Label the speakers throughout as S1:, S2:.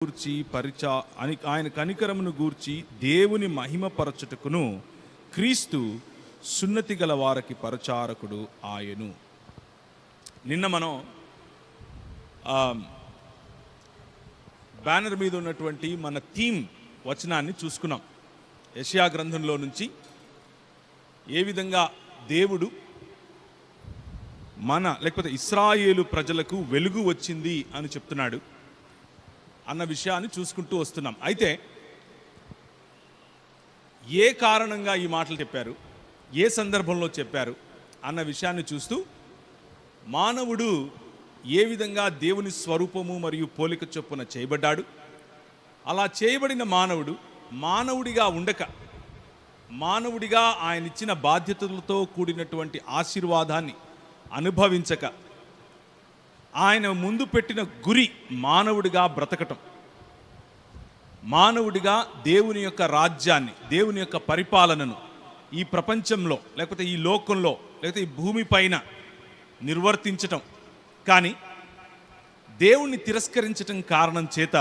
S1: గూర్చి ఆయన కనికరమును గూర్చి దేవుని మహిమపరచుటకును క్రీస్తు సున్నతి గల వారికి పరిచారకుడు ఆయను. నిన్న మనం బ్యానర్ మీద ఉన్నటువంటి మన థీమ్ వచనాన్ని చూసుకున్నాం. యెషయా గ్రంథంలో నుంచి ఏ విధంగా దేవుడు లేకపోతే ఇశ్రాయేలు ప్రజలకు వెలుగు వచ్చింది అని చెప్తున్నాడు అన్న విషయాన్ని చూసుకుంటూ వస్తున్నాం. అయితే ఏ కారణంగా ఈ మాటలు చెప్పారు, ఏ సందర్భంలో చెప్పారు అన్న విషయాన్ని చూస్తూ మానవుడు ఏ విధంగా దేవుని స్వరూపము మరియు పోలిక చొప్పున చేయబడ్డాడు, అలా చేయబడిన మానవుడిగా ఉండక మానవుడిగా ఆయన ఇచ్చిన బాధ్యతలతో కూడినటువంటి ఆశీర్వాదాన్ని అనుభవించక ఆయన ముందు పెట్టిన గురి మానవుడిగా బ్రతకటం, మానవుడిగా దేవుని యొక్క రాజ్యాన్ని, దేవుని యొక్క పరిపాలనను ఈ ప్రపంచంలో లేకపోతే ఈ లోకంలో లేకపోతే ఈ భూమి పైన నిర్వర్తించటం. కానీ దేవుణ్ణి తిరస్కరించటం కారణం చేత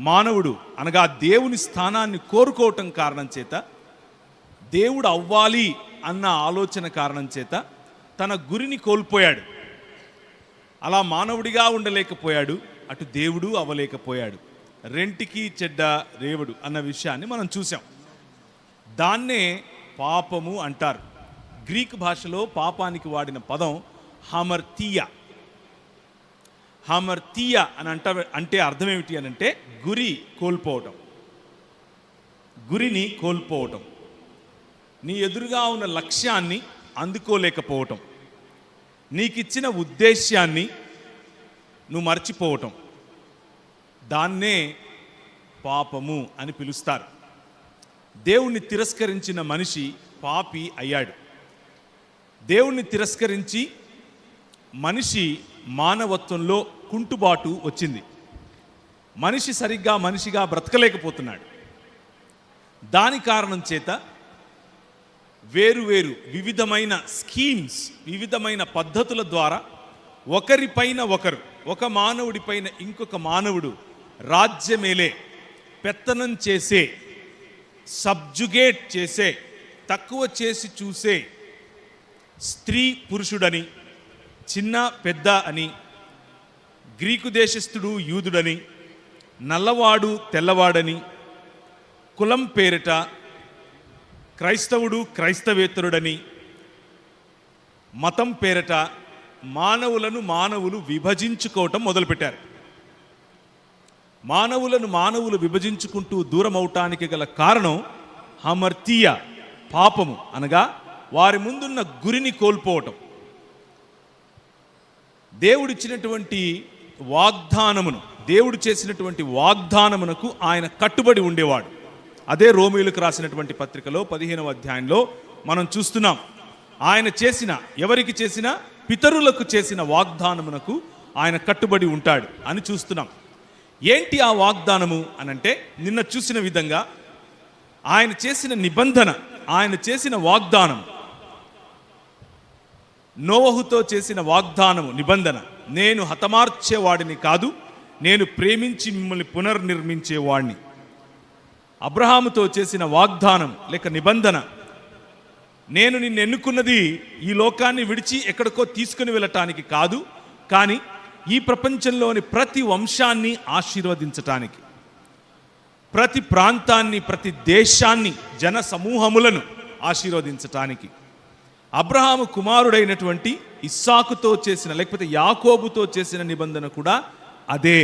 S1: మానవుడు అనగా దేవుని స్థానాన్ని కోరుకోవటం కారణం చేత, దేవుడు అవ్వాలి అన్న ఆలోచన కారణం చేత తన గురిని కోల్పోయాడు. అలా మానవుడిగా ఉండలేకపోయాడు, అటు దేవుడు అవ్వలేకపోయాడు. రెంటికి చెడ్డ రేవుడు అన్న విషయాన్ని మనం చూసాం. దాన్నే పాపము అంటారు. గ్రీక్ భాషలో పాపానికి వాడిన పదం హమర్తియా. హమర్తియా అని అంటే అర్థం ఏమిటి అని అంటే గురి కోల్పోవటం, గురిని కోల్పోవటం, నీ ఎదురుగా ఉన్న లక్ష్యాన్ని అందుకోలేకపోవటం, నీకిచ్చిన ఉద్దేశ్యాన్ని నువ్వు మర్చిపోవటం, దాన్నే పాపము అని పిలుస్తారు. దేవుణ్ణి తిరస్కరించిన మనిషి పాపి అయ్యాడు. దేవుణ్ణి తిరస్కరించి మనిషి మానవత్వంలో కుంటుబాటు వచ్చింది. మనిషి సరిగ్గా మనిషిగా బ్రతకలేకపోతున్నాడు. దాని కారణం చేత వేరు వివిధమైన స్కీమ్స్, వివిధమైన పద్ధతుల ద్వారా ఒకరిపైన ఒకరు, ఒక మానవుడిపైన ఇంకొక మానవుడు రాజ్యమేలే, పెత్తనం చేసే, సబ్జుగేట్ చేసే, తక్కువ చేసి చూసే, స్త్రీ పురుషుడని, చిన్న పెద్ద అని, గ్రీకు దేశస్థుడు యూదుడని, నల్లవాడు తెల్లవాడని, కులం పేరిట క్రైస్తవుడు క్రైస్తవేతరుడని, మతం పేరట మానవులు విభజించుకోవటం మొదలుపెట్టారు. మానవులు విభజించుకుంటూ దూరం అవటానికి గల కారణం హమర్తియ, పాపము అనగా వారి ముందున్న గురిని కోల్పోవటం. దేవుడిచ్చినటువంటి వాగ్దానమును, దేవుడు చేసినటువంటి వాగ్దానమునకు ఆయన కట్టుబడి ఉండేవాడు. అదే రోమీయులకు రాసినటువంటి పత్రికలో 15వ అధ్యాయంలో మనం చూస్తున్నాం. ఆయన చేసిన, ఎవరికి చేసిన, పితరులకు చేసిన వాగ్దానమునకు ఆయన కట్టుబడి ఉంటాడు అని చూస్తున్నాం. ఏంటి ఆ వాగ్దానము అనంటే, నిన్న చూసిన విధంగా ఆయన చేసిన నిబంధన, ఆయన చేసిన వాగ్దానం, నోవహుతో చేసిన వాగ్దానము, నిబంధన, నేను హతమార్చేవాడిని కాదు, నేను ప్రేమించి మిమ్మల్ని పునర్నిర్మించేవాడిని. అబ్రహాముతో చేసిన వాగ్దానం లేక నిబంధన, నేను నిన్ను ఎన్నుకున్నది ఈ లోకాన్ని విడిచి ఎక్కడికో తీసుకుని వెళ్ళటానికి కాదు, కానీ ఈ ప్రపంచంలోని ప్రతి వంశాన్ని ఆశీర్వదించటానికి, ప్రతి ప్రాంతాన్ని, ప్రతి దేశాన్ని, జన సమూహములను ఆశీర్వదించటానికి. అబ్రహాము కుమారుడైనటువంటి ఇస్సాకుతో చేసిన లేకపోతే యాకోబుతో చేసిన నిబంధన కూడా అదే.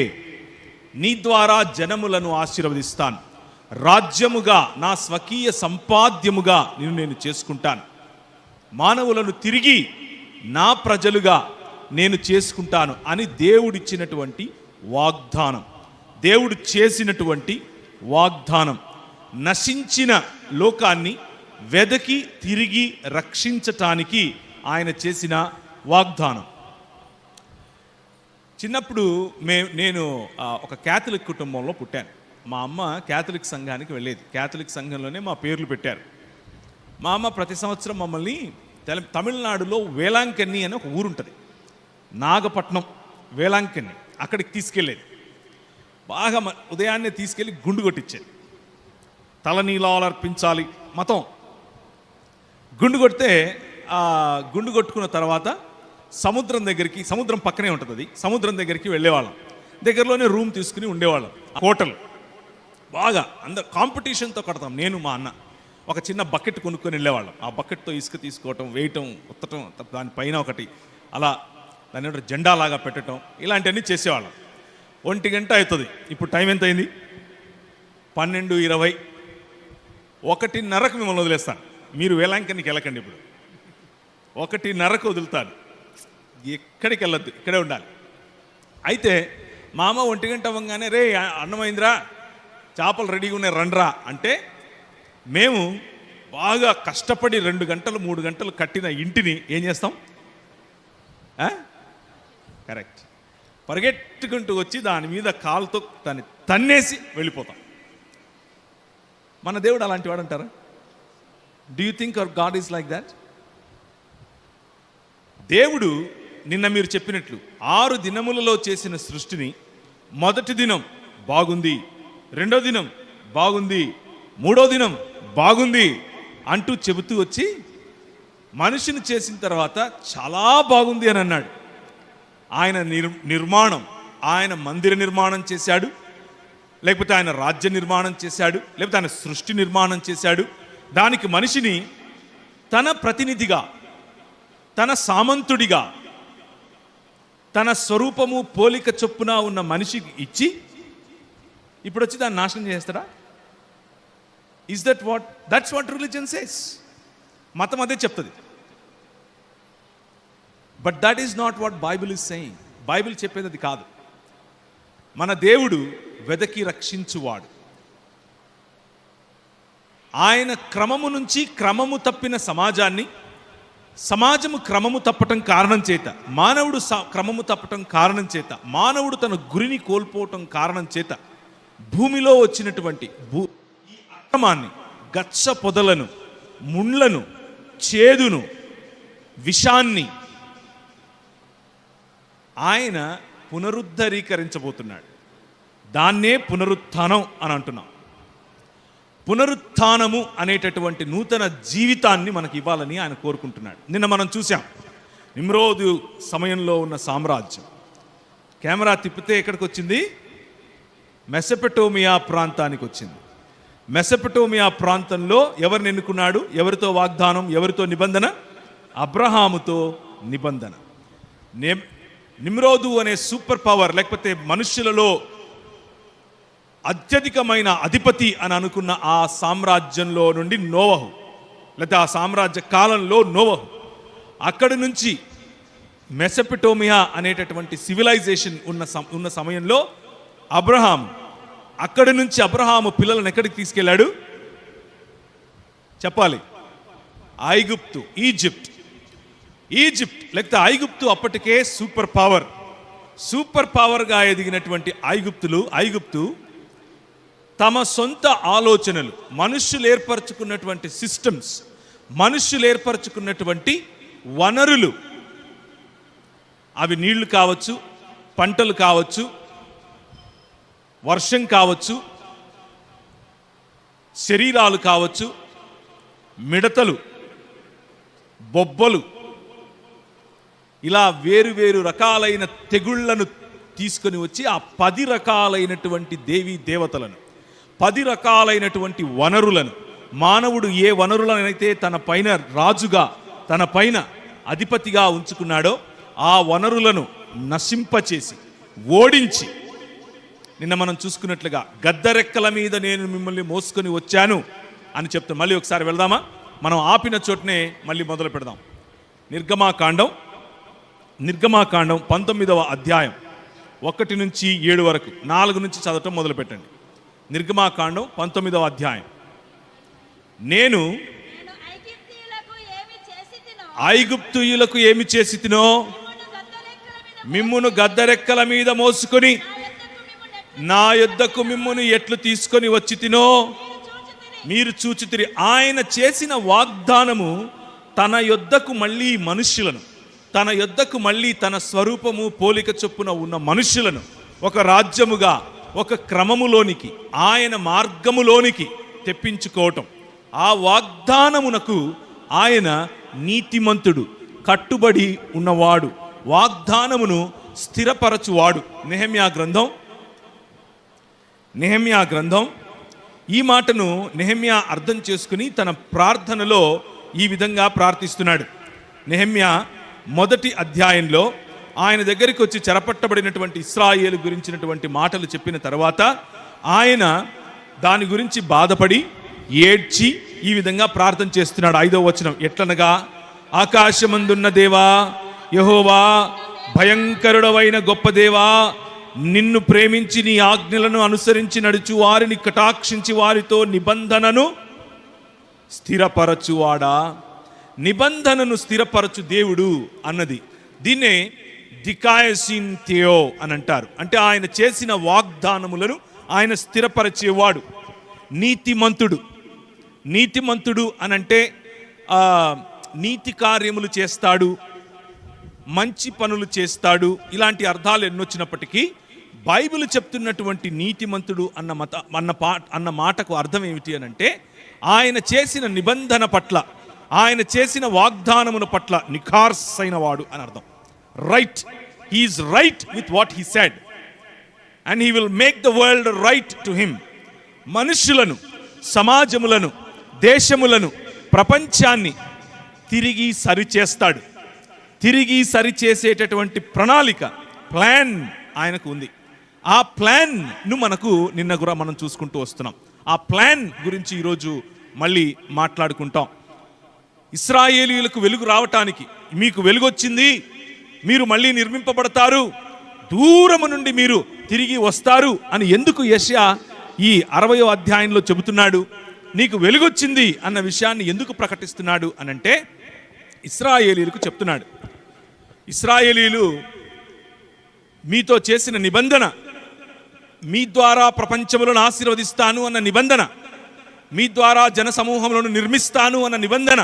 S1: నీ ద్వారా జనములను ఆశీర్వదిస్తాను, రాజ్యముగా, నా స్వకీయ సంపాద్యముగా నేను చేసుకుంటాను, మానవులను తిరిగి నా ప్రజలుగా నేను చేసుకుంటాను అని దేవుడిచ్చినటువంటి వాగ్దానం, దేవుడు చేసినటువంటి వాగ్దానం, నశించిన లోకాన్ని వెదకి తిరిగి రక్షించటానికి ఆయన చేసిన వాగ్దానం. చిన్నప్పుడు నేను ఒక క్యాథలిక్ కుటుంబంలో పుట్టాను. మా అమ్మ క్యాథలిక్ సంఘానికి వెళ్ళేది. క్యాథలిక్ సంఘంలోనే మా పేర్లు పెట్టారు. మా అమ్మ ప్రతి సంవత్సరం మమ్మల్ని తమిళనాడులో వేలాంకన్ని అని ఒక ఊరుంటుంది, నాగపట్నం వేలాంకన్ని, అక్కడికి తీసుకెళ్ళేది. బాగా ఉదయాన్నే తీసుకెళ్ళి గుండు కొట్టించేది. తలనీలాలు అర్పించాలి మతం. గుండు కొడితే ఆ గుండు కొట్టుకున్న తర్వాత సముద్రం దగ్గరికి, సముద్రం పక్కనే ఉంటుంది అది, సముద్రం దగ్గరికి వెళ్ళేవాళ్ళం. దగ్గరలోనే రూమ్ తీసుకుని ఉండేవాళ్ళం. హోటల్ బాగా అందరు కాంపిటీషన్తో కడతాం. నేను మా అన్న ఒక చిన్న బకెట్ కొనుక్కొని వెళ్ళేవాళ్ళం. ఆ బకెట్తో ఇసుక తీసుకోవటం, వేయటం, ఉత్తటం, దానిపైన ఒకటి అలా దాని జెండా లాగా పెట్టడం, ఇలాంటివన్నీ చేసేవాళ్ళం. 1 గంట అవుతుంది. ఇప్పుడు టైం ఎంత అయింది? 12:20. 1:30కు మిమ్మల్ని వదిలేస్తాను. మీరు వేలాంకనికి వెళ్ళకండి. ఇప్పుడు 1:30కు వదులుతాను. ఎక్కడికి వెళ్ళొద్దు, ఇక్కడే ఉండాలి. అయితే మా అమ్మ 1 గంట అవ్వగానే, రే అన్నమైందిరా, చేపలు రెడీగా ఉన్నాయి రండ్రా అంటే, మేము బాగా కష్టపడి 2 గంటలు 3 గంటలు కట్టిన ఇంటిని ఏం చేస్తాం? కరెక్ట్, పరిగెట్టుకుంటూ వచ్చి దాని మీద కాలుతో దాన్ని తన్నేసి వెళ్ళిపోతాం. మన దేవుడు అలాంటి వాడు అంటారా? Do you think our God is like that? దేవుడు నిన్న మీరు చెప్పినట్లు 6 దినములలో చేసిన సృష్టిని మొదటి దినం బాగుంది, రెండో దినం బాగుంది, మూడో దినం బాగుంది అంటూ చెబుతూ వచ్చి మనిషిని చేసిన తర్వాత చాలా బాగుంది అని అన్నాడు. ఆయన నిర్మాణం, ఆయన మందిర నిర్మాణం చేశాడు, లేకపోతే ఆయన రాజ్య నిర్మాణం చేశాడు, లేకపోతే ఆయన సృష్టి నిర్మాణం చేశాడు. దానికి మనిషిని తన ప్రతినిధిగా, తన సామంతుడిగా, తన స్వరూపము పోలిక చొప్పున ఉన్న మనిషికి ఇచ్చి ఇప్పుడు వచ్చి దాన్ని నాశనం చేస్తాడా? Is that's what religion says. మతం అదే చెప్తుంది. But that is not what Bible is saying. Bible చెప్పేది అది కాదు. మన దేవుడు వెదకి రక్షించువాడు. ఆయన క్రమము నుంచి క్రమము తప్పిన సమాజాన్ని, సమాజము క్రమము తప్పటం కారణం చేత, మానవుడు క్రమము తప్పటం కారణం చేత, మానవుడు తన గురిని కోల్పోవటం కారణం చేత భూమిలో వచ్చినటువంటి ఈ అక్రమాన్ని, గచ్చ పొదలను, ముండ్లను, చేదును, విషాన్ని ఆయన పునరుద్ధరీకరించబోతున్నాడు. దాన్నే పునరుత్థానం అని అంటున్నాం. పునరుత్థానము అనేటటువంటి నూతన జీవితాన్ని మనకి ఇవ్వాలని ఆయన కోరుకుంటున్నాడు. నిన్న మనం చూసాం నిమ్రోదు సమయంలో ఉన్న సామ్రాజ్యం. కెమెరా తిప్పితే ఎక్కడికి వచ్చింది? మెసపెటోమియా ప్రాంతానికి వచ్చింది. మెసపెటోమియా ప్రాంతంలో ఎవరిని ఎన్నుకున్నాడు? ఎవరితో వాగ్దానం, ఎవరితో నిబంధన? అబ్రహాముతో నిబంధన. నిమ్రోదు అనే సూపర్ పవర్, లేకపోతే మనుష్యులలో అత్యధికమైన అధిపతి అని అనుకున్న ఆ సామ్రాజ్యంలో నుండి నోవహు, లేకపోతే ఆ సామ్రాజ్య కాలంలో నోవహు అక్కడి నుంచి మెసపెటోమియా అనేటటువంటి సివిలైజేషన్ ఉన్న సమయంలో అబ్రహాం, అక్కడి నుంచి అబ్రహాము పిల్లలను ఎక్కడికి తీసుకెళ్ళాడు చెప్పాలి? ఐగుప్తు, ఈజిప్ట్ లేకపోతే ఐగుప్తు అప్పటికే సూపర్ పవర్గా ఎదిగినటువంటి ఐగుప్తు తమ సొంత ఆలోచనలు, మనుష్యులు ఏర్పరచుకున్నటువంటి సిస్టమ్స్, మనుష్యులు ఏర్పరచుకున్నటువంటి వనరులు, అవి నీళ్లు కావచ్చు, పంటలు కావచ్చు, వర్షం కావచ్చు, శరీరాలు కావచ్చు, మిడతలు, బొబ్బలు, ఇలా వేరు రకాలైన తెగుళ్లను తీసుకొని వచ్చి ఆ 10 రకాలైనటువంటి దేవీ దేవతలను, 10 రకాలైనటువంటి వనరులను, మానవుడు ఏ వనరులనైతే తన పైన రాజుగా, తన పైన అధిపతిగా ఉంచుకున్నాడో ఆ వనరులను నశింపచేసి, ఓడించి, నిన్న మనం చూసుకున్నట్లుగా గద్దరెక్కల మీద నేను మిమ్మల్ని మోసుకొని వచ్చాను అని చెప్తాం. మళ్ళీ ఒకసారి వెళ్దామా? మనం ఆపిన చోటనే మళ్ళీ మొదలు పెడదాం. నిర్గమాకాండం 19వ అధ్యాయం 1 నుంచి 7 వరకు, 4 నుంచి చదవటం మొదలు పెట్టండి. నిర్గమాకాండం 19వ అధ్యాయం. నేను ఐగుప్తీయులకు ఏమి చేసి తినో మిమ్మును గద్దరెక్కల మీద మోసుకొని నా యొద్దకు మిమ్మును ఎట్లు తీసుకొని వచ్చి తినో మీరు చూచితిరి. ఆయన చేసిన వాగ్దానము తన యొద్దకు మళ్ళీ మనుష్యులను, తన యొద్దకు మళ్ళీ తన స్వరూపము పోలిక చొప్పున ఉన్న మనుష్యులను ఒక రాజ్యముగా, ఒక క్రమములోనికి, ఆయన మార్గములోనికి తెప్పించుకోవటం. ఆ వాగ్దానమునకు ఆయన నీతిమంతుడు, కట్టుబడి ఉన్నవాడు, వాగ్దానమును స్థిరపరచువాడు. నెహెమ్యా గ్రంథం ఈ మాటను నెహెమ్యా అర్థం చేసుకుని తన ప్రార్థనలో ఈ విధంగా ప్రార్థిస్తున్నాడు. నెహెమ్యా 1వ అధ్యాయంలో ఆయన దగ్గరికి వచ్చి చెరపట్టబడినటువంటి ఇశ్రాయేలు గురించినటువంటి మాటలు చెప్పిన తర్వాత ఆయన దాని గురించి బాధపడి ఏడ్చి ఈ విధంగా ప్రార్థన చేస్తున్నాడు. 5వ వచనం ఎట్లనగా, ఆకాశమందున్న దేవా యెహోవా, భయంకరుడవైన గొప్ప దేవా, నిన్ను ప్రేమించి నీ ఆజ్ఞలను అనుసరించి నడుచు వారిని కటాక్షించి వారితో నిబంధనను స్థిరపరచువాడా. నిబంధనను స్థిరపరచు దేవుడు అన్నది దీన్నే దికాయసిన్ థియో అని అంటారు. అంటే ఆయన చేసిన వాగ్దానములను ఆయన స్థిరపరచేవాడు. నీతిమంతుడు అనంటే నీతి కార్యములు చేస్తాడు, మంచి పనులు చేస్తాడు, ఇలాంటి అర్థాలు ఎన్నొచ్చినప్పటికీ బైబిల్ చెప్తున్నటువంటి నీతిమంతుడు అన్న మాటకు అర్థం ఏమిటి అనంటే, ఆయన చేసిన నిబంధన పట్ల, ఆయన చేసిన వాగ్దానముల పట్ల నిఖార్స్ అయిన వాడు అని అర్థం. Right, he's right with what he said and he will make the world right to him. మనుషులను, సమాజములను, దేశములను, ప్రపంచాన్ని తిరిగి సరిచేస్తాడు. తిరిగి సరిచేసేటటువంటి ప్లాన్ ఆయనకు ఉంది. ఆ ప్లాన్ను నిన్న కూడా మనం చూసుకుంటూ వస్తున్నాం. ఆ ప్లాన్ గురించి ఈరోజు మళ్ళీ మాట్లాడుకుంటాం. ఇశ్రాయేలీయులకు వెలుగు రావటానికి, మీకు వెలుగు వచ్చింది, మీరు మళ్ళీ నిర్మింపబడతారు, దూరము నుండి మీరు తిరిగి వస్తారు అని ఎందుకు యెషయా ఈ 60వ అధ్యాయంలో చెబుతున్నాడు? నీకు వెలుగొచ్చింది అన్న విషయాన్ని ఎందుకు ప్రకటిస్తున్నాడు అనంటే, ఇశ్రాయేలీయులకు చెప్తున్నాడు, ఇశ్రాయేలీయులు మీతో చేసిన నిబంధన, మీ ద్వారా ప్రపంచములను ఆశీర్వదిస్తాను అన్న నిబంధన, మీ ద్వారా జన సమూహములను నిర్మిస్తాను అన్న నిబంధన,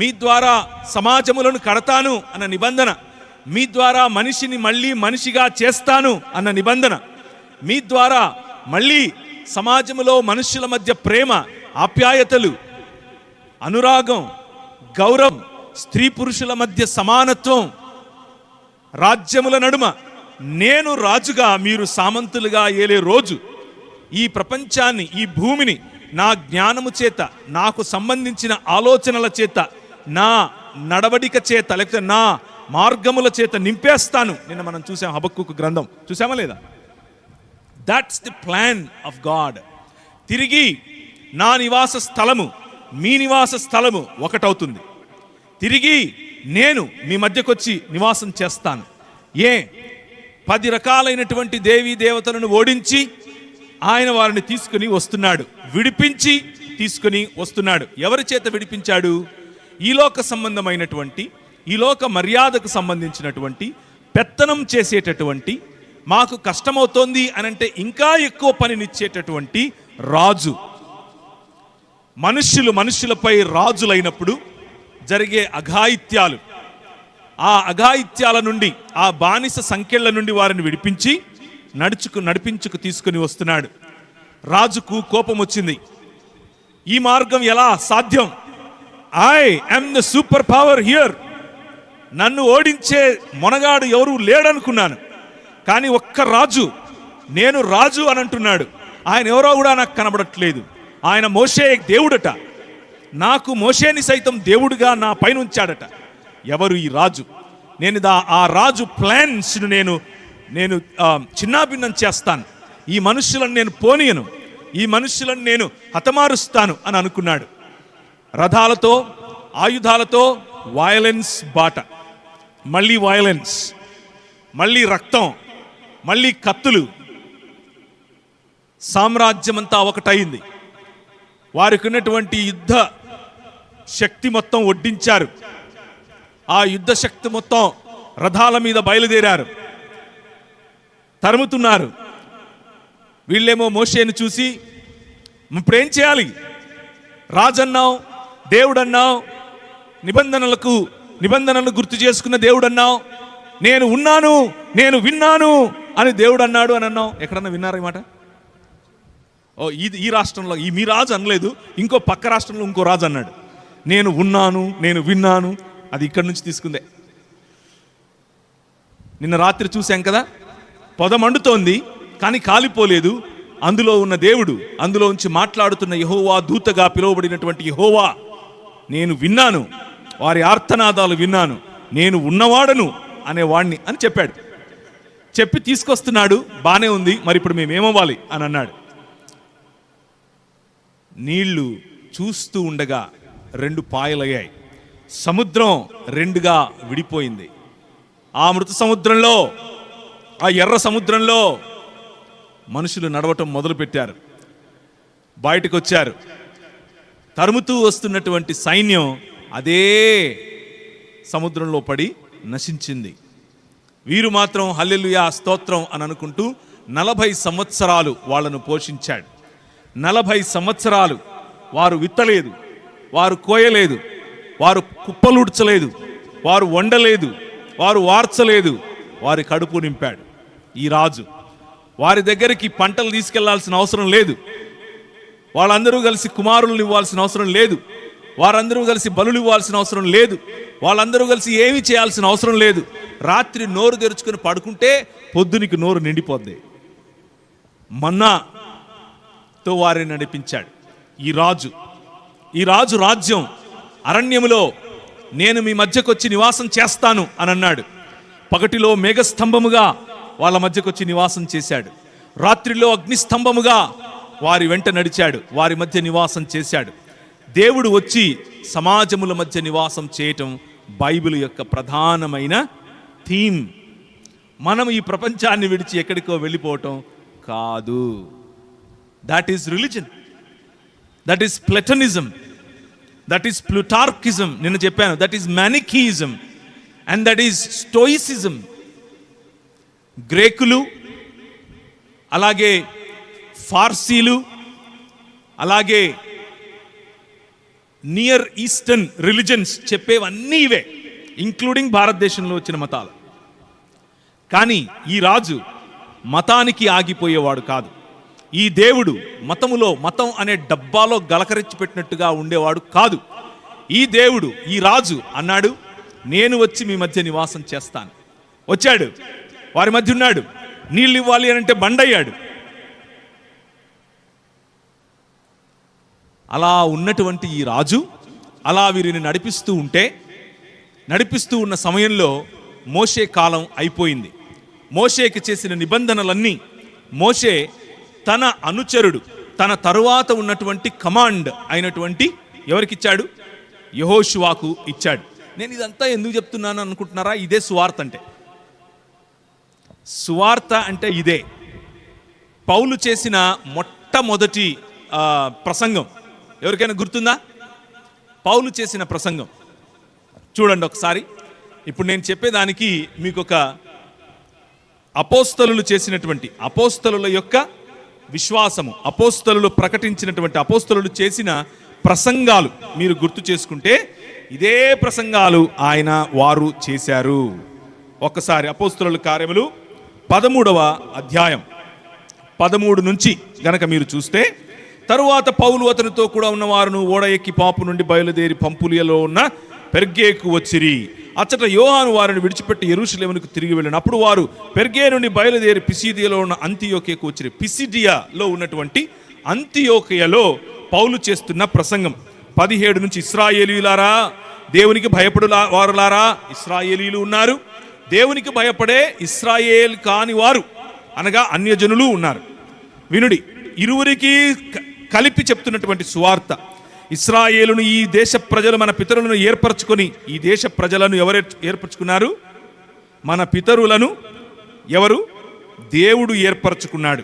S1: మీ ద్వారా సమాజములను కడతాను అన్న నిబంధన, మీ ద్వారా మనిషిని మళ్ళీ మనిషిగా చేస్తాను అన్న నిబంధన, మీ ద్వారా మళ్ళీ సమాజములో మనుషుల మధ్య ప్రేమ, ఆప్యాయతలు, అనురాగం, గౌరవం, స్త్రీ పురుషుల మధ్య సమానత్వం, రాజ్యముల నడుమ నేను రాజుగా మీరు సామంతులుగా ఏలే రోజు, ఈ ప్రపంచాన్ని, ఈ భూమిని నా జ్ఞానము చేత, నాకు సంబంధించిన ఆలోచనల చేత, నా నడవడిక చేత, లేకపోతే నా మార్గముల చేత నింపేస్తాను. నిన్న మనం చూసాం హబక్కూకు గ్రంథం, చూసామా లేదా? That's the plan of God. తిరిగి నా నివాస స్థలము, మీ నివాస స్థలము ఒకటవుతుంది. తిరిగి నేను మీ మధ్యకొచ్చి నివాసం చేస్తాను. 10 రకాలైనటువంటి దేవీ దేవతలను ఓడించి ఆయన వారిని తీసుకుని వస్తున్నాడు, విడిపించి తీసుకుని వస్తున్నాడు. ఎవరి చేత విడిపించాడు? ఈ లోక సంబంధమైనటువంటి, ఈ లోక మర్యాదకు సంబంధించినటువంటి, పెత్తనం చేసేటటువంటి, మాకు కష్టమవుతోంది అనంటే ఇంకా ఎక్కువ పనినిచ్చేటటువంటి రాజు. మనుష్యులపై రాజులైనప్పుడు జరిగే అఘాయిత్యాలు, ఆ అఘాయిత్యాల నుండి, ఆ బానిస సంకెళ్ల నుండి వారిని విడిపించి నడిపించుకు తీసుకుని వస్తున్నాడు. రాజుకు కోపం వచ్చింది. ఈ మార్గం ఎలా సాధ్యం? I am the super power here. నన్ను ఓడించే మొనగాడు ఎవరు లేడనుకున్నాను, కానీ ఒక్క రాజు, నేను రాజు అని అంటున్నాడు. ఆయన ఎవరో కూడా నాకు కనబడట్లేదు. ఆయన మోషే దేవుడట, నాకు మోషేని సైతం దేవుడిగా నా పైన ఉంచాడట. ఎవరు ఈ రాజు? ఆ రాజు ప్లాన్స్ను నేను చిన్నాభిన్నం చేస్తాను, ఈ మనుషులను నేను పోనీయను, ఈ మనుషులను నేను హతమారుస్తాను అని అనుకున్నాడు. రథాలతో, ఆయుధాలతో వయలెన్స్ బాట, మళ్ళీ వయలెన్స్, మళ్ళీ రక్తం, మళ్ళీ కత్తులు. సామ్రాజ్యమంతా ఒకటైంది. వారికి ఉన్నటువంటి యుద్ధ శక్తి మొత్తం ఒడ్డించారు. ఆ యుద్ధ శక్తి మొత్తం రథాల మీద బయలుదేరారు, తరుముతున్నారు. వీళ్ళేమో మోషేని చూసి, ఇప్పుడేం చేయాలి? రాజన్నావు, దేవుడన్నావు, నిబంధనలు గుర్తు చేసుకున్న దేవుడన్నావు, నేను ఉన్నాను, నేను విన్నాను, అని దేవుడు అన్నాడు అని అన్నాం. ఎక్కడన్నా విన్నారా ఈ మాట? ఓ ఈ రాష్ట్రంలో మీ రాజు అనలేదు, ఇంకో పక్క రాష్ట్రంలో ఇంకో రాజు అన్నాడు, నేను ఉన్నాను, నేను విన్నాను. అది ఇక్కడి నుంచి తీసుకుందే. నిన్న రాత్రి చూసాం కదా, పొద మండుతోంది కానీ కాలిపోలేదు. అందులో ఉన్న దేవుడు, అందులో నుంచి మాట్లాడుతున్న యెహోవా, దూతగా పిలువబడినటువంటి యెహోవా, నేను విన్నాను, వారి ఆర్తనాదాలు విన్నాను, నేను ఉన్నవాడను అనేవాడిని అని చెప్పాడు. చెప్పి తీసుకొస్తున్నాడు, బానే ఉంది, మరి ఇప్పుడు మేమేమవ్వాలి అని అన్నాడు. నీళ్లు చూస్తూ ఉండగా 2 పాయలయ్యాయి. సముద్రం 2గా విడిపోయింది. ఆ మృత సముద్రంలో, ఆ ఎర్ర సముద్రంలో మనుషులు నడవటం మొదలుపెట్టారు. బయటకు వచ్చారు. తరుముతూ వస్తున్నటువంటి సైన్యం అదే సముద్రంలో పడి నశించింది. వీరు మాత్రం హల్లెలూయా స్తోత్రం అని అనుకుంటూ 40 సంవత్సరాలు వాళ్ళను పోషించాడు. 40 సంవత్సరాలు వారు విత్తలేదు, వారు కోయలేదు, వారు కుప్పలుడ్చలేదు, వారు వండలేదు, వారు వార్చలేదు, వారి కడుపు నింపాడు ఈ రాజు. వారి దగ్గరికి పంటలు తీసుకెళ్లాల్సిన అవసరం లేదు, వాళ్ళందరూ కలిసి కుమారులను ఇవ్వాల్సిన అవసరం లేదు, వారందరూ కలిసి బలులు ఇవ్వాల్సిన అవసరం లేదు, వాళ్ళందరూ కలిసి ఏమీ చేయాల్సిన అవసరం లేదు. రాత్రి నోరు తెరుచుకొని పడుకుంటే పొద్దునికి నోరు నిండిపోద్ది. మన్నాతో వారిని నడిపించాడు ఈ రాజు రాజ్యం. అరణ్యములో నేను మీ మధ్యకొచ్చి నివాసం చేస్తాను అని అన్నాడు. పగటిలో మేఘస్తంభముగా వాళ్ళ మధ్యకొచ్చి నివాసం చేశాడు. రాత్రిలో అగ్నిస్తంభముగా వారి వెంట నడిచాడు, వారి మధ్య నివాసం చేశాడు. దేవుడు వచ్చి సమాజముల మధ్య నివాసం చేయటం బైబిల్ యొక్క ప్రధానమైన థీమ్. మనం ఈ ప్రపంచాన్ని విడిచి ఎక్కడికో వెళ్ళిపోవటం కాదు. That is religion, that is Platonism, that is Plutarchism. నిన్న చెప్పాను, that is Manichaeism and that is Stoicism. గ్రేకులు, అలాగే ఫార్సీలు, అలాగే నియర్ ఈస్టర్న్ రిలిజన్స్ చెప్పేవన్నీ ఇవే, ఇంక్లూడింగ్ భారతదేశంలో వచ్చిన మతాలు. కానీ ఈ రాజు మతానికి ఆగిపోయేవాడు కాదు. ఈ దేవుడు మతం అనే డబ్బాలో గలకరించి పెట్టినట్టుగా ఉండేవాడు కాదు. ఈ దేవుడు, ఈ రాజు అన్నాడు, నేను వచ్చి మీ మధ్య నివాసం చేస్తాను. వచ్చాడు, వారి మధ్య ఉన్నాడు. నీళ్ళు ఇవ్వాలి అని అంటే బండయ్యాడు. అలా ఉన్నటువంటి ఈ రాజు అలా వీరిని నడిపిస్తూ ఉన్న సమయంలో మోషే కాలం అయిపోయింది. మోషేకి చేసిన నిబంధనలన్నీ మోషే తన అనుచరుడు, తన తరువాత ఉన్నటువంటి కమాండ్ అయినటువంటి ఎవరికిచ్చాడు? యెహోషువాకు ఇచ్చాడు. నేను ఇదంతా ఎందుకు చెప్తున్నాను అనుకుంటున్నారా? ఇదే సువార్త అంటే. సువార్త అంటే ఇదే. పౌలు చేసిన మొట్టమొదటి ప్రసంగం ఎవరికైనా గుర్తుందా? పౌలు చేసిన ప్రసంగం చూడండి ఒకసారి. ఇప్పుడు నేను చెప్పేదానికి మీకు ఒక అపోస్తలులు చేసినటువంటి, అపోస్తలుల యొక్క విశ్వాసము, అపోస్తలులు ప్రకటించినటువంటి, అపోస్తలులు చేసిన ప్రసంగాలు మీరు గుర్తు చేసుకుంటే ఇదే ప్రసంగాలు వారు చేశారు. ఒక్కసారి అపోస్తలుల కార్యములు 13వ అధ్యాయం 13 నుంచి గనక మీరు చూస్తే, తరువాత పౌలు అతనితో కూడా ఉన్నవారును ఓడ ఎక్కి పాపు నుండి బయలుదేరి పంపులియలో ఉన్న పెర్గేకు వచ్చిరి. అచ్చట యోహాను వారిని విడిచిపెట్టి యెరూషలేమునకు తిరిగి వెళ్ళిన. అప్పుడు వారు పెర్గే నుండి బయలుదేరి పిసిదియాలో ఉన్న అంతియోకియాకు వచ్చిరి. పిసిడియాలో ఉన్నటువంటి అంతియోకియాలో పౌలు చేస్తున్న ప్రసంగం 17 నుంచి, ఇశ్రాయేలీయులారా, దేవునికి భయపడు వారులారా. ఇశ్రాయేలీయులు ఉన్నారు, దేవునికి భయపడే ఇశ్రాయేల్ కాని వారు అనగా అన్యజనులు ఉన్నారు. వినుడి, ఇరువురికి కలిపి చెప్తున్నటువంటి సువార్త. ఇశ్రాయేలును, ఈ దేశ ప్రజలు మన పితరులను ఏర్పరచుకొని, ఈ దేశ ప్రజలను ఎవరు ఏర్పరచుకున్నారు? మన పితరులను ఎవరు? దేవుడు ఏర్పరచుకున్నాడు.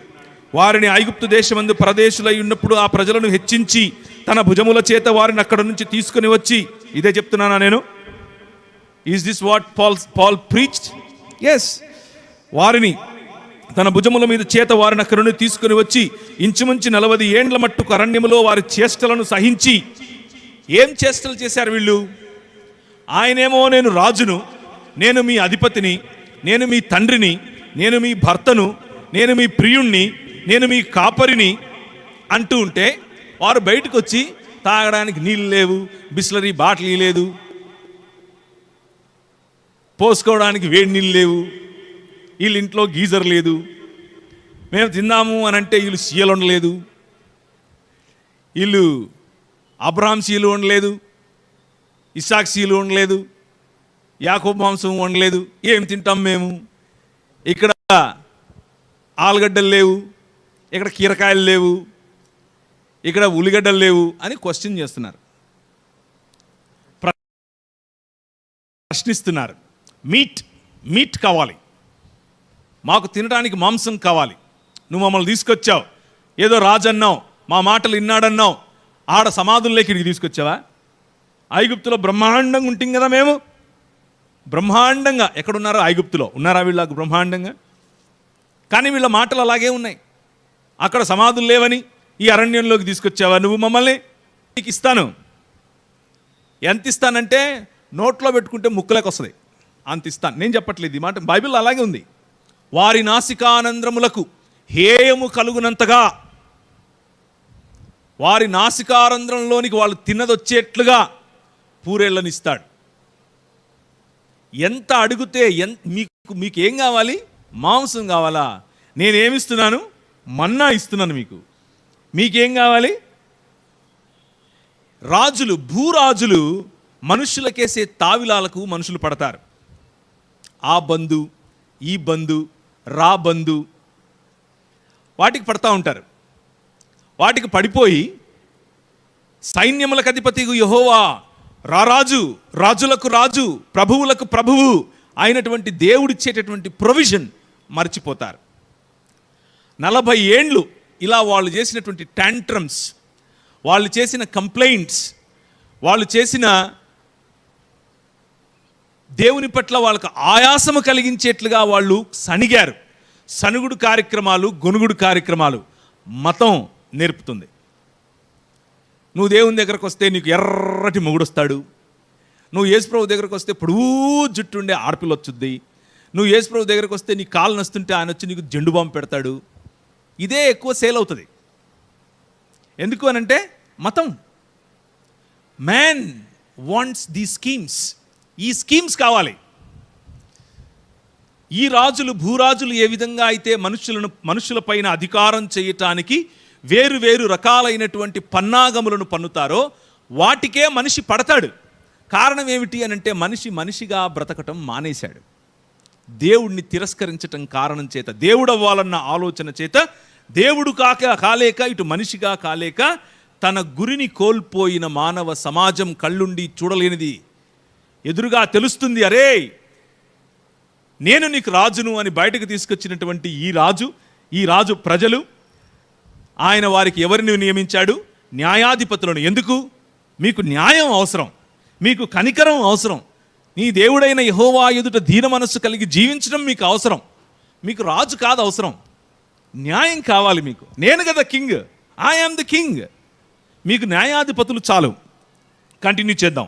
S1: వారిని ఐగుప్తు దేశమందు పరదేశులై ఉన్నప్పుడు ఆ ప్రజలను హెచ్చించి తన భుజముల చేత వారిని అక్కడ నుంచి తీసుకుని వచ్చి, ఇదే చెప్తున్నానా నేను? Is this what Paul preached? Yes. వారిని తన భుజముల మీద చేత వారిని అక్కడ నుండి తీసుకుని వచ్చి ఇంచుమించు 40 ఏండ్ల మట్టుకు అరణ్యములో వారి చేష్టలను సహించి. ఏం చేష్టలు చేశారు వీళ్ళు? ఆయనేమో నేను రాజును, నేను మీ అధిపతిని, నేను మీ తండ్రిని, నేను మీ భర్తను, నేను మీ ప్రియుణ్ణి, నేను మీ కాపరిని అంటూ ఉంటే వారు బయటకు వచ్చి తాగడానికి నీళ్ళు లేవు, బిస్లరీ బాటిల్ లేదు, పోసుకోవడానికి వేడి నీళ్ళు లేవు, వీళ్ళ ఇంట్లో గీజర్ లేదు, మేము తిందాము అని అంటే వీళ్ళు సీయలు ఉండలేదు, వీళ్ళు అబ్రాహాం సీలు ఉండలేదు, ఇస్సాక్ సీలు ఉండలేదు, యాకోబు మాంసం వండలేదు, ఏం తింటాం మేము? ఇక్కడ ఆలుగడ్డలు లేవు, ఇక్కడ కీరకాయలు లేవు, ఇక్కడ ఉల్లిగడ్డలు లేవు అని క్వశ్చన్ చేస్తున్నారు, ప్రశ్నిస్తున్నారు. మీట్ కావాలి, మాకు తినడానికి మాంసం కావాలి, నువ్వు మమ్మల్ని తీసుకొచ్చావు, ఏదో రాజన్నావు, మా మాటలు విన్నాడన్నావు, ఆడ సమాధుల్లోకి ఇక్కడికి తీసుకొచ్చావా? ఐగుప్తులో బ్రహ్మాండంగా ఉంటాం కదా మేము, బ్రహ్మాండంగా. ఎక్కడున్నారో ఐగుప్తులో ఉన్నారా వీళ్ళకు బ్రహ్మాండంగా? కానీ వీళ్ళ మాటలు అలాగే ఉన్నాయి. అక్కడ సమాధులు లేవని ఈ అరణ్యంలోకి తీసుకొచ్చావా నువ్వు మమ్మల్ని? నీకు ఇస్తాను. ఎంత ఇస్తానంటే నోట్లో పెట్టుకుంటే ముక్కులకు వస్తుంది, అంత ఇస్తాను. నేను చెప్పట్లేదు, ఈ మాట బైబిల్ అలాగే ఉంది. వారి నాసికానంద్రములకు హేయము కలుగునంతగా, వారి నాసికారంధ్రంలోనికి వాళ్ళు తిన్నదొచ్చేట్లుగా పూరేళ్ళనిస్తాడు. ఎంత అడిగితే మీకేం కావాలి? మాంసం కావాలా? నేనేమిస్తున్నాను? మన్నా ఇస్తున్నాను మీకు. మీకేం కావాలి? రాజులు, భూరాజులు మనుషులకేసే తావిలాలకు మనుషులు పడతారు. ఆ బంధు, ఈ బంధు, రా బంధు, వాటికి పడతా ఉంటారు. వాటికి పడిపోయి సైన్యములకు అధిపతి యెహోవా, రారాజు, రాజులకు రాజు, ప్రభువులకు ప్రభువు అయినటువంటి దేవుడిచ్చేటటువంటి ప్రొవిజన్ మర్చిపోతారు. 40 ఏండ్లు ఇలా వాళ్ళు చేసినటువంటి టాంట్రమ్స్, వాళ్ళు చేసిన కంప్లైంట్స్, వాళ్ళు చేసిన దేవుని పట్ల వాళ్ళకు ఆయాసము కలిగించేట్లుగా వాళ్ళు సణిగారు. సనుగుడు కార్యక్రమాలు, గొనుగుడు కార్యక్రమాలు మతం నేర్పుతుంది. నువ్వు దేవుని దగ్గరకు వస్తే నీకు ఎర్రటి మొగుడొస్తాడు, నువ్వు యేసుప్రభు దగ్గరకు వస్తే పొడవు జుట్టుండే ఆడపిల్ల వచ్చుద్ది, నువ్వు యేసుప్రభు దగ్గరకు వస్తే నీ కాలు నస్తుంటే ఆయన వచ్చి నీకు జెండు బాంబు పెడతాడు. ఇదే ఎక్కువ సేల్ అవుతుంది. ఎందుకు అనంటే మతం. Man wants the schemes. ఈ స్కీమ్స్ కావాలి. ఈ రాజులు, భూరాజులు ఏ విధంగా అయితే మనుషులపైన అధికారం చేయటానికి వేరు వేరు రకాలైనటువంటి పన్నాగములను పన్నుతారో వాటికే మనిషి పడతాడు. కారణం ఏమిటి అనంటే మనిషిగా బ్రతకటం మానేశాడు. దేవుడిని తిరస్కరించటం కారణం చేత, దేవుడు అవ్వాలన్న ఆలోచన చేత దేవుడు కాలేక ఇటు మనిషిగా కాలేక తన గురిని కోల్పోయిన మానవ సమాజం కళ్ళుండి చూడలేనిది. ఎదురుగా తెలుస్తుంది, అరే నేను నీకు రాజును అని బయటకు తీసుకొచ్చినటువంటి ఈ రాజు ప్రజలు, ఆయన వారికి ఎవరిని నియమించాడు? న్యాయాధిపతులను. ఎందుకు? మీకు న్యాయం అవసరం, మీకు కనికరం అవసరం, నీ దేవుడైన యెహోవా ఎదుట దీన మనస్సు కలిగి జీవించడం మీకు అవసరం. మీకు రాజు కాదు అవసరం, న్యాయం కావాలి మీకు. నేను కదా king, I am the king. మీకు న్యాయాధిపతులు చాలు. కంటిన్యూ చేద్దాం.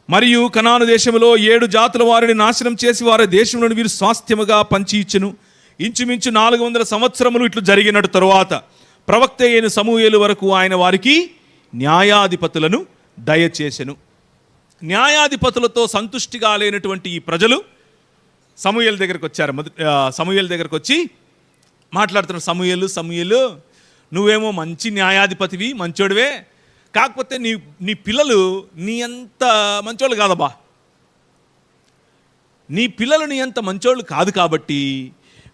S1: మరియు కనాను దేశంలో 7 జాతుల వారిని నాశనం చేసి వారి దేశంలోని వీరు స్వాస్థ్యముగా పంచి ఇచ్చెను. ఇంచుమించు 400 సంవత్సరములు ఇట్లు జరిగినట్టు తరువాత ప్రవక్త అయిన సమూయేలు వరకు ఆయన వారికి న్యాయాధిపతులను దయచేసెను. న్యాయాధిపతులతో సంతుష్టిగా లేనటువంటి ఈ ప్రజలు సమూయేలు దగ్గరకు వచ్చారు. సమూయేలు దగ్గరకు వచ్చి మాట్లాడుతున్నారు. సమూయేలు నువ్వేమో మంచి న్యాయాధిపతివి, మంచోడివే, కాకపోతే నీ పిల్లలు నీ అంత మంచోళ్ళు కాదబ్బా, నీ పిల్లలు నీ అంత మంచోళ్ళు కాదు. కాబట్టి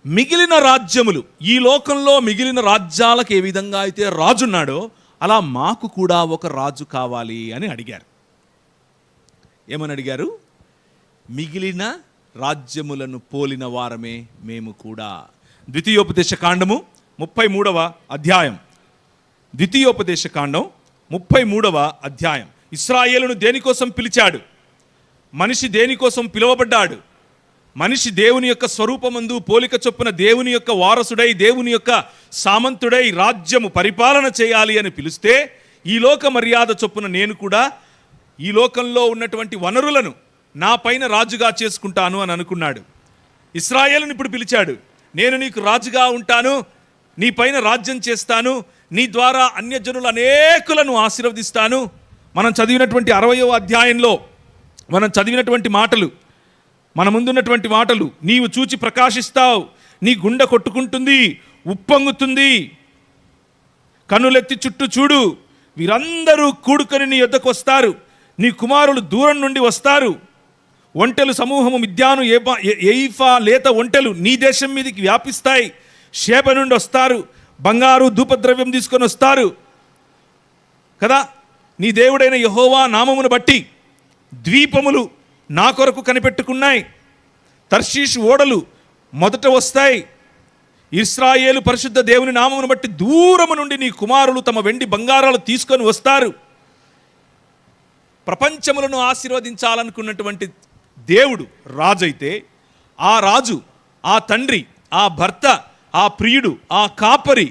S1: మిగిలిన రాజ్యములు, ఈ లోకంలో మిగిలిన రాజ్యాలకు ఏ విధంగా అయితే రాజున్నాడో అలా మాకు కూడా ఒక రాజు కావాలి అని అడిగారు. ఏమని అడిగారు? మిగిలిన రాజ్యములను పోలిన వారమే మేము కూడా. ద్వితీయోపదేశ కాండము 33వ అధ్యాయం. ద్వితీయోపదేశ కాండం 33వ అధ్యాయం. ఇశ్రాయేలును దేనికోసం పిలిచాడు? మనిషి దేనికోసం పిలువబడ్డాడు? మనిషి దేవుని యొక్క స్వరూపమందు పోలిక చొప్పున దేవుని యొక్క వారసుడై, దేవుని యొక్క సామంతుడై రాజ్యము పరిపాలన చేయాలి అని పిలిస్తే, ఈ లోక మర్యాద చొప్పున నేను కూడా ఈ లోకంలో ఉన్నటువంటి వనరులను నా పైన రాజుగా చేసుకుంటాను అని అనుకున్నాడు. ఇశ్రాయేలుని ఇప్పుడు పిలిచాడు. నేను నీకు రాజుగా ఉంటాను, నీ పైన రాజ్యం చేస్తాను, నీ ద్వారా అన్యజనులు అనేకులను ఆశీర్వదిస్తాను. మనం చదివినటువంటి 60వ అధ్యాయంలో మనం చదివినటువంటి మాటలు, మన ముందున్నటువంటి మాటలు, నీవు చూచి ప్రకాశిస్తావు, నీ గుండె కొట్టుకుంటుంది, ఉప్పొంగుతుంది, కన్నులెత్తి చుట్టూ చూడు, వీరందరూ కూడుకొని నీ యొద్దకు వస్తారు, నీ కుమారులు దూరం నుండి వస్తారు, ఒంటెలు సమూహము మిద్యాను ఎయిఫా లేత ఒంటెలు నీ దేశం మీదకి వ్యాపిస్తాయి, షేబ నుండి వస్తారు, బంగారు ధూపద్రవ్యం తీసుకొని వస్తారు కదా. నీ దేవుడైన యెహోవా నామమును బట్టి ద్వీపములు నా కొరకు కనిపెట్టుకున్నాయి, తర్షీషు ఓడలు మొదట వస్తాయి. ఇశ్రాయేలు పరిశుద్ధ దేవుని నామమును బట్టి దూరము నుండి నీ కుమారులు తమ వెండి బంగారాలు తీసుకొని వస్తారు. ప్రపంచములను ఆశీర్వదించాలనుకున్నటువంటి దేవుడు రాజు అయితే, ఆ రాజు, ఆ తండ్రి, ఆ భర్త, ఆ ప్రియుడు, ఆ కాపరి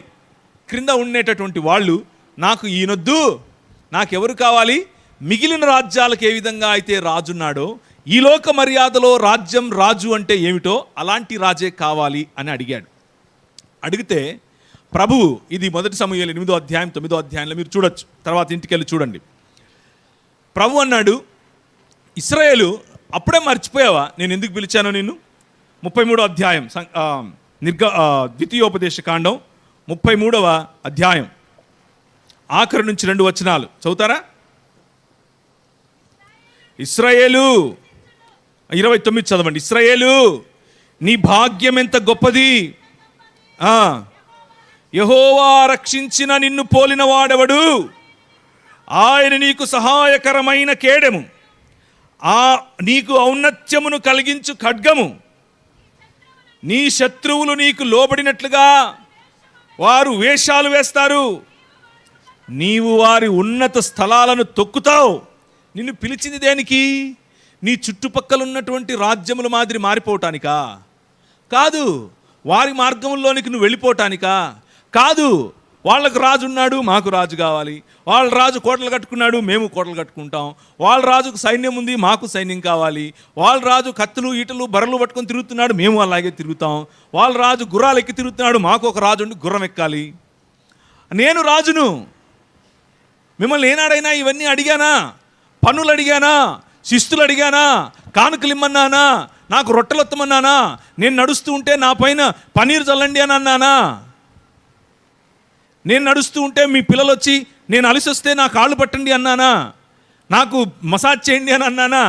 S1: క్రింద ఉండేటటువంటి వాళ్ళు, నాకు ఈయనొద్దు, నాకెవరు కావాలి, మిగిలిన రాజ్యాలకు ఏ విధంగా అయితే రాజున్నాడో ఈ లోక మర్యాదలో రాజ్యం, రాజు అంటే ఏమిటో అలాంటి రాజే కావాలి అని అడిగాడు. అడిగితే ప్రభువు, ఇది 1 సమూయేలు 8వ అధ్యాయం 9వ అధ్యాయంలో మీరు చూడొచ్చు, తర్వాత ఇంటికి వెళ్ళి చూడండి. ప్రభు అన్నాడు, ఇశ్రాయేలు అప్పుడే మర్చిపోయావా నేను ఎందుకు పిలిచానో నిన్ను? 33వ అధ్యాయం ద్వితీయోపదేశ కాండం 33వ అధ్యాయం ఆఖరి నుంచి 2 వచనాలు చదువుతారా? ఇశ్రాయేలు 29 చదవండి. ఇశ్రాయేలు నీ భాగ్యం ఎంత గొప్పది, యెహోవా రక్షించిన నిన్ను పోలిన వాడెవడు, ఆయన నీకు సహాయకరమైన కేడెము, నీకు ఔన్నత్యమును కలిగించు ఖడ్గము, నీ శత్రువులు నీకు లోబడినట్లుగా వారు వేషాలు వేస్తారు, నీవు వారి ఉన్నత స్థలాలను తొక్కుతావు. నిన్ను పిలిచింది దేనికి? నీ చుట్టుపక్కల ఉన్నటువంటి రాజ్యముల మాదిరి మారిపోవటానికా? కాదు. వారి మార్గంలోనికి నువ్వు వెళ్ళిపోవటానికా? కాదు. వాళ్ళకు రాజు ఉన్నాడు, మాకు రాజు కావాలి. వాళ్ళ రాజు కోటలు కట్టుకున్నాడు, మేము కోటలు కట్టుకుంటాం. వాళ్ళ రాజుకు సైన్యం ఉంది, మాకు సైన్యం కావాలి. వాళ్ళ రాజు కత్తులు ఈటలు బర్రెలు పట్టుకొని తిరుగుతున్నాడు, మేము అలాగే తిరుగుతాం. వాళ్ళ రాజు గుర్రాలు ఎక్కి తిరుగుతున్నాడు, మాకు ఒక రాజు ఉండి గుర్రం ఎక్కాలి. నేను రాజును. మిమ్మల్ని ఏనాడైనా ఇవన్నీ అడిగానా? పన్నులు అడిగానా? శిస్తులు అడిగానా? కానుకలు ఇమ్మన్నానా? నాకు రొట్టెలు వత్తమన్నానా? నేను నడుస్తూ ఉంటే నా పైన పన్నీరు చల్లండి అని అన్నానా? నేను నడుస్తూ ఉంటే మీ పిల్లలు వచ్చి నేను అలిసి వస్తే నా కాళ్ళు పట్టండి అన్నానా? నాకు మసాజ్ చేయండి అని అన్నానా?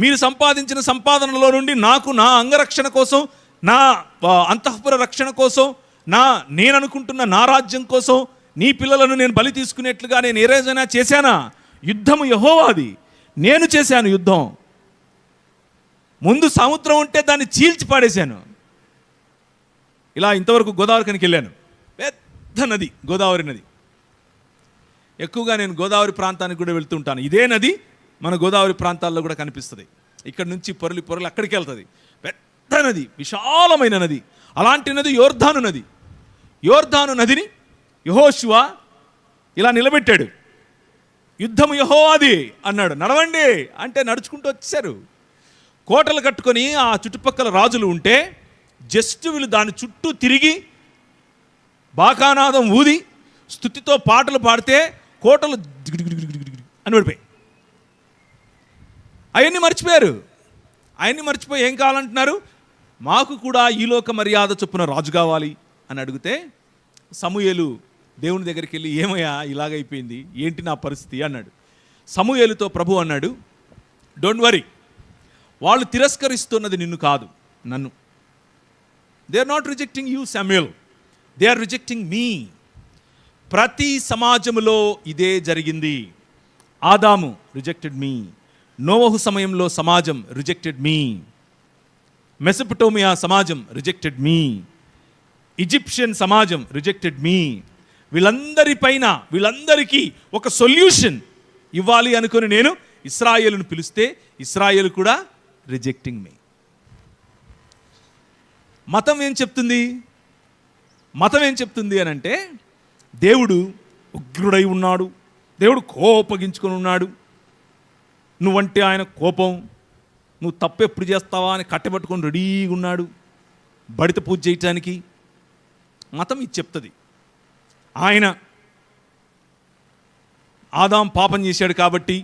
S1: మీరు సంపాదించిన సంపాదనలో నుండి నాకు నా అంగరక్షణ కోసం, నా అంతఃపుర రక్షణ కోసం, నేను అనుకుంటున్న నా రాజ్యం కోసం నీ పిల్లలను నేను బలి తీసుకునేట్లుగా నేను ఏ రోజైనా చేశానా? యుద్ధము యెహోవాది, నేను చేశాను యుద్ధం. ముందు సముద్రం ఉంటే దాన్ని చీల్చి పాడేశాను. ఇలా ఇంతవరకు గోదావరికి వెళ్ళాను, పెద్ద నది గోదావరి నది. ఎక్కువగా నేను గోదావరి ప్రాంతానికి కూడా వెళ్తుంటాను. ఇదే నది మన గోదావరి ప్రాంతాల్లో కూడా కనిపిస్తుంది. ఇక్కడ నుంచి పొరలి అక్కడికి వెళ్తుంది. పెద్ద నది, విశాలమైన నది. అలాంటి నది యోర్దాను నది. యోర్దాను నదిని యెహోషువ ఇలా నిలబెట్టాడు. యుద్ధము యెహోవాది అన్నాడు, నడవండి అంటే నడుచుకుంటూ వచ్చారు. కోటలు కట్టుకొని ఆ చుట్టుపక్కల రాజులు ఉంటే జస్ట్ వీళ్ళు దాని చుట్టూ తిరిగి బాకానాదం ఊది స్తుతితో పాటలు పాడితే కోటలు అని పడిపోయి అవన్నీ మర్చిపోయారు. అవన్నీ మర్చిపోయి ఏం కావాలంటున్నారు? మాకు కూడా ఈ లోక మర్యాద చొప్పున రాజు కావాలి అని అడిగితే సమూయేలు దేవుని దగ్గరికి వెళ్ళి, ఏమయ్యా ఇలాగైపోయింది, ఏంటి నా పరిస్థితి అన్నాడు. సమూయేలుతో ప్రభు అన్నాడు, డోంట్ వరీ, వాళ్ళు తిరస్కరిస్తున్నది నిన్ను కాదు, నన్ను. They are not rejecting you Samuel, they are rejecting me. ప్రతి సమాజములో ఇదే జరిగింది. ఆదాము రిజెక్టెడ్ మీ, నోవహు సమయంలో సమాజం రిజెక్టెడ్ మీ, మెసొపొటేమియా సమాజం రిజెక్టెడ్ మీ, ఈజిప్షియన్ సమాజం రిజెక్టెడ్ మీ. వీళ్ళందరికీ ఒక సొల్యూషన్ ఇవ్వాలి అనుకుని నేను ఇశ్రాయేలును పిలిస్తే ఇశ్రాయేలు కూడా రిజెక్టింగ్ మీ. మతం ఏం చెప్తుంది? మతం ఏం చెప్తుంది అని అంటే, దేవుడు ఉగ్రుడై ఉన్నాడు, దేవుడు కోపగించుకొని ఉన్నాడు, నువ్వంటే ఆయన కోపం, నువ్వు తప్పు ఎప్పుడు చేస్తావా అని కట్టబెట్టుకొని రెడీగా ఉన్నాడు బడిత పూజ చేయటానికి. మతం ఇది చెప్తుంది. ఆయన ఆదాం పాపం చేశాడు కాబట్టి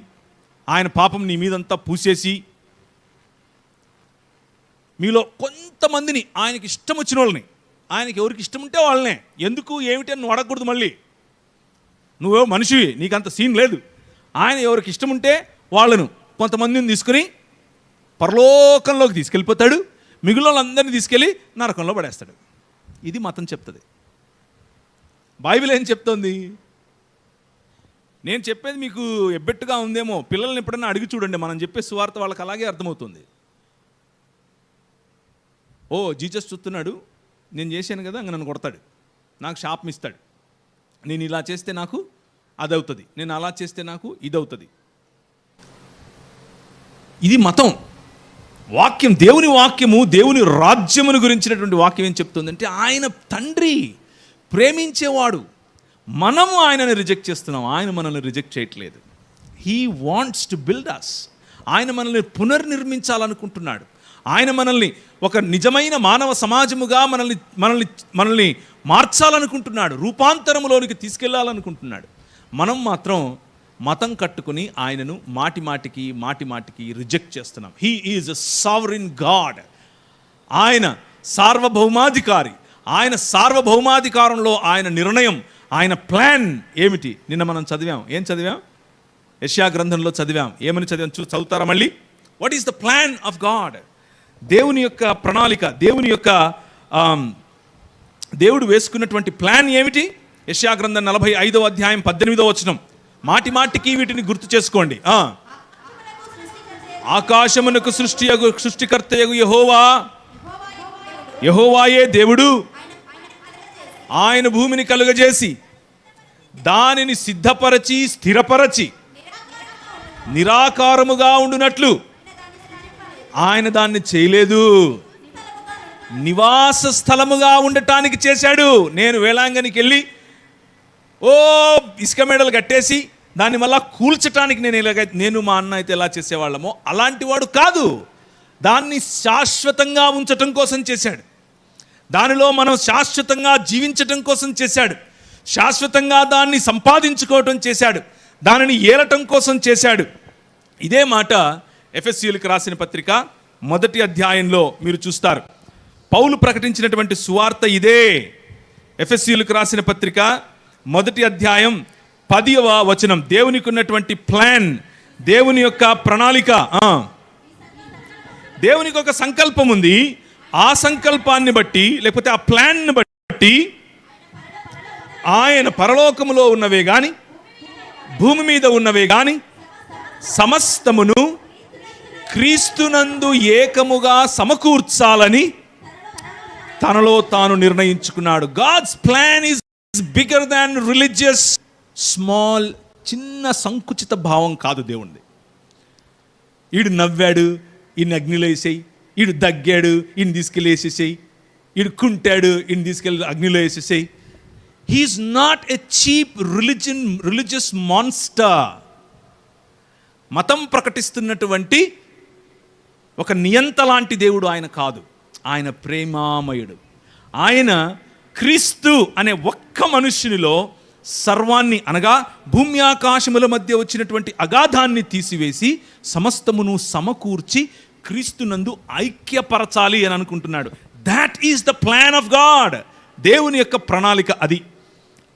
S1: ఆయన పాపం నీ మీదంతా పూసేసి మీలో కొంతమందిని ఆయనకి ఇష్టం వచ్చిన వాళ్ళని, ఆయనకి ఎవరికి ఇష్టం ఉంటే వాళ్ళనే, ఎందుకు ఏమిటి అని నువ్వు అడగకూడదు. మళ్ళీ నువ్వే మనిషివి, నీకంత సీన్ లేదు. ఆయన ఎవరికి ఇష్టం ఉంటే వాళ్ళను కొంతమందిని తీసుకుని పరలోకంలోకి తీసుకెళ్ళిపోతాడు, మిగిలిన వాళ్ళందరినీ తీసుకెళ్ళి నరకంలో పడేస్తాడు. ఇది మతం చెప్తుంది. బైబిల్ ఏం చెప్తోంది? నేను చెప్పేది మీకు ఎబ్బెట్టుగా ఉందేమో, పిల్లల్ని ఎప్పుడన్నా అడిగి చూడండి. మనం చెప్పే సువార్త వాళ్ళకి అలాగే అర్థమవుతుంది. ఓ జీసస్ చూస్తున్నాడు, నేను చేశాను కదా, ఇంకా నన్ను కొడతాడు, నాకు శాపం ఇస్తాడు, నేను ఇలా చేస్తే నాకు అది అవుతుంది, నేను అలా చేస్తే నాకు ఇది అవుతుంది. ఇది మతం. వాక్యం, దేవుని వాక్యము, దేవుని రాజ్యమును గురించినటువంటి వాక్యం ఏం చెప్తుందంటే ఆయన తండ్రి ప్రేమించేవాడు. మనము ఆయనని రిజెక్ట్ చేస్తున్నాం, ఆయన మనల్ని రిజెక్ట్ చేయట్లేదు. హీ వాంట్స్ టు బిల్డ్ అస్. ఆయన మనల్ని పునర్నిర్మించాలనుకుంటున్నాడు. ఆయన మనల్ని ఒక నిజమైన మానవ సమాజముగా మనల్ని మార్చాలనుకుంటున్నాడు, రూపాంతరములోనికి తీసుకెళ్లాలనుకుంటున్నాడు. మనం మాత్రం మతం కట్టుకుని ఆయనను మాటి మాటికి రిజెక్ట్ చేస్తున్నాం. He is a sovereign God. ఆయన సార్వభౌమాధికారి. ఆయన సార్వభౌమాధికారంలో ఆయన నిర్ణయం, ఆయన ప్లాన్ ఏమిటి? నిన్న మనం చదివాం. ఏం చదివాం? యెషయా గ్రంథంలో చదివాం. ఏమని చదివాం? చదువుతారా మళ్ళీ? What is the plan of God? దేవుని యొక్క ప్రణాళిక, దేవుడు వేసుకున్నటువంటి ప్లాన్ ఏమిటి? యెషయా గ్రంథం 45వ అధ్యాయం 18వ వచనం. మాటికి వీటిని గుర్తు చేసుకోండి. ఆకాశమునకు సృష్టికర్తయగు యెహోవాయే దేవుడు. ఆయన భూమిని కలుగజేసి దానిని సిద్ధపరచి స్థిరపరచి నిరాకారముగా ఉండునట్లు ఆయన దాన్ని చేయలేదు, నివాస స్థలముగా ఉండటానికి చేశాడు. నేను వేళాంగనికి వెళ్ళి ఇసుక మేడలు కట్టేసి దాన్ని మళ్ళా కూల్చటానికి నేను మా అన్న అయితే ఎలా చేసేవాళ్ళమో అలాంటి వాడు కాదు. దాన్ని శాశ్వతంగా ఉంచటం కోసం చేశాడు. దానిలో మనం శాశ్వతంగా జీవించటం కోసం చేశాడు. శాశ్వతంగా దాన్ని సంపాదించుకోవటం చేశాడు. దానిని ఏలటం కోసం చేశాడు. ఇదే మాట ఎఫెసీయులకు రాసిన పత్రిక 1వ అధ్యాయంలో మీరు చూస్తారు. పౌలు ప్రకటించినటువంటి సువార్త ఇదే. ఎఫెసీయులకు రాసిన పత్రిక 1వ అధ్యాయం 10వ వచనం. దేవునికి ఉన్నటువంటి ప్లాన్, దేవుని యొక్క ప్రణాళిక, దేవునికి ఒక సంకల్పం ఉంది. ఆ సంకల్పాన్ని బట్టి, లేకపోతే ఆ ప్లాన్ని బట్టి ఆయన పరలోకములో ఉన్నవే గాని భూమి మీద ఉన్నవే గాని సమస్తమును క్రీస్తునందు ఏకముగా సమకూర్చాలని తనలో తాను నిర్ణయించుకున్నాడు. God's plan is bigger than religious small. చిన్న సంకుచిత భావం కాదు దేవునిది. ఈడు నవ్వాడు, ఈయన అగ్నిలో వేసేయి, ఈడు దగ్గాడు, ఈయన తీసుకెళ్ళి వేసేసేయి, ఈడు కుంటాడు, ఈయన తీసుకెళ్ళి అగ్నిలో వేసేసేయి. He is not a cheap religious monster. మతం ప్రకటిస్తున్నటువంటి ఒక నియంత లాంటి దేవుడు ఆయన కాదు. ఆయన ప్రేమామయుడు. ఆయన క్రీస్తు అనే ఒక్క మనుష్యునిలో సర్వాన్ని, అనగా భూమి ఆకాశముల మధ్య వచ్చినటువంటి అగాధాన్ని తీసివేసి సమస్తమును సమకూర్చి క్రీస్తునందు ఐక్యపరచాలి అని అనుకుంటున్నాడు. That is the plan of God. దేవుని యొక్క ప్రణాళిక అది.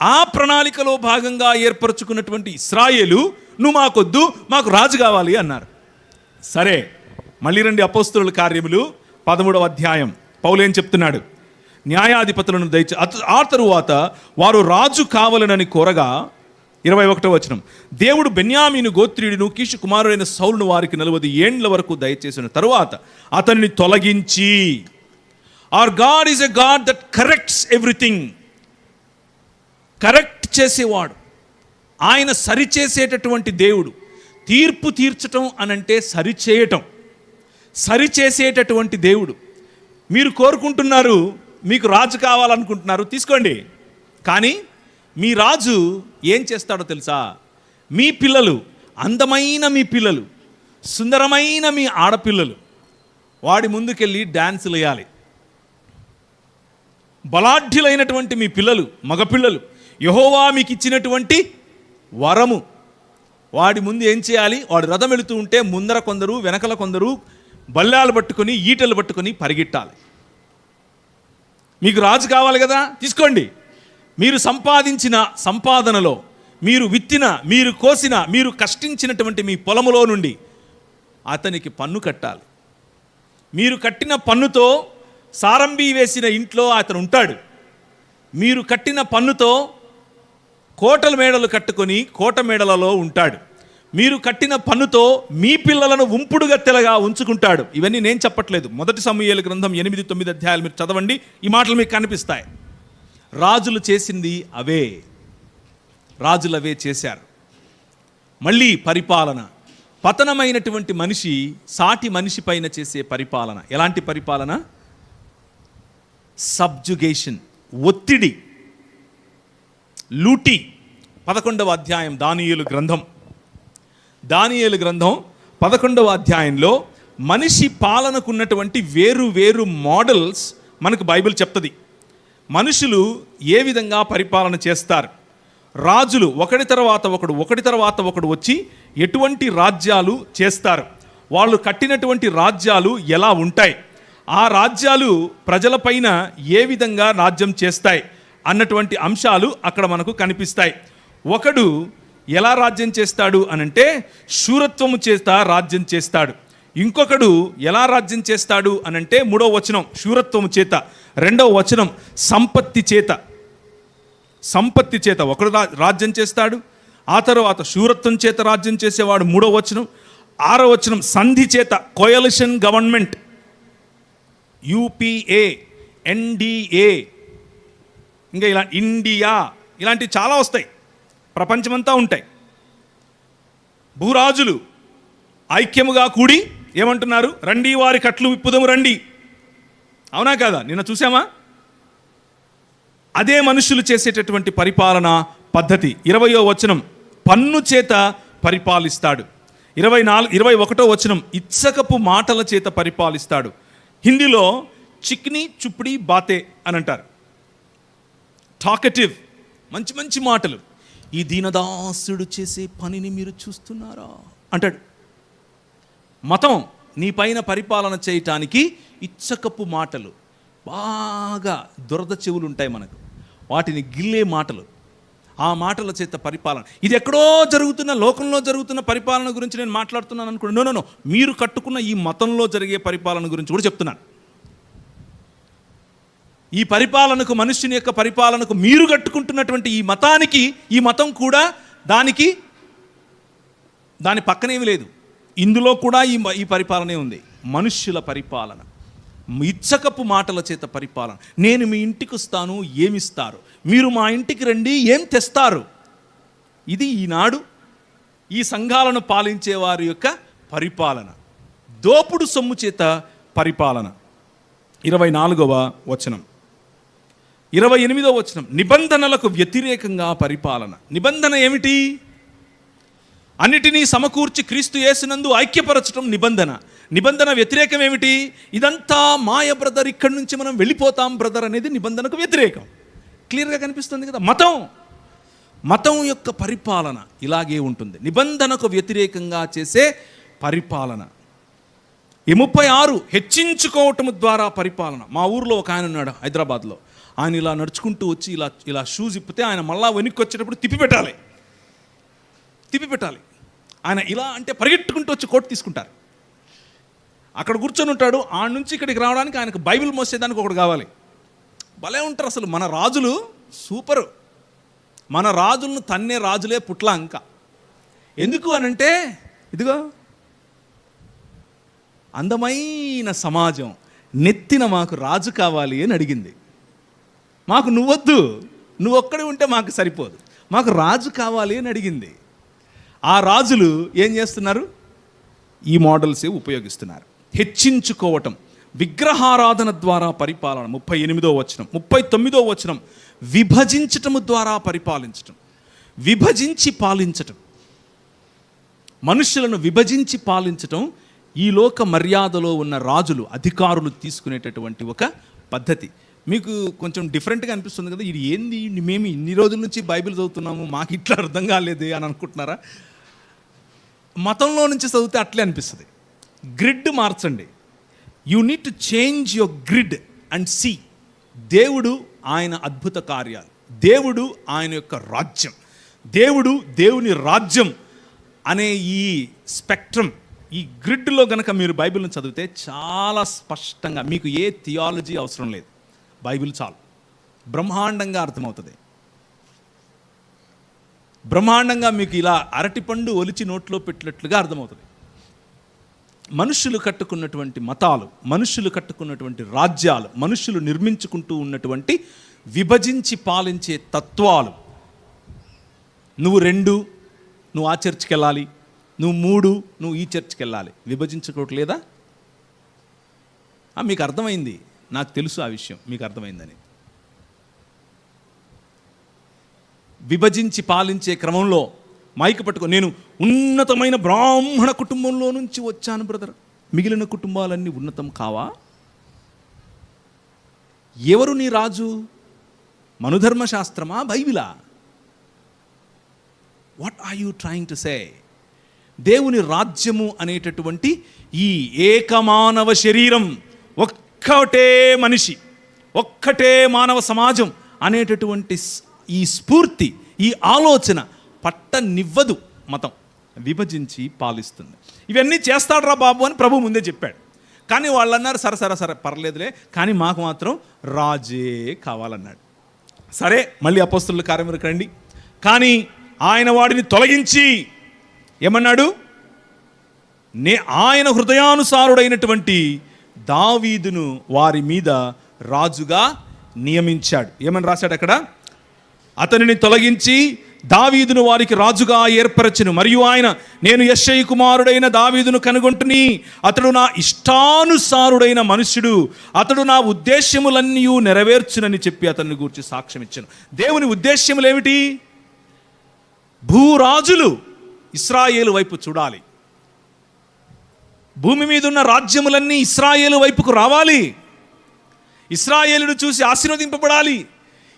S1: ఆ ప్రణాళికలో భాగంగా ఏర్పరచుకున్నటువంటి ఇశ్రాయేలు, నువ్వు మాకొద్దు, మాకు రాజు కావాలి అన్నారు. సరే, మళ్ళీ రండి అపోస్తలుల కార్యములు 13వ అధ్యాయం. పౌలు ఏం చెప్తున్నాడు? న్యాయాధిపతులను ఆ తరువాత వారు రాజు కావాలనని కోరగా, 21వ వచనం, దేవుడు బెన్యామీను గోత్రీయుడును కీషు కుమారుడైన సౌలును వారికి 40 ఏండ్ల వరకు దయచేసిన తరువాత అతన్ని తొలగించి, hour God is a God that corrects everything. Correct చేసేవాడు ఆయన, సరిచేసేటటువంటి దేవుడు. తీర్పు తీర్చటం అనంటే సరిచేయటం, సరిచేసేటటువంటి దేవుడు. మీరు కోరుకుంటున్నారు, మీకు రాజు కావాలనుకుంటున్నారు, తీసుకోండి. కానీ మీ రాజు ఏం చేస్తాడో తెలుసా? మీ పిల్లలు, అందమైన మీ పిల్లలు, సుందరమైన మీ ఆడపిల్లలు, వాడి ముందుకెళ్ళి డ్యాన్సులు వేయాలి. బలాఢ్యులైనటువంటి మీ పిల్లలు, మగపిల్లలు, యెహోవా మీకు ఇచ్చినటువంటి వరము, వాడి ముందు ఏం చేయాలి? వాడు రథం వెళుతూ ఉంటే ముందర కొందరు, వెనకల కొందరు బల్లాలు పట్టుకొని, ఈటలు పట్టుకొని పరిగెట్టాలి. మీకు రాజు కావాలి కదా, తీసుకోండి. మీరు సంపాదించిన సంపాదనలో, మీరు విత్తిన, మీరు కోసిన, మీరు కష్టించినటువంటి మీ పొలములో నుండి అతనికి పన్ను కట్టాలి. మీరు కట్టిన పన్నుతో సారంబి వేసిన ఇంట్లో అతను ఉంటాడు. మీరు కట్టిన పన్నుతో కోటల మేడలు కట్టుకొని కోట మేడలలో ఉంటాడు. మీరు కట్టిన పన్నుతో మీ పిల్లలను ఉంపుడుగత్తెలుగా ఉంచుకుంటాడు. ఇవన్నీ నేను చెప్పట్లేదు. 1 సమూయేలు గ్రంథం 8-9 అధ్యాయాలు మీరు చదవండి, ఈ మాటలు మీకు కనిపిస్తాయి. రాజులు చేసింది అవే, రాజులు అవే చేశారు. మళ్ళీ పరిపాలన, పతనమైనటువంటి మనిషి సాటి మనిషి పైన చేసే పరిపాలన. ఎలాంటి పరిపాలన? సబ్జుగేషన్, ఒత్తిడి, లూటి. 11వ అధ్యాయం దానియేలు గ్రంథం 11వ అధ్యాయంలో మనిషి పాలనకున్నటువంటి వేరు వేరు మోడల్స్ మనకు బైబిల్ చెప్తుంది. మనుషులు ఏ విధంగా పరిపాలన చేస్తారు, రాజులు ఒకటి తర్వాత ఒకడు వచ్చి ఎటువంటి రాజ్యాలు చేస్తారు, వాళ్ళు కట్టినటువంటి రాజ్యాలు ఎలా ఉంటాయి, ఆ రాజ్యాలు ప్రజలపైన ఏ విధంగా రాజ్యం చేస్తాయి అన్నటువంటి అంశాలు అక్కడ మనకు కనిపిస్తాయి. ఒకడు ఎలా రాజ్యం చేస్తాడు అనంటే శూరత్వము చేత రాజ్యం చేస్తాడు. ఇంకొకడు ఎలా రాజ్యం చేస్తాడు అనంటే 3వ వచనం శూరత్వము చేత, 2వ వచనం సంపత్తి చేత ఒకడు రాజ్యం చేస్తాడు. ఆ తర్వాత శూరత్వం చేత రాజ్యం చేసేవాడు 3వ వచనం. 6వ వచనం సంధి చేత, కోయలిషన్ గవర్నమెంట్, UPA, NDA, ఇంకా ఇలా ఇండియా, ఇలాంటివి చాలా వస్తాయి, ప్రపంచమంతా ఉంటాయి. భూరాజులు ఐక్యముగా కూడి ఏమంటున్నారు? రండి వారి కట్లు విప్పుదము రండి. అవునా కాదా? నిన్న చూసామా? అదే మనుషులు చేసేటటువంటి పరిపాలన పద్ధతి. 20వ వచనం పన్ను చేత పరిపాలిస్తాడు. 21వ వచనం ఇచ్చకపు మాటల చేత పరిపాలిస్తాడు. హిందీలో చిక్ని చుప్డి బాతే అని అంటారు. టాకటివ్, మంచి మంచి మాటలు. ఈ దీనదాసుడు చేసే పనిని మీరు చూస్తున్నారా అంటాడు. మతం నీ పైన పరిపాలన చేయటానికి ఇచ్చకపు మాటలు, బాగా దురద చెవులు ఉంటాయి మనకు, వాటిని గిల్లే మాటలు, ఆ మాటల చేత పరిపాలన. ఇది ఎక్కడో జరుగుతున్న, లోకంలో జరుగుతున్న పరిపాలన గురించి నేను మాట్లాడుతున్నాను అనుకోండి. నో, మీరు కట్టుకున్న ఈ మతంలో జరిగే పరిపాలన గురించి కూడా చెప్తున్నాను. ఈ పరిపాలనకు, మనుష్యుని యొక్క పరిపాలనకు మీరు కట్టుకుంటున్నటువంటి ఈ మతానికి, ఈ మతం కూడా దాని పక్కనేమి లేదు. ఇందులో కూడా ఈ పరిపాలనే ఉంది. మనుష్యుల పరిపాలన, ఇచ్చకపు మాటల చేత పరిపాలన. నేను మీ ఇంటికి వస్తాను, ఏమిస్తారు? మీరు మా ఇంటికి రండి, ఏం తెస్తారు? ఇది ఈనాడు ఈ సంఘాలను పాలించే వారి యొక్క పరిపాలన. దోపుడు సొమ్ము చేత పరిపాలన. 24వ వచనం, 28వ వచనం నిబంధనలకు వ్యతిరేకంగా పరిపాలన. నిబంధన ఏమిటి? అన్నిటినీ సమకూర్చి క్రీస్తు యేసునందు ఐక్యపరచడం నిబంధన. నిబంధన వ్యతిరేకం ఏమిటి? ఇదంతా మాయ బ్రదర్, ఇక్కడి నుంచి మనం వెళ్ళిపోతాం బ్రదర్ అనేది నిబంధనకు వ్యతిరేకం. క్లియర్గా కనిపిస్తుంది కదా. మతం యొక్క పరిపాలన ఇలాగే ఉంటుంది, నిబంధనకు వ్యతిరేకంగా చేసే పరిపాలన. 36 హెచ్చించుకోవటం ద్వారా పరిపాలన. మా ఊర్లో ఒక ఆయన ఉన్నాడు హైదరాబాద్లో. ఆయన ఇలా నడుచుకుంటూ వచ్చి ఇలా షూస్ ఇప్పితే ఆయన మళ్ళా వెనక్కి వచ్చేటప్పుడు తిప్పి పెట్టాలి. ఆయన ఇలా అంటే పరిగెట్టుకుంటూ వచ్చి కోట్ తీసుకుంటారు. అక్కడ కూర్చొని ఉంటాడు. ఆ నుంచి ఇక్కడికి రావడానికి ఆయనకు బైబిల్ మోసేదానికి ఒకడు కావాలి. భలే ఉంటారు అసలు మన రాజులు, సూపరు. మన రాజులను తన్నే రాజులే పుట్ల. ఇంకా ఎందుకు అనంటే, ఇదిగో అందమైన సమాజం నెత్తిన మాకు రాజు కావాలి అని అడిగింది. మాకు నువ్వొద్దు, నువ్వు ఒక్కడే ఉంటే మాకు సరిపోదు, మాకు రాజు కావాలి అని అడిగింది. ఆ రాజులు ఏం చేస్తున్నారు? ఈ మోడల్సే ఉపయోగిస్తున్నారు. హెచ్చించుకోవటం, విగ్రహారాధన ద్వారా పరిపాలన. 38వ వచనం, 39వ వచనం విభజించటము ద్వారా పరిపాలించటం. విభజించి పాలించటం, మనుషులను విభజించి పాలించటం ఈ లోక మర్యాదలో ఉన్న రాజులు, అధికారులు తీసుకునేటటువంటి ఒక పద్ధతి. మీకు కొంచెం డిఫరెంట్గా అనిపిస్తుంది కదా, ఇది ఏంది, మేము ఇన్ని రోజుల నుంచి బైబిల్ చదువుతున్నాము, మాకు ఇట్లా అర్థం కాలేదు అని అనుకుంటున్నారా? మతంలో నుంచి చదివితే అట్లే అనిపిస్తుంది. గ్రిడ్ మార్చండి. You need to change your grid and see. దేవుడు ఆయన అద్భుత కార్యాలు, దేవుడు ఆయన యొక్క రాజ్యం, దేవుడు దేవుని రాజ్యం అనే ఈ స్పెక్ట్రమ్, ఈ గ్రిడ్లో గనక మీరు బైబిల్ని చదివితే చాలా స్పష్టంగా, మీకు ఏ థియాలజీ అవసరం లేదు, బైబిల్ చాలు, బ్రహ్మాండంగా అర్థమవుతుంది. బ్రహ్మాండంగా మీకు ఇలా అరటిపండు ఒలిచి నోట్లో పెట్టినట్లుగా అర్థమవుతుంది. మనుషులు కట్టుకున్నటువంటి మతాలు, మనుషులు కట్టుకున్నటువంటి రాజ్యాలు, మనుషులు నిర్మించుకుంటూ ఉన్నటువంటి విభజించి పాలించే తత్వాలు, నువ్వు 2 నువ్వు ఆ చర్చ్కి వెళ్ళాలి, నువ్వు 3 నువ్వు ఈ చర్చ్కి వెళ్ళాలి, విభజించుకోవట్లేదా? మీకు అర్థమైంది, నాకు తెలుసు ఆ విషయం, మీకు అర్థమైందని. విభజించి పాలించే క్రమంలో మైక్ పట్టుకో, నేను ఉన్నతమైన బ్రాహ్మణ కుటుంబంలో నుంచి వచ్చాను బ్రదర్, మిగిలిన కుటుంబాలన్నీ ఉన్నతం కావా? ఎవరు నీ రాజు? మనుధర్మశాస్త్రమా, బైబిలా? What are you trying to say? దేవుని రాజ్యము అనేటటువంటి ఈ ఏకమానవ శరీరం, ఒక్కటే మనిషి, ఒక్కటే మానవ సమాజం అనేటటువంటి ఈ స్ఫూర్తి, ఈ ఆలోచన పట్టనివ్వదు మతం, విభజించి పాలిస్తుంది. ఇవన్నీ చేస్తాడురా బాబు అని ప్రభు ముందే చెప్పాడు. కానీ వాళ్ళు అన్నారు, సరే పర్లేదులే, కానీ మాకు మాత్రం రాజే కావాలన్నాడు. సరే, మళ్ళీ అపోస్తలుల కార్యములకు రండి. కానీ ఆయన వాడిని తొలగించి ఏమన్నాడు? ఆయన హృదయానుసారుడైనటువంటి దావీదును వారి మీద రాజుగా నియమించాడు. ఏమని రాశాడు అక్కడ? అతనిని తొలగించి దావీదును వారికి రాజుగా ఏర్పరచెను. మరియు ఆయన, నేను యెష్షయి కుమారుడైన దావీదును కనుగొంటుని, అతడు నా ఇష్టానుసారుడైన మనుష్యుడు, అతడు నా ఉద్దేశ్యములన్నీ నెరవేర్చునని చెప్పి అతన్ని గూర్చి సాక్ష్యం ఇచ్చాను. దేవుని ఉద్దేశ్యములు ఏమిటి? భూరాజులు ఇశ్రాయేలు వైపు చూడాలి, భూమి మీద ఉన్న రాజ్యములన్నీ ఇశ్రాయేలు వైపుకు రావాలి, ఇశ్రాయేలును చూసి ఆశీర్వదింపబడాలి,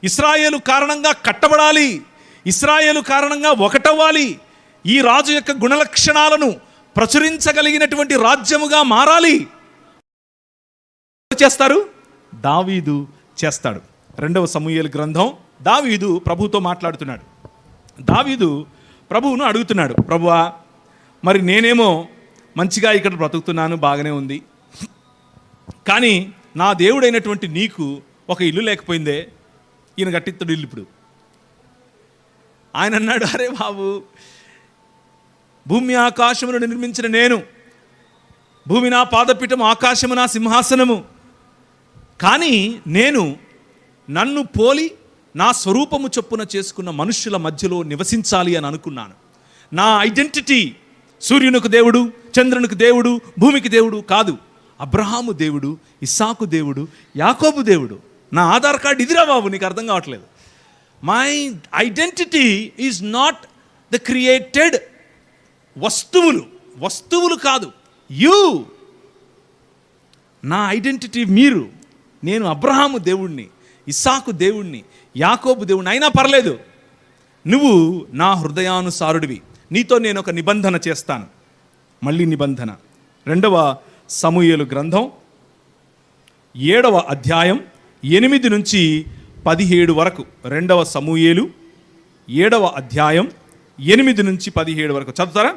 S1: ఇశ్రాయేలు కారణంగా కట్టబడాలి, ఇశ్రాయేలు కారణంగా ఒకటవ్వాలి, ఈ రాజు యొక్క గుణలక్షణాలను ప్రచురించగలిగినటువంటి రాజ్యముగా మారాలి. చేస్తారు? దావీదు చేస్తాడు. 2వ సమూయేలు గ్రంథం. దావీదు ప్రభువుతో మాట్లాడుతున్నాడు. దావీదు ప్రభువును అడుగుతున్నాడు, ప్రభువా, మరి నేనేమో మంచిగా ఇక్కడ బ్రతుకుతున్నాను, బాగానే ఉంది, కానీ నా దేవుడైనటువంటి నీకు ఒక ఇల్లు లేకపోయిందే, ఈయన కట్టిస్తాడు ఇల్లు. ఇప్పుడు ఆయన అన్నాడు, అరే బాబు, భూమి ఆకాశమును నిర్మించిన నేను, భూమి నా పాదపీఠం, ఆకాశము నా సింహాసనము, కానీ నేను నన్ను పోలి నా స్వరూపము చొప్పున చేసుకున్న మనుష్యుల మధ్యలో నివసించాలి అని అనుకున్నాను. నా ఐడెంటిటీ సూర్యునికి దేవుడు, చంద్రునికి దేవుడు, భూమికి దేవుడు కాదు, అబ్రహాము దేవుడు, ఇస్సాకు దేవుడు, యాకోబు దేవుడు. నా ఆధార్ కార్డు ఇదిరా బాబు, నీకు అర్థం కావట్లేదు. My identity is not the created వస్తువులు కాదు, యూ. నా ఐడెంటిటీ మీరు. నేను అబ్రహాము దేవుణ్ణి, ఇస్సాకు దేవుణ్ణి, యాకోబు దేవుణ్ణి. అయినా పర్లేదు, నువ్వు నా హృదయానుసారుడివి, నీతో నేను ఒక నిబంధన చేస్తాను. మళ్ళీ నిబంధన. 2వ సమూయేలు గ్రంథం 7వ అధ్యాయం 8 నుంచి 17 వరకు. 2వ సమూయేలు 7వ అధ్యాయం 8 నుంచి 17 వరకు చదువుతారా?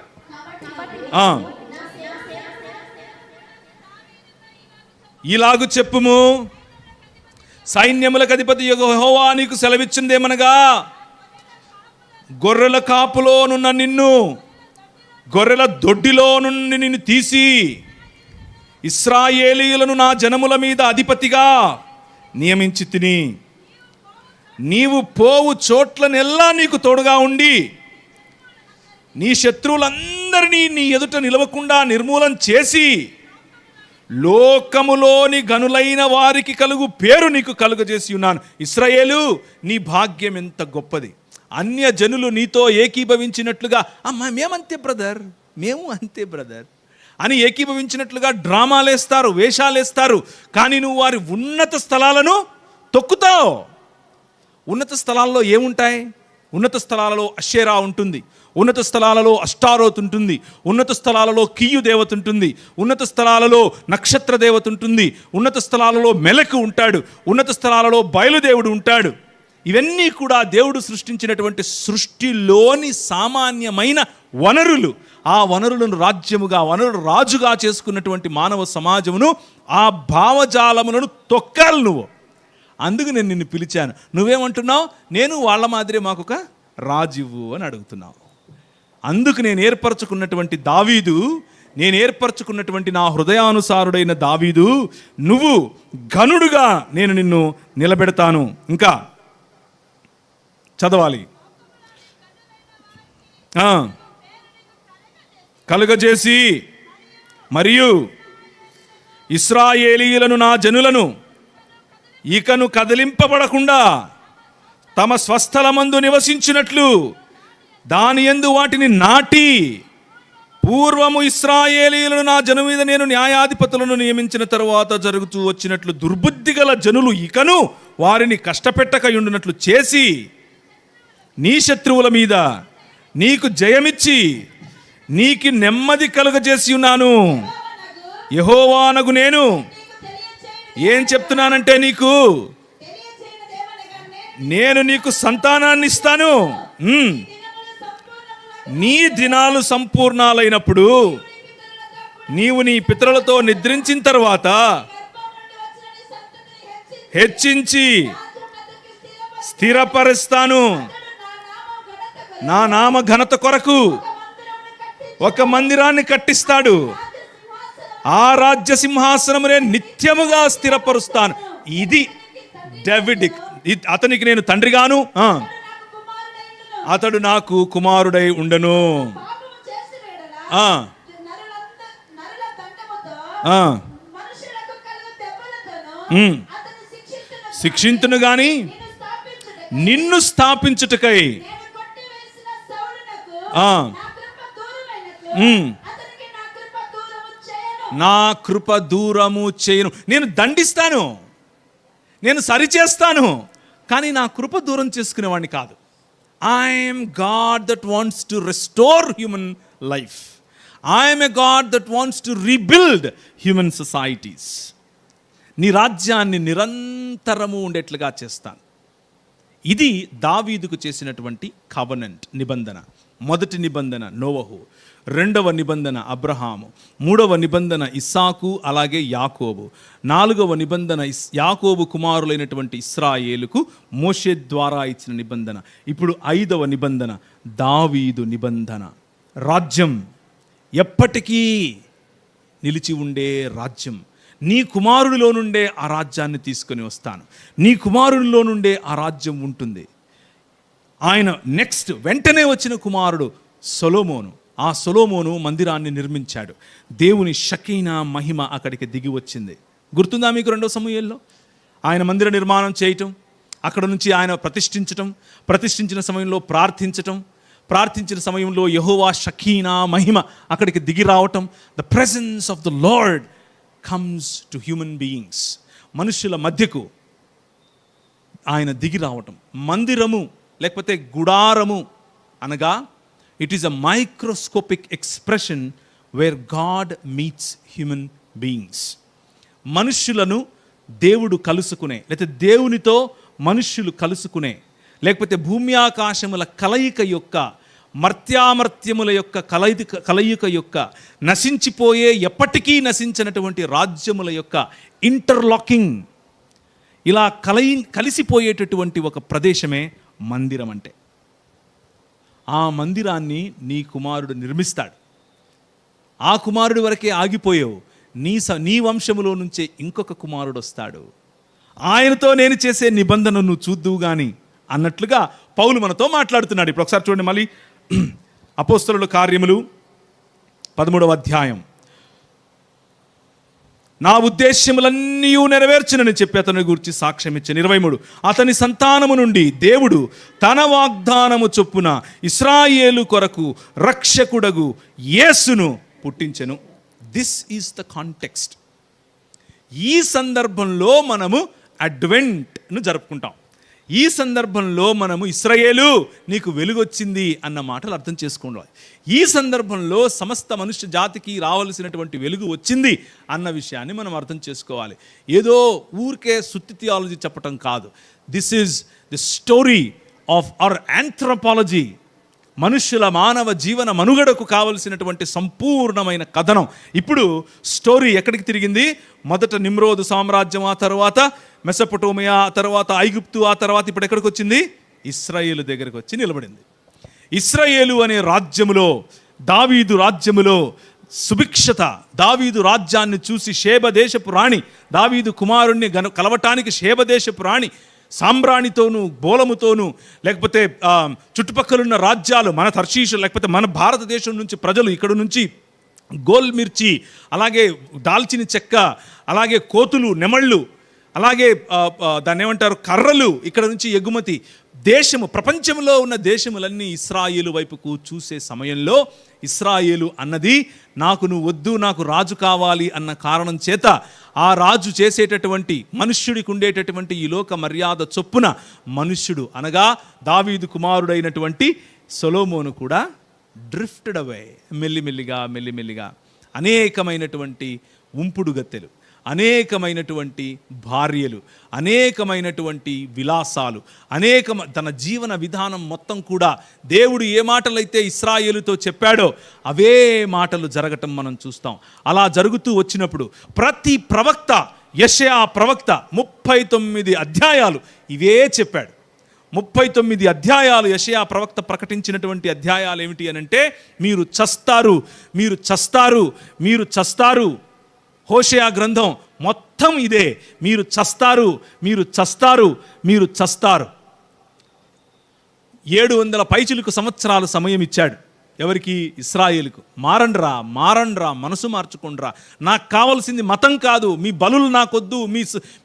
S1: ఇలాగు చెప్పుము, సైన్యములకు అధిపతి యెహోవా నీకు సెలవిచ్చిందేమనగా, గొర్రెల కాపులోనున్న నిన్ను, గొర్రెల దొడ్డిలో నుండి నిన్ను తీసి ఇశ్రాయేలీయులను నా జనముల మీద అధిపతిగా నియమించి తిని, నీవు పోవు చోట్లనెల్లా నీకు తోడుగా ఉండి, నీ శత్రువులందరినీ నీ ఎదుట నిలవకుండా నిర్మూలం చేసి, లోకములోని గనులైన వారికి కలుగు పేరు నీకు కలుగజేసి ఉన్నాను. ఇశ్రాయేలు, నీ భాగ్యం ఎంత గొప్పది. అన్య జనులు నీతో ఏకీభవించినట్లుగా, మేమంతే బ్రదర్, మేము అంతే బ్రదర్, అని ఏకీభవించినట్లుగా డ్రామాలేస్తారు, వేషాలేస్తారు. కానీ నువ్వు వారి ఉన్నత స్థలాలను తొక్కుతావు. ఉన్నత స్థలాల్లో ఏముంటాయి? ఉన్నత స్థలాలలో అషేరా ఉంటుంది, ఉన్నత స్థలాలలో అష్టారోత్ ఉంటుంది, ఉన్నత స్థలాలలో కియ్యు దేవత ఉంటుంది, ఉన్నత స్థలాలలో నక్షత్ర దేవత ఉంటుంది, ఉన్నత స్థలాలలో మెలకు ఉంటాడు, ఉన్నత స్థలాలలో బయలుదేవుడు ఉంటాడు. ఇవన్నీ కూడా దేవుడు సృష్టించినటువంటి సృష్టిలోని సామాన్యమైన వనరులు. ఆ వనరులను రాజ్యముగా, వనరులు రాజుగా చేసుకున్నటువంటి మానవ సమాజమును, ఆ భావజాలములను తొక్కాలి నువ్వు. అందుకు నేను నిన్ను పిలిచాను. నువ్వేమంటున్నావు? నేను వాళ్ళ మాదిరే మాకొక రాజువు అని అడుగుతున్నావు. అందుకు నేను ఏర్పరచుకున్నటువంటి దావీదు, నేను ఏర్పరచుకున్నటువంటి నా హృదయానుసారుడైన దావీదు, నువ్వు ఘనుడుగా నేను నిన్ను నిలబెడతాను. ఇంకా చదవాలి. కలుగజేసి మరియు ఇశ్రాయేలీయులను, నా జనులను ఇకను కదిలింపబడకుండా తమ స్వస్థలమందు నివసించినట్లు దాని యందు వాటిని నాటి, పూర్వము ఇశ్రాయేలీయులను నా జను మీద నేను న్యాయాధిపతులను నియమించిన తరువాత జరుగుతూ వచ్చినట్లు దుర్బుద్ధి గల జనులు ఇకను వారిని కష్టపెట్టకయుండునట్లు చేసి, నీ శత్రువుల మీద నీకు జయమిచ్చి నీకు నెమ్మది కలుగజేసి ఉన్నాను. యెహోవానగు నేను ఏం చెప్తున్నానంటే, నేను నీకు సంతానాన్ని ఇస్తాను. నీ దినాలు సంపూర్ణాలైనప్పుడు నీవు నీ పితరులతో నిద్రించిన తర్వాత హెచ్చించి స్థిరపరుస్తాను. నా నామ ఘనత కొరకు ఒక మందిరాన్ని కట్టిస్తాడు. ఆ రాజ్య సింహాసనమునే నిత్యముగా స్థిరపరుస్తాను. ఇది డేవిడ్. అతనికి నేను తండ్రిగాను, అతడు నాకు కుమారుడై ఉండను. శిక్షింతును గాని నిన్ను స్థాపించుటకై నా కృప దూరము చేయను. నేను దండిస్తాను, నేను సరిచేస్తాను, కానీ నా కృప దూరం చేసుకునేవాడిని కాదు. I'm God that wants to restore human life. I'm a God that wants to rebuild human societies. నీ రాజ్యాన్ని నిరంతరము ఉండేట్లుగా చేస్తాను. ఇది దావీదుకు చేసినటువంటి కవెనెంట్, నిబంధన. మొదటి నిబంధన నోవహు, రెండవ నిబంధన అబ్రహాము, మూడవ నిబంధన ఇస్సాకు, అలాగే యాకోబు, నాలుగవ నిబంధన యాకోబు కుమారులైనటువంటి ఇశ్రాయేలుకు మోషే ద్వారా ఇచ్చిన నిబంధన. ఇప్పుడు ఐదవ నిబంధన దావీదు నిబంధన. రాజ్యం ఎప్పటికీ నిలిచి ఉండే రాజ్యం. నీ కుమారుడిలో నుండే ఆ రాజ్యాన్ని తీసుకొని వస్తాను. నీ కుమారుడిలో నుండే ఆ రాజ్యం ఉంటుంది. ఆయన నెక్స్ట్ వెంటనే వచ్చిన కుమారుడు సొలొమోను. ఆ సొలొమోను మందిరాన్ని నిర్మించాడు. దేవుని షకీనా మహిమ అక్కడికి దిగి వచ్చింది. గుర్తుందా మీకు? 2వ సమూయేలులో ఆయన మందిర నిర్మాణం చేయటం, అక్కడ నుంచి ఆయన ప్రతిష్ఠించిన సమయంలో ప్రార్థించిన సమయంలో యెహోవా షకీనా మహిమ అక్కడికి దిగి రావటం. The presence of the Lord comes to human beings. మనుషుల మధ్యకు ఆయన దిగి రావటం. మందిరము లేకపోతే గుడారము అనగా it is a microscopic expression where God meets human beings. మనుష్యులను దేవుడు కలుసుకునే, లేకపోతే దేవునితో మనుష్యులు కలుసుకునే, లేకపోతే భూమి ఆకాశముల కలయిక యొక్క, మర్త్యామర్త్యముల యొక్క కలయిక యొక్క, నశించిపోయే ఎప్పటికీ నశించినటువంటి రాజ్యముల యొక్క ఇంటర్లాకింగ్, ఇలా కలిసిపోయేటటువంటి ఒక ప్రదేశమే మందిరం అంటే. ఆ మందిరాన్ని నీ కుమారుడు నిర్మిస్తాడు. ఆ కుమారుడి వరకే ఆగిపోయావు. నీ వంశములో నుంచే ఇంకొక కుమారుడు వస్తాడు. ఆయనతో నేను చేసే నిబంధనను చూద్దువు గాని అన్నట్లుగా పౌలు మనతో మాట్లాడుతున్నాడు. ఇప్పుడు ఒకసారి చూడండి మళ్ళీ అపోస్తలుల కార్యములు 13వ అధ్యాయం. నా ఉద్దేశ్యములన్నీ నెరవేర్చునని చెప్పి అతని గురించి సాక్ష్యం ఇచ్చాను. 23 అతని సంతానము నుండి దేవుడు తన వాగ్దానము చొప్పున ఇశ్రాయేలు కొరకు రక్షకుడగు యేసును పుట్టించెను. This is the context. ఈ సందర్భంలో మనము అడ్వెంట్ను జరుపుకుంటాం. ఈ సందర్భంలో మనము ఇశ్రాయేలు నీకు వెలుగొచ్చింది అన్న మాటలు అర్థం చేసుకోవాలి. ఈ సందర్భంలో సమస్త మనుష్య జాతికి రావాల్సినటువంటి వెలుగు వచ్చింది అన్న విషయాన్ని మనం అర్థం చేసుకోవాలి. ఏదో ఊరికే సుత్తి థియాలజీ చెప్పటం కాదు. This is the story of our anthropology. మనుష్యుల మానవ జీవన మనుగడకు కావలసినటువంటి సంపూర్ణమైన కథనం. ఇప్పుడు స్టోరీ ఎక్కడికి తిరిగింది? మొదట నిమ్రోదు సామ్రాజ్యం, ఆ తర్వాత మెసొపొటేమియా, ఆ తర్వాత ఐగుప్తు, ఆ తర్వాత ఇప్పుడు ఎక్కడికి వచ్చింది? ఇశ్రాయేలు దగ్గరికి వచ్చి నిలబడింది. ఇశ్రాయేలు అనే రాజ్యములో, దావీదు రాజ్యములో సుభిక్షత, దావీదు రాజ్యాన్ని చూసి షేబ దేశపు రాణి, దావీదు కుమారుణ్ణి కలవటానికి షేబ దేశపు రాణి సాంబ్రాణితోనూ బోలముతోనూ, లేకపోతే చుట్టుపక్కలున్న రాజ్యాలు, మన తర్షీషు లేకపోతే మన భారతదేశం నుంచి ప్రజలు ఇక్కడ నుంచి గోల్ మిర్చి, అలాగే దాల్చిన చెక్క, అలాగే కోతులు, నెమళ్ళు, అలాగే దాన్ని ఏమంటారు కర్రలు ఇక్కడ నుంచి ఎగుమతి. దేశము, ప్రపంచంలో ఉన్న దేశములన్నీ ఇశ్రాయేలు వైపుకు చూసే సమయంలో ఇశ్రాయేలు అన్నది నాకు నువ్వు వద్దు, నాకు రాజు కావాలి అన్న కారణం చేత ఆ రాజు చేసేటటువంటి మనుష్యుడికి ఉండేటటువంటి ఈ లోక మర్యాద చొప్పున మనుష్యుడు అనగా దావీదు కుమారుడైనటువంటి సొలొమోను కూడా డ్రిఫ్టెడ్ అవే, మెల్లిమెల్లిగా అనేకమైనటువంటి ఉంపుడు గత్తెలు, అనేకమైనటువంటి భార్యలు, అనేకమైనటువంటి విలాసాలు, తన జీవన విధానం మొత్తం కూడా దేవుడు ఏ మాటలైతే ఇశ్రాయేలుతో చెప్పాడో అవే మాటలు జరగటం మనం చూస్తాం. అలా జరుగుతూ వచ్చినప్పుడు ప్రతి ప్రవక్త, యెషయా ప్రవక్త 39 అధ్యాయాలు ఇవే చెప్పాడు. 39 అధ్యాయాలు యెషయా ప్రవక్త ప్రకటించినటువంటి అధ్యాయాలు ఏమిటి అనంటే, మీరు చస్తారు, మీరు చస్తారు, మీరు చస్తారు. హోషేయ గ్రంథం మొత్తం ఇదే, మీరు చస్తారు, మీరు చస్తారు, మీరు చస్తారు. 700 పైచిలుకు సంవత్సరాలు సమయం ఇచ్చాడు. ఎవరికి? ఇశ్రాయేలుకు. మారండ్రా, మనసు మార్చుకుండ్రా. నాకు కావాల్సింది మతం కాదు, మీ బలులు నాకొద్దు,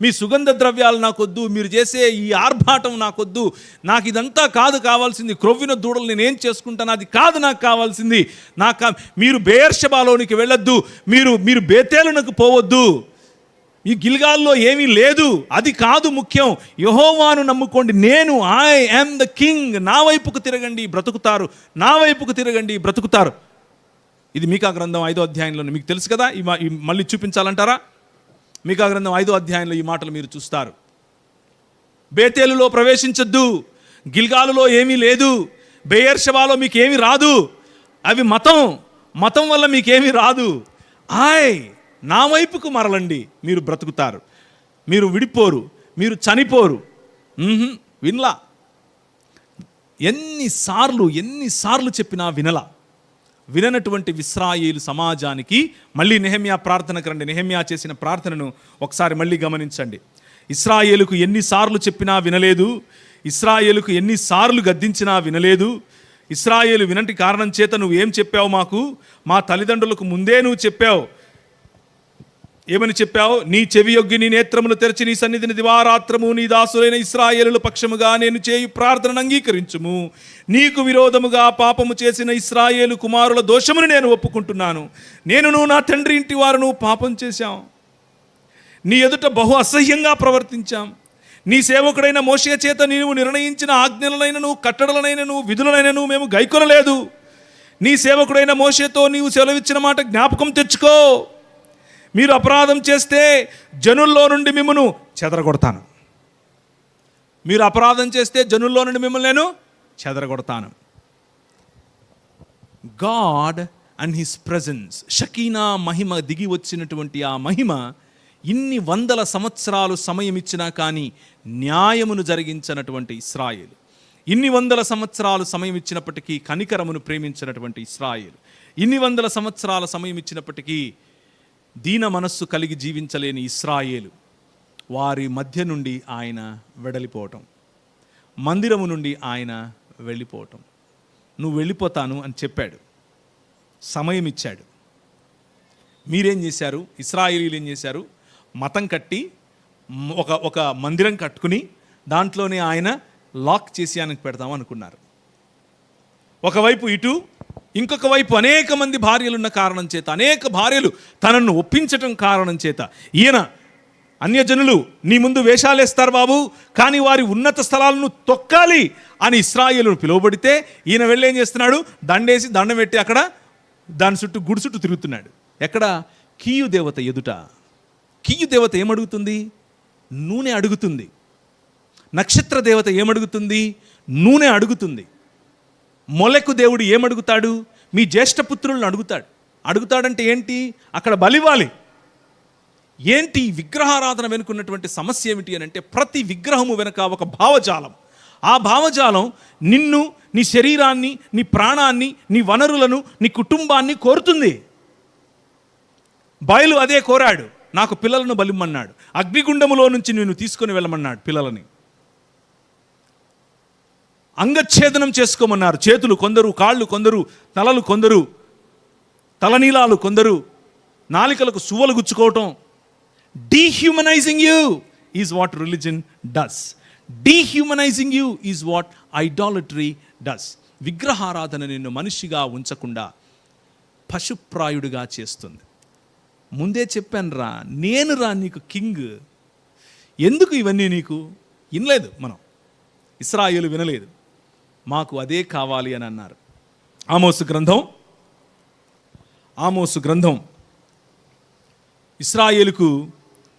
S1: మీ సుగంధ ద్రవ్యాలు నాకొద్దు, మీరు చేసే ఈ ఆర్భాటం నాకొద్దు, నాకు ఇదంతా కాదు కావాల్సింది. క్రొవ్విన దూడలు నేనేం చేసుకుంటాను, అది కాదు నాకు కావాల్సింది. మీరు బెయేర్షెబాలోనికి వెళ్ళొద్దు, మీరు బేతేలునకు పోవద్దు, ఈ గిల్గాల్లో ఏమీ లేదు, అది కాదు ముఖ్యం. యెహోవాను నమ్ముకోండి, ఐ యామ్ ద కింగ్, నా వైపుకు తిరగండి బ్రతుకుతారు, నా వైపుకు తిరగండి బ్రతుకుతారు. ఇది మీకా గ్రంథం 5వ అధ్యాయంలో మీకు తెలుసు కదా. మళ్ళీ చూపించాలంటారా? మీకా గ్రంథం 5వ అధ్యాయంలో ఈ మాటలు మీరు చూస్తారు. బేతేలులో ప్రవేశించొద్దు, గిల్గాలులో ఏమీ లేదు, బెయేర్షెబాలో మీకేమీ రాదు, అవి మతం వల్ల మీకేమీ రాదు. నా వైపుకు మరలండి, మీరు బ్రతుకుతారు, మీరు విడిపోరు, మీరు చనిపోరు. వినలా. ఎన్నిసార్లు చెప్పినా విననటువంటి ఇశ్రాయేలు సమాజానికి మళ్ళీ నెహెమ్యా ప్రార్థనకు రండి. నెహెమ్యా చేసిన ప్రార్థనను ఒకసారి మళ్ళీ గమనించండి. ఇశ్రాయేలుకు ఎన్నిసార్లు చెప్పినా వినలేదు, ఇశ్రాయేలుకు ఎన్నిసార్లు గద్దించినా వినలేదు. ఇశ్రాయేలు వినంటి కారణం చేత నువ్వు ఏం చెప్పావు? మా తల్లిదండ్రులకు ముందే నువ్వు చెప్పావు. ఏమని చెప్పావు? నీ చెవి యొగ్గి నీ నేత్రములు తెరచి నీ సన్నిధిని దివారాత్రము నీ దాసులైన ఇశ్రాయేలుల పక్షముగా నేను చేయు ప్రార్థనను అంగీకరించుము. నీకు విరోధముగా పాపము చేసిన ఇశ్రాయేలు కుమారుల దోషమును నేను ఒప్పుకుంటున్నాను. నేనును నా తండ్రి ఇంటి వారును పాపం చేశాం, నీ ఎదుట బహు అసహ్యంగా ప్రవర్తించాం. నీ సేవకుడైన మోషే చేత నీవు నిర్ణయించిన ఆజ్ఞలనైనను కట్టడలనైనను విధులనైనను మేము గైకొనలేదు. నీ సేవకుడైన మోషేతో నీవు సెలవిచ్చిన మాట జ్ఞాపకం తెచ్చుకో. మీరు అపరాధం చేస్తే జనుల్లో నుండి మిమ్మను చెదరగొడతాను. మీరు అపరాధం చేస్తే జనుల్లో నుండి మిమ్మల్ని నేను చెదరగొడతాను. గాడ్ అండ్ హిస్ ప్రెజెన్స్, షకీనా మహిమ దిగి వచ్చినటువంటి ఆ మహిమ ఇన్ని 100 సంవత్సరాలు సమయం ఇచ్చినా కానీ న్యాయమును జరిగించినటువంటి ఇశ్రాయేలు, ఇన్ని 100 సంవత్సరాలు సమయం ఇచ్చినప్పటికీ కనికరమును ప్రేమించినటువంటి ఇశ్రాయేలు, ఇన్ని 100 సంవత్సరాల సమయం ఇచ్చినప్పటికీ దీన మనస్సు కలిగి జీవించలేని ఇశ్రాయేలు, వారి మధ్య నుండి ఆయన వెడలిపోవటం, మందిరము నుండి ఆయన వెళ్ళిపోవటం. నువ్వు వెళ్ళిపోతాను అని చెప్పాడు, సమయం ఇచ్చాడు. మీరేం చేశారు? ఇశ్రాయేలీలు ఏం చేశారు? మతం కట్టి ఒక మందిరం కట్టుకుని దాంట్లోనే ఆయన లాక్ చేసి ఆయనకు పెడతాం అనుకున్నారు. ఒకవైపు ఇటు, ఇంకొక వైపు అనేక మంది భార్యలున్న కారణం చేత, అనేక భార్యలు తనను ఒప్పించటం కారణం చేత ఈయన అన్యజనులు నీ ముందు వేషాలేస్తారు బాబు, కానీ వారి ఉన్నత స్థలాలను తొక్కాలి అని ఇశ్రాయేలును పిలువబడితే ఈయన వెళ్ళి ఏం చేస్తున్నాడు, దండేసి దండం పెట్టి అక్కడ దాని చుట్టూ గుడి చుట్టూ తిరుగుతున్నాడు. ఎక్కడ? కీయు దేవత ఎదుట. కీయు దేవత ఏమడుగుతుంది? నూనె అడుగుతుంది. నక్షత్ర దేవత ఏమడుగుతుంది? నూనె అడుగుతుంది. మొలెకు దేవుడు ఏమడుగుతాడు? మీ జ్యేష్ఠపుత్రులను అడుగుతాడంటే ఏంటి? అక్కడ బలివ్వాలి. ఏంటి విగ్రహారాధన వెనుకున్నటువంటి సమస్య ఏమిటి అని అంటే, ప్రతి విగ్రహము వెనుక ఒక భావజాలం. ఆ భావజాలం నిన్ను, నీ శరీరాన్ని, నీ ప్రాణాన్ని, నీ వనరులను, నీ కుటుంబాన్ని కోరుతుంది. బయలు అదే కోరాడు. నాకు పిల్లలను బలిమ్మన్నాడు. అగ్నిగుండములో నుంచి నేను తీసుకొని వెళ్ళమన్నాడు పిల్లలని. అంగచ్ఛేదనం చేసుకోమన్నారు. చేతులు కొందరు, కాళ్ళు కొందరు, తలలు కొందరు, తలనీలాలు కొందరు, నాలికలకు సువ్వలు గుచ్చుకోవటం. Dehumanising you is what religion does. Dehumanising you is what idolatry does. విగ్రహారాధన నిన్ను మనిషిగా ఉంచకుండా పశుప్రాయుడిగా చేస్తుంది. ముందే చెప్పాను రా, నేను రా నీకు కింగ్. ఎందుకు ఇవన్నీ నీకు? వినలేదు. మనం ఇశ్రాయేలు వినలేదు. మాకు అదే కావాలి అని అన్నారు. ఆమోసు గ్రంథం ఇశ్రాయేలుకు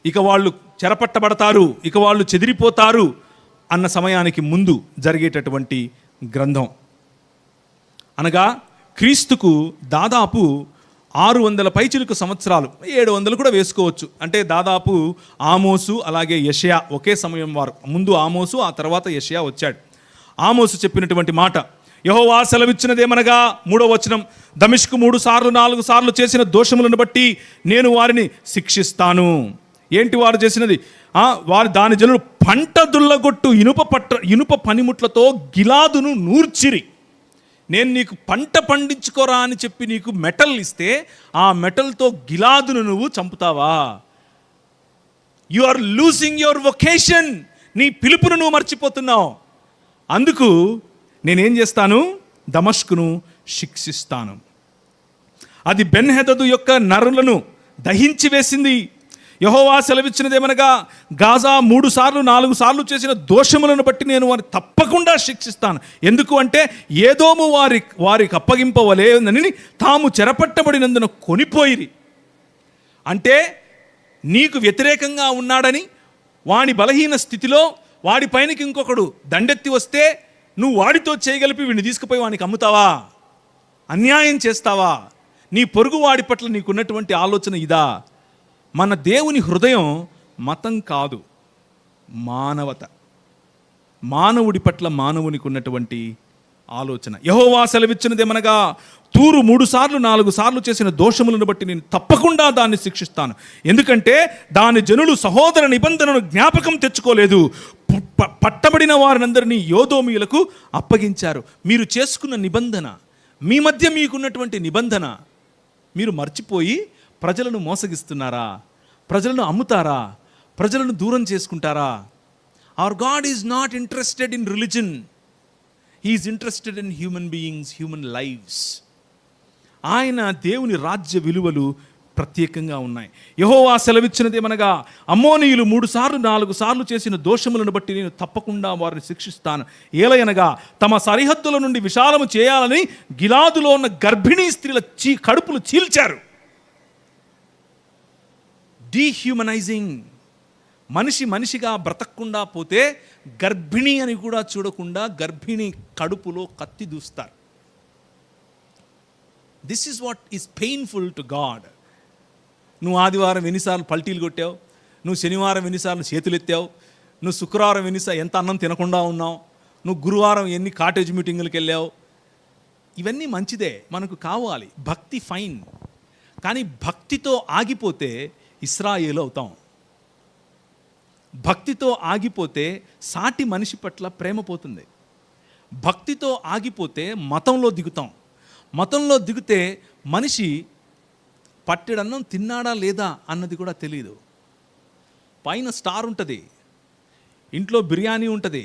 S1: ఇక వాళ్ళు చెరపట్టబడతారు, ఇక వాళ్ళు చెదిరిపోతారు అన్న సమయానికి ముందు జరిగేటటువంటి గ్రంథం. అనగా క్రీస్తుకు దాదాపు 600 పైచిలుకు సంవత్సరాలు, 700 కూడా వేసుకోవచ్చు. అంటే దాదాపు ఆమోసు అలాగే యెషయా ఒకే సమయం వారు. ముందు ఆమోసు, ఆ తర్వాత యెషయా వచ్చాడు. ఆమోసు చెప్పినటువంటి మాట, యెహోవా సెలవిచ్చినదేమనగా, 3వ వచనం, దమిష్కు 3 సార్లు 4 సార్లు చేసిన దోషములను బట్టి నేను వారిని శిక్షిస్తాను. ఏంటి వారు చేసినది? వారు దాని జనులు పంట దుల్లగొట్టు ఇనుప పనిముట్లతో గిలాదును నూర్చిరి. నేను నీకు పంట పండించుకోరా అని చెప్పి నీకు మెటల్ ఇస్తే ఆ మెటల్తో గిలాదును నువ్వు చంపుతావా? You are losing your vocation. నీ పిలుపును నువ్వు మర్చిపోతున్నావు. అందుకు నేనేం చేస్తాను? దమష్కును శిక్షిస్తాను. అది బెన్హెదదు యొక్క నరులను దహించి వేసింది. యెహోవా సెలవిచ్చినదేమనగా, గాజా 3 సార్లు 4 సార్లు చేసిన దోషములను బట్టి నేను వారిని తప్పకుండా శిక్షిస్తాను. ఎందుకు అంటే, ఏదోము వారికి అప్పగింపవలేనని తాము చెరపట్టబడినందున కొనిపోయిరి. అంటే నీకు వ్యతిరేకంగా ఉన్నాడని, వాని బలహీన స్థితిలో వాడి పైనకి ఇంకొకడు దండెత్తి వస్తే నువ్వు వాడితో చేయగలిపి వీడిని తీసుకుపోయి వానికి అమ్ముతావా? అన్యాయం చేస్తావా? నీ పొరుగు వాడి పట్ల నీకున్నటువంటి ఆలోచన ఇదా? మన దేవుని హృదయం మతం కాదు, మానవత. మానవుడి పట్ల మానవునికి ఉన్నటువంటి ఆలోచన. యెహోవా సెలవిచ్చినదేమనగా, తూరు 3 సార్లు 4 సార్లు చేసిన దోషములను బట్టి నేను తప్పకుండా దాన్ని శిక్షిస్తాను. ఎందుకంటే దాని జనులు సహోదర నిబంధనను జ్ఞాపకం తెచ్చుకోలేదు, పట్టబడిన వారినందరినీ యోదోమీయులకు అప్పగించారు. మీరు చేసుకున్న నిబంధన, మీ మధ్య మీకున్నటువంటి నిబంధన మీరు మర్చిపోయి ప్రజలను మోసగిస్తున్నారా? ప్రజలను అమ్ముతారా? ప్రజలను దూరం చేసుకుంటారా? Hour God is not interested in religion. He is interested in human beings, human lives. ఆయన దేవుని రాజ్య విలువలు ప్రత్యేకంగా ఉన్నాయి. యెహోవా సెలవిచ్చినదేమనగా, అమ్మోనీయులు 3 సార్లు 4 సార్లు చేసిన దోషములను బట్టి నేను తప్పకుండా వారిని శిక్షిస్తాను. ఏలయనగా తమ సరిహద్దుల నుండి విశాలము చేయాలని గిలాదులో ఉన్న గర్భిణీ స్త్రీల కడుపులు చీల్చారు. డీహ్యూమనైజింగ్. మనిషిగా బ్రతకకుండా పోతే గర్భిణి అని కూడా చూడకుండా గర్భిణి కడుపులో కత్తి దూస్తారు. This is what is painful to God. నువ్వు ఆదివారం ఎన్నిసార్లు పల్టీలు కొట్టావు? నువ్వు శనివారం ఎన్నిసార్లు చేతులు ఎత్తావు? నువ్వు శుక్రవారం ఎంత అన్నం తినకుండా ఉన్నావు? నువ్వు గురువారం ఎన్ని కాటేజ్ మీటింగులకు వెళ్ళావు? ఇవన్నీ మంచిదే, మనకు కావాలి. భక్తి ఫైన్. కానీ భక్తితో ఆగిపోతే ఇశ్రాయేలు అవుతాం. భక్తితో ఆగిపోతే సాటి మనిషి పట్ల ప్రేమ పోతుంది. భక్తితో ఆగిపోతే మతంలో దిగుతాం. మతంలో దిగితే మనిషి పట్టెడన్నం తిన్నాడా లేదా అన్నది కూడా తెలియదు. పైన స్టార్ ఉంటుంది, ఇంట్లో బిర్యానీ ఉంటుంది,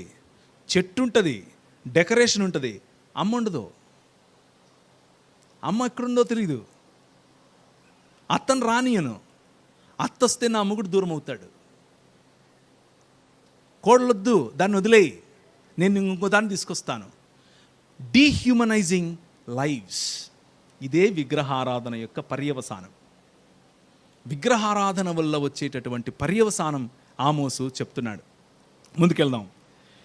S1: చెట్టు ఉంటుంది, డెకరేషన్ ఉంటుంది, అమ్మ ఉండదు. అమ్మ ఎక్కడుందో తెలియదు, అత్తను రానియను, అత్త వస్తే నా మొగుడు దూరం అవుతాడు, కోడలొద్దు దాన్ని వదిలేయి, నేను ఇంకో దాన్ని తీసుకొస్తాను. డీహ్యూమనైజింగ్ లైవ్స్. ఇదే విగ్రహారాధన యొక్క పర్యవసానం. విగ్రహారాధన వల్ల వచ్చేటటువంటి పర్యవసానం ఆమోసు చెప్తున్నాడు. ముందుకెళ్దాం.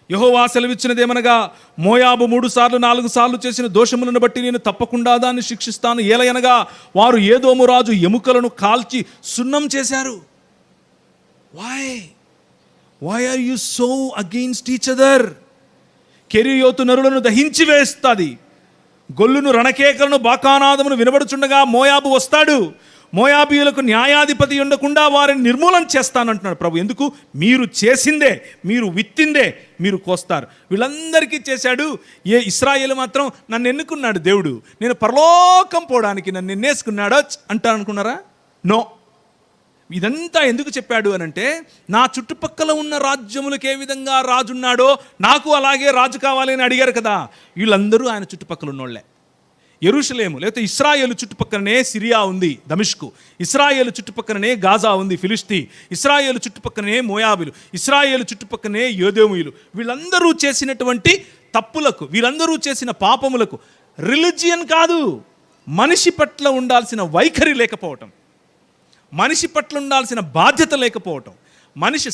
S1: యెహోవా సెలవిచ్చినదేమనగా, మోయాబు 3 సార్లు 4 సార్లు చేసిన దోషములను బట్టి నేను తప్పకుండా దాన్ని శిక్షిస్తాను. ఏలయనగా వారు ఏదోము రాజు ఎముకలను కాల్చి సున్నం చేశారు. Why are you so against each other? కెరీయోతు నరులను దహించి వేస్తుంది, గొల్లును రణకేకలను బాకానాదమును వినబడుచుండగా మోయాబు వస్తాడు, మోయాబీయులకు న్యాయాధిపతి ఉండకుండా వారిని నిర్మూలన చేస్తానంటున్నాడు ప్రభు. ఎందుకు? మీరు చేసిందే, మీరు విత్తిందే మీరు కోస్తారు. వీళ్ళందరికీ చేశాడు. ఇశ్రాయేలు మాత్రం నన్ను ఎన్నుకున్నాడు దేవుడు, నేను పరలోకం పోవడానికి నన్ను ఎన్నేసుకున్నాడో అంటారు అనుకున్నారా? నో. ఇదంతా ఎందుకు చెప్పాడు అనంటే, నా చుట్టుపక్కల ఉన్న రాజ్యములకు ఏ విధంగా రాజున్నాడో నాకు అలాగే రాజు కావాలి అని అడిగారు కదా. వీళ్ళందరూ ఆయన చుట్టుపక్కల ఉన్నోళ్లే. యెరూషలేము లేకపోతే ఇశ్రాయేలు చుట్టుపక్కలనే సిరియా ఉంది, దమిష్కు. ఇశ్రాయేలు చుట్టుపక్కలనే గాజా ఉంది, ఫిలిస్తీ. ఇశ్రాయేలు చుట్టుపక్కలనే మోయాబులు, ఇశ్రాయేలు చుట్టుపక్కలనే యోదేముయులు. వీళ్ళందరూ చేసినటువంటి తప్పులకు, వీళ్ళందరూ చేసిన పాపములకు రిలిజియన్ కాదు, మనిషి పట్ల ఉండాల్సిన వైఖరి లేకపోవటం, మనిషి పట్ల ఉండాల్సిన బాధ్యత లేకపోవటం,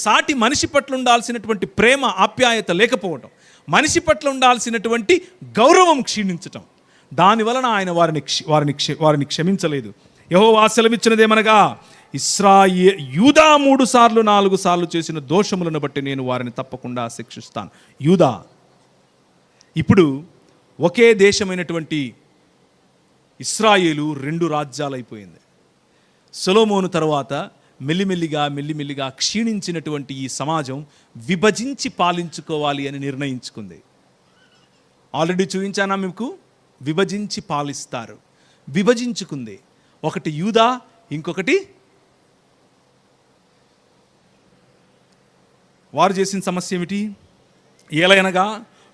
S1: సాటి మనిషి పట్ల ఉండాల్సినటువంటి ప్రేమ ఆప్యాయత లేకపోవటం, మనిషి పట్ల ఉండాల్సినటువంటి గౌరవం క్షీణించటం, దానివలన ఆయన వారిని క్షమించలేదు. యెహోవా సెలవిచ్చినదేమనగా, యూదా 3 సార్లు 4 సార్లు చేసిన దోషములను బట్టి నేను వారిని తప్పకుండా శిక్షిస్తాను. యూదా ఇప్పుడు ఒకే దేశమైనటువంటి ఇశ్రాయేలు 2 రాజ్యాలైపోయింది. సొలొమోను తర్వాత మెల్లిమెల్లిగా క్షీణించినటువంటి ఈ సమాజం విభజించి పాలించుకోవాలి అని నిర్ణయించుకుంది. ఆల్రెడీ చూపించానా మీకు? విభజించి పాలిస్తారు. విభజించుకుంది. ఒకటి యూదా, ఇంకొకటి వారు చేసిన సమస్య ఏమిటి? ఏలయనగా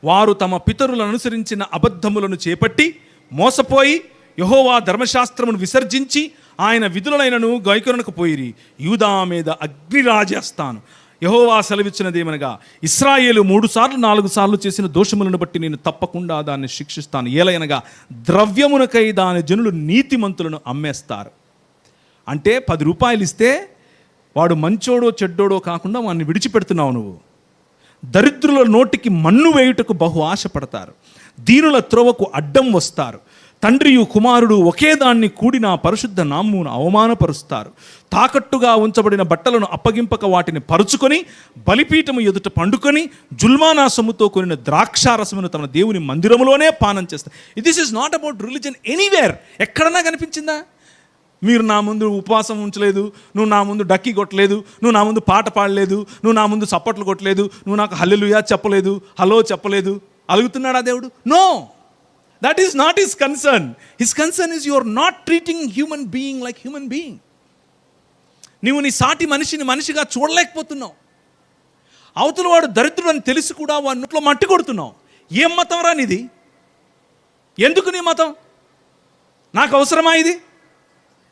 S1: వారు తమ పితరులను అనుసరించిన అబద్ధములను చేపట్టి మోసపోయి యెహోవా ధర్మశాస్త్రమును విసర్జించి ఆయన విధులనైనను గైకొనకపోయిరి. యూదా మీద అగ్ని రాజేస్తాను. యెహోవా సెలవిచ్చినదేమనగా, ఇశ్రాయేలు 3 సార్లు 4 సార్లు చేసిన దోషములను బట్టి నేను తప్పకుండా దాన్ని శిక్షిస్తాను. ఏలయనగా ద్రవ్యమునకై దాని జనులు నీతిమంతులను అమ్మేస్తారు. అంటే 10 రూపాయలు ఇస్తే వాడు మంచోడో చెడ్డోడో కాకుండా వాడిని విడిచిపెడుతున్నావు నువ్వు. దరిద్రుల నోటికి మన్ను వేయుటకు బహు ఆశపడతారు, దీనుల త్రోవకు అడ్డం వస్తారు. తండ్రియు కుమారుడు ఒకే దాన్ని కూడి నా పరిశుద్ధ నామమును అవమానపరుస్తారు. తాకట్టుగా ఉంచబడిన బట్టలను అప్పగింపక వాటిని పరుచుకొని బలిపీఠము ఎదుట పండుకొని జుల్మానా సొమ్ముతో కొనిన ద్రాక్షారసమును తమ దేవుని మందిరములోనే పానం చేస్తారు. This is not about religion anywhere. ఎక్కడన్నా కనిపించిందా? మీరు నా ముందు ఉపవాసం ఉంచలేదు, నువ్వు నా ముందు డక్కి కొట్టలేదు, నువ్వు నా ముందు పాట పాడలేదు, నువ్వు నా ముందు చప్పట్లు కొట్టలేదు, నువ్వు నాకు హల్లెలూయా చెప్పలేదు, హలో చెప్పలేదు. అలుగుతున్నాడా దేవుడు? No, that is not his concern. His concern is you are not treating human being like human being. నీవు నీ సాటి మనిషిని మనిషిగా చూడలేకపోతున్నావు. అవతల వాడు దరిద్రుడు అని తెలిసి కూడా వాడి నోట్లో మట్టి కొడుతున్నావు. ఏం మతం రా నీది? ఎందుకు నీ మతం? నాకు అవసరమా ఇది?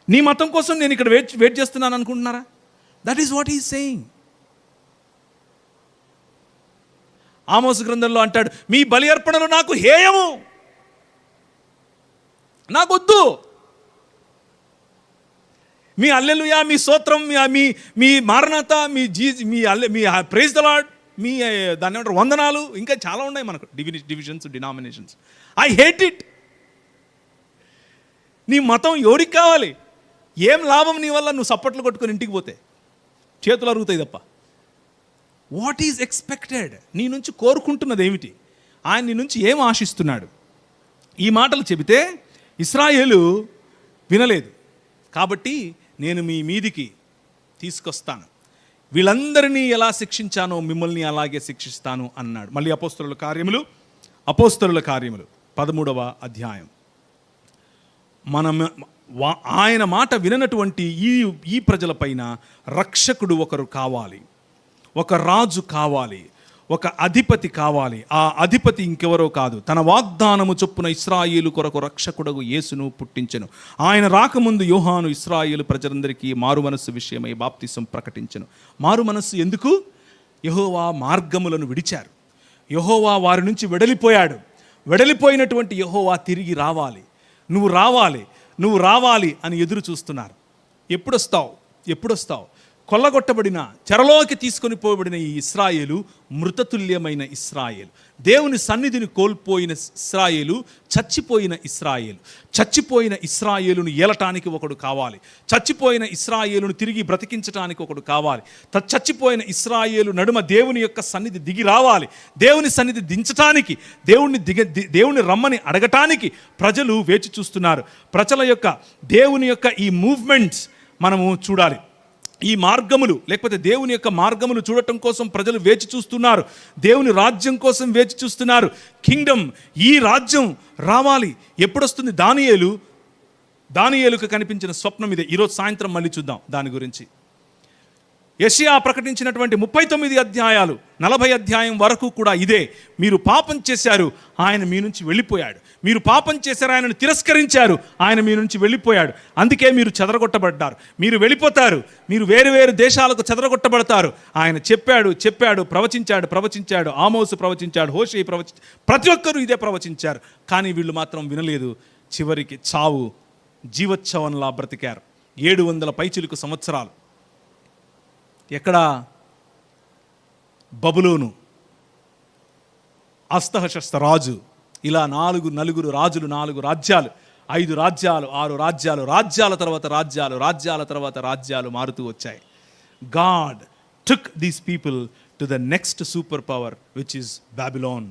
S1: నీ మతం కోసం నేను ఇక్కడ వెయిట్ చేస్తున్నాను అనుకుంటున్నారా? That is what he is saying. ఆమోసు గ్రంథంలో అంటాడు, మీ బలి అర్పణలు నాకు హేయము, నాకొద్దు. మీ హల్లెలూయా, మీ స్తోత్రం, మీ మారనాథ, మీ ప్రైజ్ ద లార్డ్, మీ దాన్ని ఏమంటారు వందనాలు, ఇంకా చాలా ఉన్నాయి మనకు divisions, denominations. I hate it. నీ మతం ఎవరికి కావాలి? ఏం లాభం నీ వల్ల? నువ్వు సప్పట్లు కొట్టుకొని ఇంటికి పోతే చేతులు అరుగుతాయి తప్ప. What is expected? నీ నుంచి కోరుకుంటున్నది ఏమిటి? ఆయన నీ నుంచి ఏం ఆశిస్తున్నాడు? ఈ మాటలు చెబితే ఇశ్రాయేలు వినలేదు. కాబట్టి నేను మీ మీదికి తీసుకొస్తాను, వీళ్ళందరినీ ఎలా శిక్షించానో మిమ్మల్ని అలాగే శిక్షిస్తాను అన్నాడు. మళ్ళీ అపోస్తలుల కార్యములు 13వ అధ్యాయం. ఆయన మాట విననటువంటి ఈ ప్రజలపైన రక్షకుడు ఒకరు కావాలి, ఒక రాజు కావాలి, ఒక అధిపతి కావాలి. ఆ అధిపతి ఇంకెవరో కాదు, తన వాగ్దానము చొప్పున ఇశ్రాయేలు కొరకు రక్షకుడగు యేసును పుట్టించెను. ఆయన రాకముందు యోహాను ఇశ్రాయేలు ప్రజలందరికీ మారు మనస్సు విషయమై బాప్తిసం ప్రకటించెను. మారు మనస్సు ఎందుకు? యెహోవా మార్గములను విడిచారు. యెహోవా వారి నుంచి వెడలిపోయాడు. వెడలిపోయినటువంటి యెహోవా తిరిగి రావాలి, నువ్వు రావాలి అని ఎదురు చూస్తున్నారు. ఎప్పుడొస్తావు? కొల్లగొట్టబడిన, చెరలోకి తీసుకొని పోబడిన ఈ ఇశ్రాయేలు మృతతుల్యమైన ఇశ్రాయేలు, దేవుని సన్నిధిని కోల్పోయిన ఇశ్రాయేలు, చచ్చిపోయిన ఇశ్రాయేలును ఏలటానికి ఒకడు కావాలి. చచ్చిపోయిన ఇశ్రాయేలును తిరిగి బ్రతికించటానికి ఒకడు కావాలి. చచ్చిపోయిన ఇశ్రాయేలు నడుమ దేవుని యొక్క సన్నిధి దిగి రావాలి. దేవుని సన్నిధి దించటానికి, దేవుని రమ్మని అడగటానికి ప్రజలు వేచి చూస్తున్నారు. దేవుని యొక్క ఈ మూవ్మెంట్స్ మనము చూడాలి. ఈ మార్గములు, లేకపోతే దేవుని యొక్క మార్గములు చూడటం కోసం ప్రజలు వేచి చూస్తున్నారు. దేవుని రాజ్యం కోసం వేచి చూస్తున్నారు. కింగ్డమ్, ఈ రాజ్యం రావాలి. ఎప్పుడొస్తుంది? దానియేలుకు కనిపించిన స్వప్నం ఇదే. ఈరోజు సాయంత్రం మళ్ళీ చూద్దాం దాని గురించి. యెషయా ప్రకటించినటువంటి 39 అధ్యాయాలు, 40 అధ్యాయం వరకు కూడా ఇదే. మీరు పాపం చేశారు, ఆయన మీ నుంచి వెళ్ళిపోయాడు. మీరు పాపం చేశారు, ఆయనను తిరస్కరించారు, ఆయన మీ నుంచి వెళ్ళిపోయాడు. అందుకే మీరు చెదరగొట్టబడ్డారు, మీరు వెళ్ళిపోతారు, మీరు వేరు దేశాలకు చెదరగొట్టబడతారు. ఆయన చెప్పాడు, ప్రవచించాడు. ఆమోసు ప్రవచించాడు, హోషేయ ప్రవచించాడు, ప్రతి ఒక్కరూ ఇదే ప్రవచించారు. కానీ వీళ్ళు మాత్రం వినలేదు. చివరికి చావు జీవోత్సవంలా బ్రతికారు. 700 పైచిలుకు సంవత్సరాలు. ఎక్కడ? బబులోను, అస్తహశస్త రాజు, ఇలా నలుగురు రాజులు, 4 రాజ్యాలు, 5 రాజ్యాలు, 6 రాజ్యాలు, రాజ్యాల తర్వాత రాజ్యాలు మారుతూ వచ్చాయి. God took these people to the next super power which is Babylon.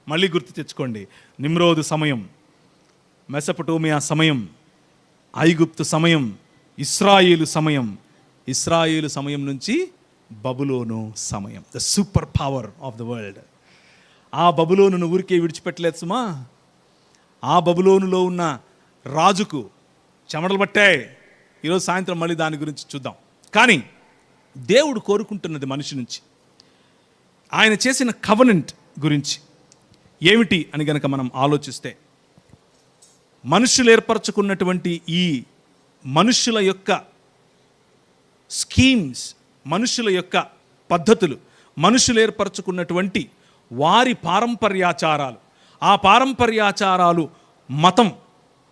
S1: మళ్ళీ గుర్తు తెచ్చుకోండి. నిమ్రోదు సమయం, మెసపటోమియా సమయం, ఐగుప్తు సమయం, ఇస్రాయేలు సమయం నుంచి బబులోను సమయం, the super power of the world. ఆ బబులోనును ఊరికే విడిచిపెట్టలేదు సుమా. ఆ బబులోనులో ఉన్న రాజుకు చెమటలు పట్టాయి. ఈరోజు సాయంత్రం మళ్ళీ దాని గురించి చూద్దాం. కానీ దేవుడు కోరుకుంటున్నది మనిషి నుంచి, ఆయన చేసిన కవెనెంట్ గురించి ఏమిటి అని గనక మనం ఆలోచిస్తే, మనుషులు ఏర్పరచుకున్నటువంటి ఈ మనుషుల యొక్క స్కీమ్స్, మనుషుల యొక్క పద్ధతులు, మనుషులు ఏర్పరచుకున్నటువంటి వారి పారంపర్యాచారాలు, ఆ పారంపర్యాచారాలు మతం.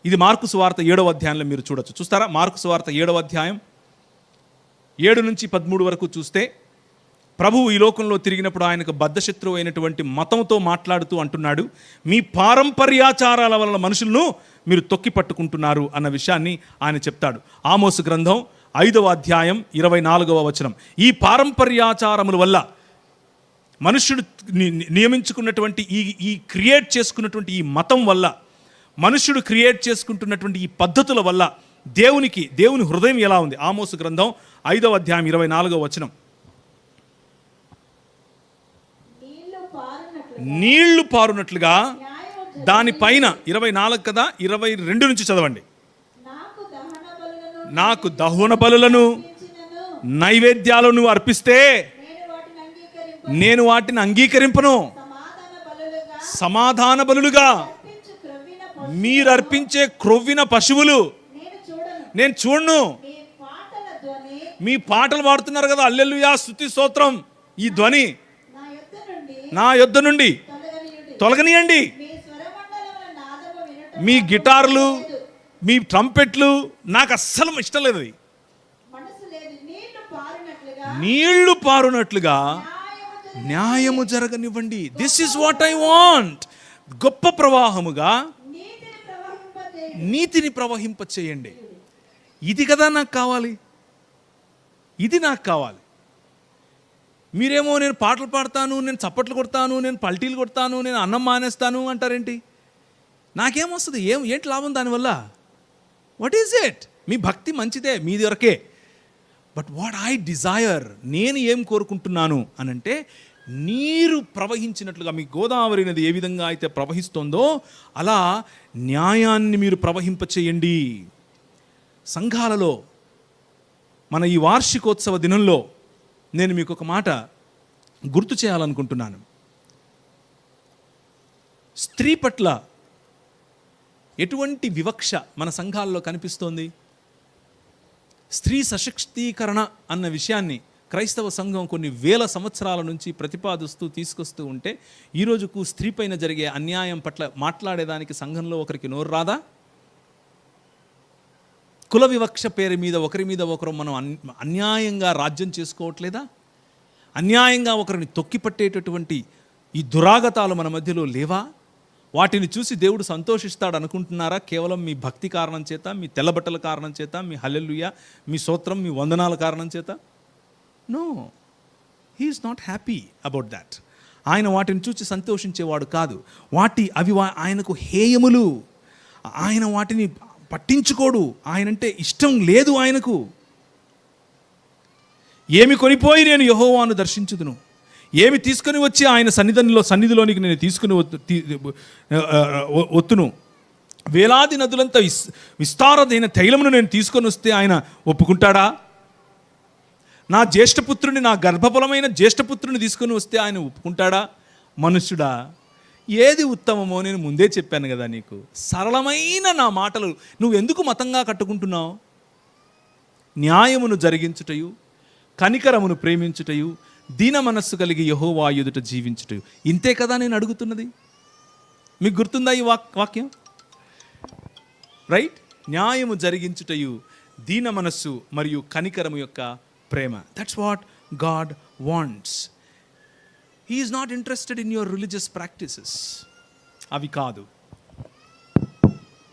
S1: ఇది మార్కు సువార్త 7వ అధ్యాయంలో మీరు చూస్తారా? మార్కు సువార్త 7వ అధ్యాయం 7 నుంచి 13 వరకు చూస్తే, ప్రభువు ఈ లోకంలో తిరిగినప్పుడు ఆయనకు బద్ధశత్రువు అయినటువంటి మతంతో మాట్లాడుతూ అంటున్నాడు, మీ పారంపర్యాచారాల వలన మనుషులను మీరు తొక్కి పట్టుకుంటున్నారు అన్న విషయాన్ని ఆయన చెప్తాడు. ఆమోసు గ్రంథం 5వ అధ్యాయం 24వ వచనం. ఈ పారంపర్యాచారముల వల్ల, మనుష్యుడు నియమించుకున్నటువంటి ఈ క్రియేట్ చేసుకున్నటువంటి ఈ మతం వల్ల, మనుష్యుడు క్రియేట్ చేసుకుంటున్నటువంటి ఈ పద్ధతుల వల్ల దేవుని హృదయం ఎలా ఉంది? ఆమోసు గ్రంథం 5వ అధ్యాయం 24వ వచనం. నీళ్లు పారునట్లుగా దానిపైన, 24 కదా, 22 నుంచి చదవండి. నాకు దహన బలులను, నైవేద్యాలు నువ్వు అర్పిస్తే నేను వాటిని అంగీకరింపను. సమాధాన బలులుగా మీరు అర్పించే క్రొవ్విన పశువులు నేను చూడను. మీ పాటలు పాడుతున్నారు కదా, హల్లెలూయా, స్తుతి స్తోత్రం, ఈ ధ్వని నా యొద్ద నుండి తొలగనియండి. మీ గిటార్లు, మీ ట్రంపెట్లు నాకు అస్సలు ఇష్టం లేదు. అది నీళ్లు పారునట్లుగా న్యాయము జరగనివ్వండి. This is what I want. గొప్ప ప్రవాహముగా నీతిని ప్రవహింప చేయండి. ఇది కదా నాకు కావాలి, ఇది నాకు కావాలి. మీరేమో నేను పాటలు పాడతాను, నేను చప్పట్లు కొడతాను, నేను పల్టీలు కొడతాను, నేను అన్నం మానేస్తాను అంటారేంటి? నాకేమొస్తుంది? ఏంటి లాభం దానివల్ల? What is it? మీ భక్తి మంచిదే, మీది వరకే. బట్ వాట్ ఐ డిజైర్, నేను ఏం కోరుకుంటున్నాను అనంటే, నీరు ప్రవహించినట్లుగా, మీ గోదావరి నది ఏ విధంగా అయితే ప్రవహిస్తుందో అలా న్యాయాన్ని మీరు ప్రవహింపచేయండి. సంఘాలలో మన ఈ వార్షికోత్సవ దినంలో నేను మీకు ఒక మాట గుర్తు చేయాలనుకుంటున్నాను. స్త్రీ పట్ల ఎటువంటి వివక్ష మన సంఘాల్లో కనిపిస్తోంది? స్త్రీ సశక్తీకరణ అన్న విషయాన్ని క్రైస్తవ సంఘం కొన్ని వేల సంవత్సరాల నుంచి ప్రతిపాదిస్తూ తీసుకొస్తూ ఉంటే ఈరోజుకు స్త్రీ పైన జరిగే అన్యాయం పట్ల మాట్లాడేదానికి సంఘంలో ఒకరికి నోరు రాదా? కుల వివక్ష పేరు మీద ఒకరి మీద ఒకరు మనం అన్యాయంగా రాజ్యం చేసుకోవట్లేదా? అన్యాయంగా ఒకరిని తొక్కిపట్టేటటువంటి ఈ దురాగతాలు మన మధ్యలో లేవా? వాటిని చూసి దేవుడు సంతోషిస్తాడు అనుకుంటున్నారా? కేవలం మీ భక్తి కారణం చేత, మీ తెల్లబట్టల కారణం చేత, మీ హల్లెలూయా, మీ స్తోత్రం, మీ వందనాల కారణం చేత? No, he is not happy about that. ఆయన వాటిని చూసి సంతోషించేవాడు కాదు. అవి ఆయనకు హేయములు. ఆయన వాటిని పట్టించుకోడు. ఆయనంటే ఇష్టం లేదు ఆయనకు. ఏమి కొనిపోయి నేను యెహోవాను దర్శించుదును, ఏమి తీసుకొని వచ్చి ఆయన సన్నిధిలోనికి నేను తీసుకుని ఒత్తును, వేలాది నదులంతా విస్తారదైన తైలమును నేను తీసుకొని వస్తే ఆయన ఒప్పుకుంటాడా? నా జ్యేష్ఠపుత్రుని, నా గర్భఫలమైన జ్యేష్ఠపుత్రుని తీసుకొని వస్తే ఆయన ఒప్పుకుంటాడా? మనుష్యుడా, ఏది ఉత్తమమో నేను ముందే చెప్పాను కదా నీకు. సరళమైన నా మాటలు నువ్వు ఎందుకు మతంగా కట్టుకుంటున్నావు? న్యాయమును జరిగించుటయు, కనికరమును ప్రేమించుటయు, దీన మనస్సు కలిగి యెహోవా ఎదుట జీవించుటయు, ఇంతే కదా నేను అడుగుతున్నది. మీకు గుర్తుందా ఈ వాక్యం? రైట్? న్యాయము జరిగించుటయు, దీన మనస్సు మరియు కనికరము యొక్క ప్రేమ. That's what God wants. He is not interested in your religious practices. అవి కాదు.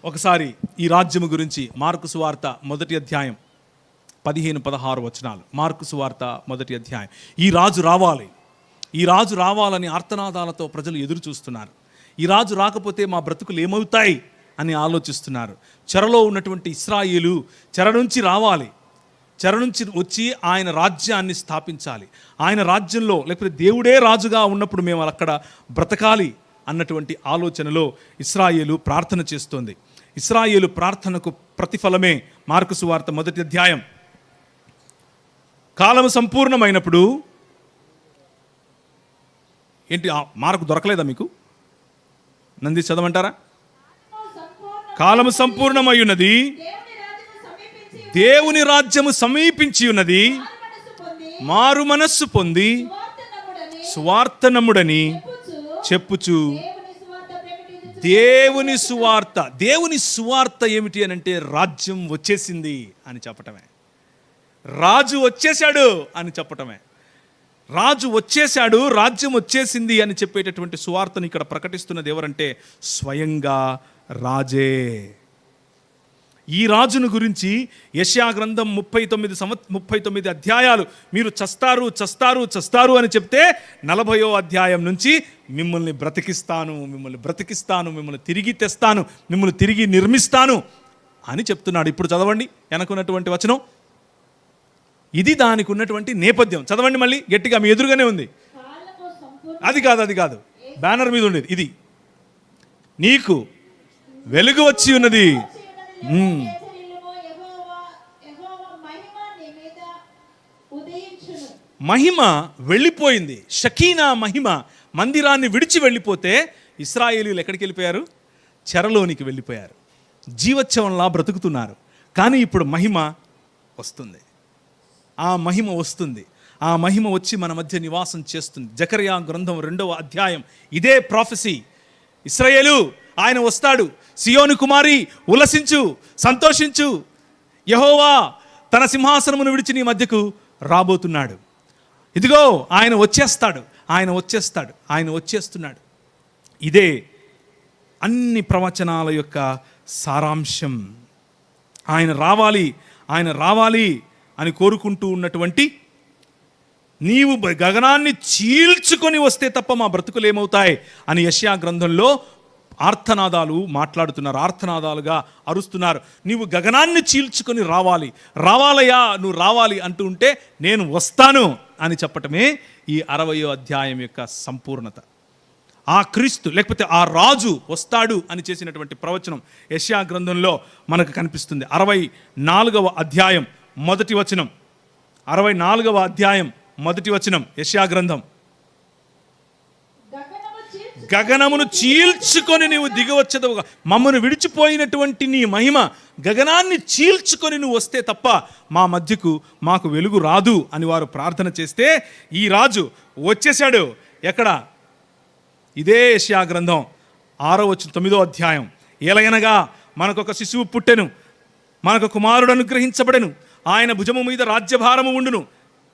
S1: ఒకసారి ఈ రాజ్యము గురించి మార్కు సువార్త 1వ అధ్యాయం 15-16 వచనాలు. మార్కు సువార్త 1వ అధ్యాయం. ఈ రాజు రావాలని ఆర్తనాదాలతో ప్రజలు ఎదురు చూస్తున్నారు. ఈ రాజు రాకపోతే మా బ్రతుకులు ఏమవుతాయి అని ఆలోచిస్తున్నారు. చెరలో ఉన్నటువంటి ఇశ్రాయేలు చెర నుంచి రావాలి, చెర నుంచి వచ్చి ఆయన రాజ్యాన్ని స్థాపించాలి. ఆయన రాజ్యంలో, లేకపోతే దేవుడే రాజుగా ఉన్నప్పుడు మేము అక్కడ బ్రతకాలి అన్నటువంటి ఆలోచనలో ఇశ్రాయేలు ప్రార్థన చేస్తోంది. ఇశ్రాయేలు ప్రార్థనకు ప్రతిఫలమే మార్కు సువార్త 1వ అధ్యాయం. కాలము సంపూర్ణమైనప్పుడు ఏంటి? మార్కు దొరకలేదా మీకు? నంది చదవమంటారా? కాలము సంపూర్ణమై ఉన్నది, దేవుని రాజ్యము సమీపించి ఉన్నది, మారు మనస్సు పొంది సువార్తనముడని చెప్పుచు. దేవుని సువార్త ఏమిటి అని అంటే రాజ్యం వచ్చేసింది అని చెప్పటమే. రాజు వచ్చేశాడు అని చెప్పటమే. రాజు వచ్చేశాడు, రాజ్యం వచ్చేసింది అని చెప్పేటటువంటి సువార్తను ఇక్కడ ప్రకటిస్తున్నది ఎవరంటే స్వయంగా రాజే. ఈ రాజును గురించి యెషయా గ్రంథం 39 అధ్యాయాలు మీరు చస్తారు అని చెప్తే 40వ అధ్యాయం నుంచి మిమ్మల్ని బ్రతికిస్తాను, మిమ్మల్ని తిరిగి తెస్తాను, మిమ్మల్ని తిరిగి నిర్మిస్తాను అని చెప్తున్నాడు. ఇప్పుడు చదవండి వెనకున్నటువంటి వచనం. ఇది దానికి ఉన్నటువంటి నేపథ్యం. చదవండి మళ్ళీ గట్టిగా, మీ ఎదురుగానే ఉంది. అది కాదు, బ్యానర్ మీద ఉండేది ఇది. నీకు వెలుగు వచ్చి ఉన్నది. మహిమ వెళ్ళిపోయింది. షకీనా మహిమ మందిరాన్ని విడిచి వెళ్ళిపోతే ఇశ్రాయేలీయులు ఎక్కడికి వెళ్ళిపోయారు? చెరలోనికి వెళ్ళిపోయారు. జీవోత్సవంలా బ్రతుకుతున్నారు. కానీ ఇప్పుడు మహిమ వస్తుంది. ఆ మహిమ వచ్చి మన మధ్య నివాసం చేస్తుంది. జకర్యా గ్రంథం 2వ అధ్యాయం ఇదే ప్రాఫెసీ. ఇశ్రాయేలు ఆయన వస్తాడు, సియోను కుమారి ఉల్లసించు, సంతోషించు, యెహోవా తన సింహాసనమును విడిచి నీ మధ్యకు రాబోతున్నాడు. ఇదిగో ఆయన వచ్చేస్తున్నాడు. ఇదే అన్ని ప్రవచనాల యొక్క సారాంశం. ఆయన రావాలి అని కోరుకుంటూ ఉన్నటువంటి, నీవు గగనాన్ని చీల్చుకొని వస్తే తప్ప మా బ్రతుకులు ఏమవుతాయి అని యెషయా గ్రంథంలో ఆర్తనాదాలు మాట్లాడుతున్నారు. ఆర్తనాదాలుగా అరుస్తున్నారు. నీవు గగనాన్ని చీల్చుకొని రావాలయ్యా, నువ్వు రావాలి అంటూ ఉంటే నేను వస్తాను అని చెప్పటమే ఈ 60వ అధ్యాయం యొక్క సంపూర్ణత. ఆ క్రీస్తు లేకపోతే ఆ రాజు వస్తాడు అని చేసినటువంటి ప్రవచనం యెషయా గ్రంథంలో మనకు కనిపిస్తుంది. 64వ అధ్యాయం 1వ వచనం. 64వ అధ్యాయం 1వ వచనం యెషయా గ్రంథం. గగనమును చీల్చుకొని నీవు దిగవచ్చదవుగా. మమ్మను విడిచిపోయినటువంటి నీ మహిమ గగనాన్ని చీల్చుకొని నువ్వు వస్తే తప్ప మా మధ్యకు మాకు వెలుగు రాదు అని వారు ప్రార్థన చేస్తే ఈ రాజు వచ్చేశాడు. ఎక్కడ? ఇదే యెషయా గ్రంథం 9వ అధ్యాయం. ఏలయనగా మనకొక శిశువు పుట్టెను, మనకు కుమారుడు అనుగ్రహించబడెను, ఆయన భుజము మీద రాజ్యభారము ఉండును.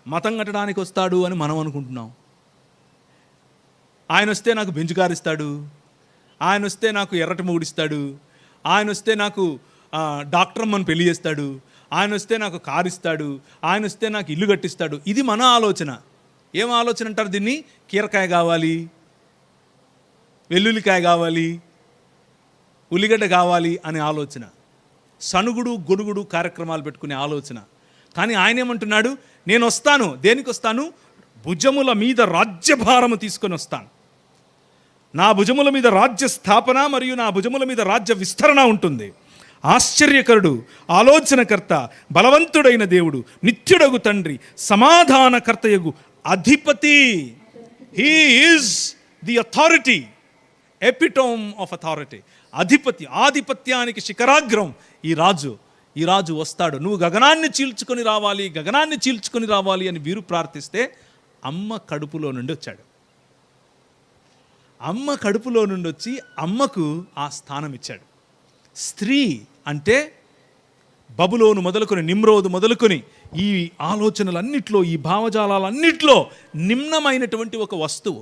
S1: మతం కట్టడానికి వస్తాడు అని మనం అనుకుంటున్నాం. ఆయన వస్తే నాకు బెంచ్ కారు ఇస్తాడు, ఆయన వస్తే నాకు ఎర్రటి మొగుడిస్తాడు, ఆయన వస్తే నాకు డాక్టర్ అమ్మని పెళ్లి చేస్తాడు, ఆయన వస్తే నాకు కారు ఇస్తాడు, ఆయన వస్తే నాకు ఇల్లు కట్టిస్తాడు. ఇది మన ఆలోచన. ఏం ఆలోచన అంటారు దీన్ని? కీరకాయ కావాలి, వెల్లుల్లికాయ కావాలి, ఉల్లిగడ్డ కావాలి అనే ఆలోచన, సనుగుడు గొనుగుడు కార్యక్రమాలు పెట్టుకునే ఆలోచన. కానీ ఆయన ఏమంటున్నాడు? నేను వస్తాను. దేనికి వస్తాను? భుజముల మీద రాజ్యభారము తీసుకొని వస్తాను. నా భుజముల మీద రాజ్య స్థాపన మరియు నా భుజముల మీద రాజ్య విస్తరణ ఉంటుంది. ఆశ్చర్యకరుడు, ఆలోచనకర్త, బలవంతుడైన దేవుడు, నిత్యుడగు తండ్రి, సమాధానకర్తయగు అధిపతి. He is the authority, epitome of authority. అధిపతి, ఆధిపత్యానికి శిఖరాగ్రం ఈ రాజు. ఈ రాజు వస్తాడు. నువ్వు గగనాన్ని చీల్చుకొని రావాలి, గగనాన్ని చీల్చుకొని రావాలి అని వీరు ప్రార్థిస్తే అమ్మ కడుపులో నుండి వచ్చాడు. అమ్మ కడుపులో నుండి వచ్చి అమ్మకు ఆ స్థానం ఇచ్చాడు. స్త్రీ అంటే బబులోను మొదలుకొని, నిమ్రోదు మొదలుకొని ఈ ఆలోచనలన్నిట్లో, ఈ భావజాలాలన్నిట్లో నిమ్నమైనటువంటి ఒక వస్తువు,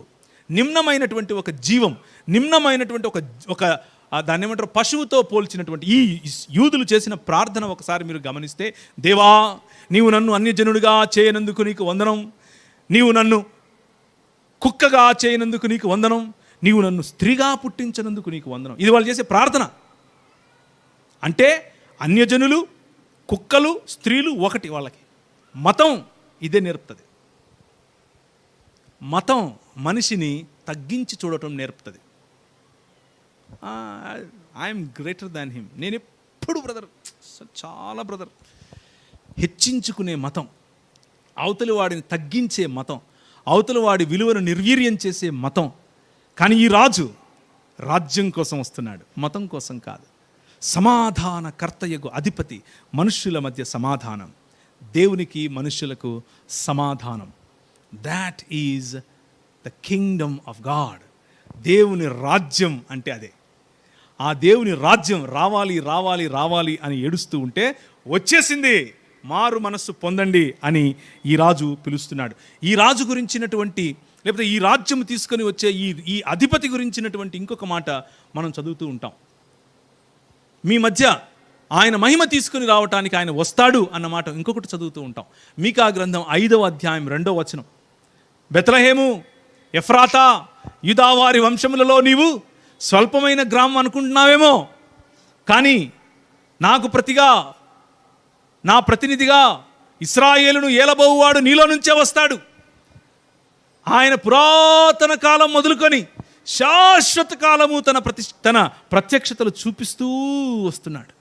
S1: నిమ్నమైనటువంటి ఒక జీవం, నిమ్నమైనటువంటి ఒక దాన్ని ఏమంటారు, పశువుతో పోల్చినటువంటి ఈ యూదులు చేసిన ప్రార్థన ఒకసారి మీరు గమనిస్తే, దేవా నీవు నన్ను అన్యజనుడిగా చేయనందుకు నీకు వందనం, నీవు నన్ను కుక్కగా చేయనందుకు నీకు వందనం, నీవు నన్ను స్త్రీగా పుట్టించినందుకు నీకు వందనం. ఇది వాళ్ళు చేసే ప్రార్థన. అంటే అన్యజనులు, కుక్కలు, స్త్రీలు ఒకటి. వాళ్ళకి మతం ఇదే నేర్పుతుంది. మతం మనిషిని తగ్గించి చూడటం నేర్పుతుంది. I'm greater than him. నేను ఎప్పుడు బ్రదర్, చాలా బ్రదర్, హెచ్చించుకునే మతం, అవతలి వాడిని తగ్గించే మతం, అవతలి వాడి విలువను నిర్వీర్యం చేసే మతం. కానీ ఈ రాజు రాజ్యం కోసం వస్తున్నాడు, మతం కోసం కాదు. సమాధానకర్తయగు అధిపతి, మనుష్యుల మధ్య సమాధానం, దేవునికి మనుష్యులకు సమాధానం. That is the Kingdom of God. దేవుని రాజ్యం అంటే అదే. ఆ దేవుని రాజ్యం రావాలి రావాలి రావాలి అని ఏడుస్తూ ఉంటే వచ్చేసింది. మారు మనస్సు పొందండి అని ఈ రాజు పిలుస్తున్నాడు. ఈ రాజు గురించినటువంటి, లేకపోతే ఈ రాజ్యం తీసుకొని వచ్చే ఈ అధిపతి గురించినటువంటి ఇంకొక మాట మనం చదువుతూ ఉంటాం. మీ మధ్య ఆయన మహిమ తీసుకుని రావటానికి ఆయన వస్తాడు అన్నమాట ఇంకొకటి చదువుతూ ఉంటాం. మీకా గ్రంథం 5వ అధ్యాయం 2వ వచనం. బెత్లెహేము, ఎఫ్రాతా, యూదావారి వంశములలో నీవు స్వల్పమైన గ్రామం అనుకుంటున్నావేమో, కానీ నాకు ప్రతిగా, నా ప్రతినిధిగా ఇశ్రాయేలును ఏలబోవువాడు నీలో నుంచే వస్తాడు. ఆయన పురాతన కాలం మొదలుకొని శాశ్వత కాలము తన ప్రత్యక్షతలు చూపిస్తూ వస్తున్నాడు.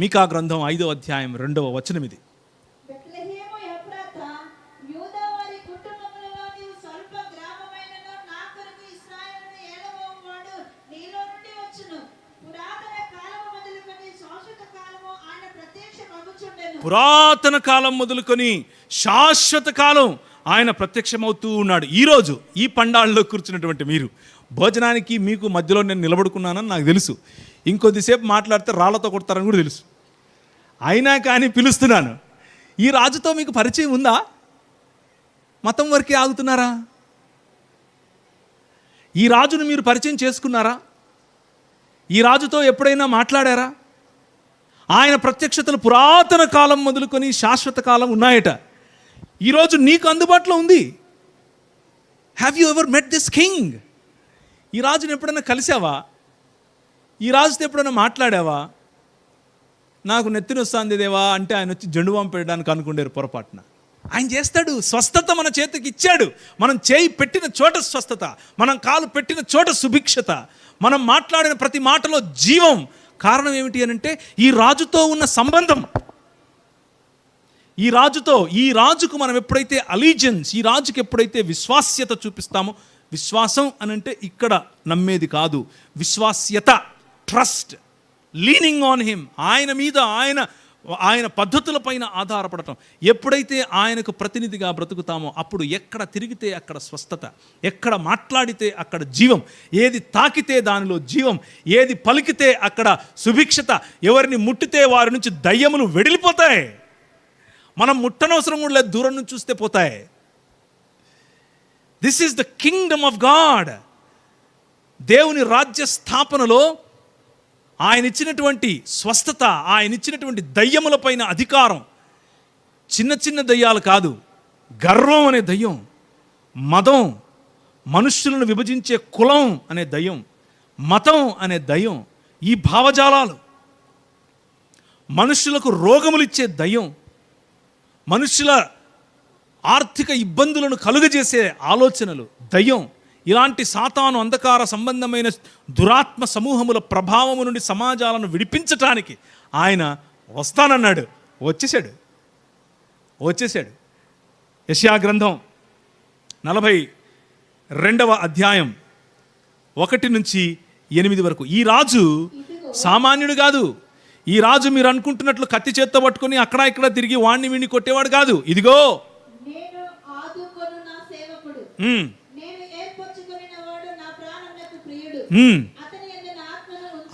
S1: మీకా గ్రంథం 5వ అధ్యాయం 2వ వచనం ఇది. పురాతన కాలం మొదలుకొని శాశ్వత కాలం ఆయన ప్రత్యక్షమవుతూ ఉన్నాడు. ఈరోజు ఈ పండాళ్ళలో కూర్చున్నటువంటి మీరు, భోజనానికి మీకు మధ్యలో నేను నిలబడుకున్నానని నాకు తెలుసు, ఇంకొద్దిసేపు మాట్లాడితే రాళ్లతో కొడతారని కూడా తెలుసు, అయినా కానీ పిలుస్తున్నాను. ఈ రాజుతో మీకు పరిచయం ఉందా? మతం వరకే ఆగుతున్నారా? ఈ రాజును మీరు పరిచయం చేసుకున్నారా? ఈ రాజుతో ఎప్పుడైనా మాట్లాడారా? ఆయన ప్రత్యక్షతలు పురాతన కాలం మొదలుకొని శాశ్వత కాలం ఉన్నాయట. ఈరోజు నీకు అందుబాటులో ఉంది. Have you ever met this king? ఈ రాజుని ఎప్పుడైనా కలిసావా? ఈ రాజుతో ఎప్పుడైనా మాట్లాడావా? నాకు నెత్తిన వస్తుంది దేవా అంటే ఆయన వచ్చి జెండుబాం పెట్టడానికి అనుకుంటారు పొరపాటున. ఆయన చేస్తాడు. స్వస్థత మన చేతికి ఇచ్చాడు. మనం చేయి పెట్టిన చోట స్వస్థత, మనం కాలు పెట్టిన చోట సుభిక్షత, మనం మాట్లాడిన ప్రతి మాటలో జీవం. కారణం ఏమిటి అని అంటే ఈ రాజుతో ఉన్న సంబంధం. ఈ రాజుకు మనం ఎప్పుడైతే అలీజియన్స్, ఈ రాజుకి ఎప్పుడైతే విశ్వాస్యత చూపిస్తామో, విశ్వాసం అనంటే ఇక్కడ నమ్మేది కాదు, విశ్వాస్యత, ట్రస్ట్, లీనింగ్ ఆన్ హిమ్, ఆయన మీద ఆయన పద్ధతులపైన ఆధారపడటం. ఎప్పుడైతే ఆయనకు ప్రతినిధిగా బ్రతుకుతామో అప్పుడు ఎక్కడ తిరిగితే అక్కడ స్వస్థత, ఎక్కడ మాట్లాడితే అక్కడ జీవం, ఏది తాకితే దానిలో జీవం, ఏది పలికితే అక్కడ సుభిక్షత, ఎవరిని ముట్టితే వారి నుంచి దయ్యములు వెడిలిపోతాయి. మనం ముట్టనవసరం కూడా లేదు, దూరం నుంచి చూస్తే పోతాయి. This is the Kingdom of God. దేవుని రాజ్య స్థాపనలో ఆయన ఇచ్చినటువంటి స్వస్థత, ఆయన ఇచ్చినటువంటి దయ్యములపైన అధికారం, చిన్న చిన్న దయ్యాలు కాదు, గర్వం అనే దయ్యం, మదం, మనుష్యులను విభజించే కులం అనే దయ్యం, మతం అనే దయ్యం, ఈ భావజాలాలు, మనుష్యులకు రోగములిచ్చే దయ్యం, మనుష్యుల ఆర్థిక ఇబ్బందులను కలుగజేసే ఆలోచనలు, దయ్యం, ఇలాంటి సాతాను అంధకార సంబంధమైన దురాత్మ సమూహముల ప్రభావము నుండి సమాజాలను విడిపించటానికి ఆయన వస్తానన్నాడు. వచ్చేసాడు. యెషయా గ్రంథం 42వ అధ్యాయం 1 నుంచి 8 వరకు. ఈ రాజు సామాన్యుడు కాదు. ఈ రాజు మీరు అనుకుంటున్నట్లు కత్తి చేత్తో పట్టుకొని అక్కడ ఇక్కడ తిరిగి వాణ్ణి వీణ్ణి కొట్టేవాడు కాదు. ఇదిగో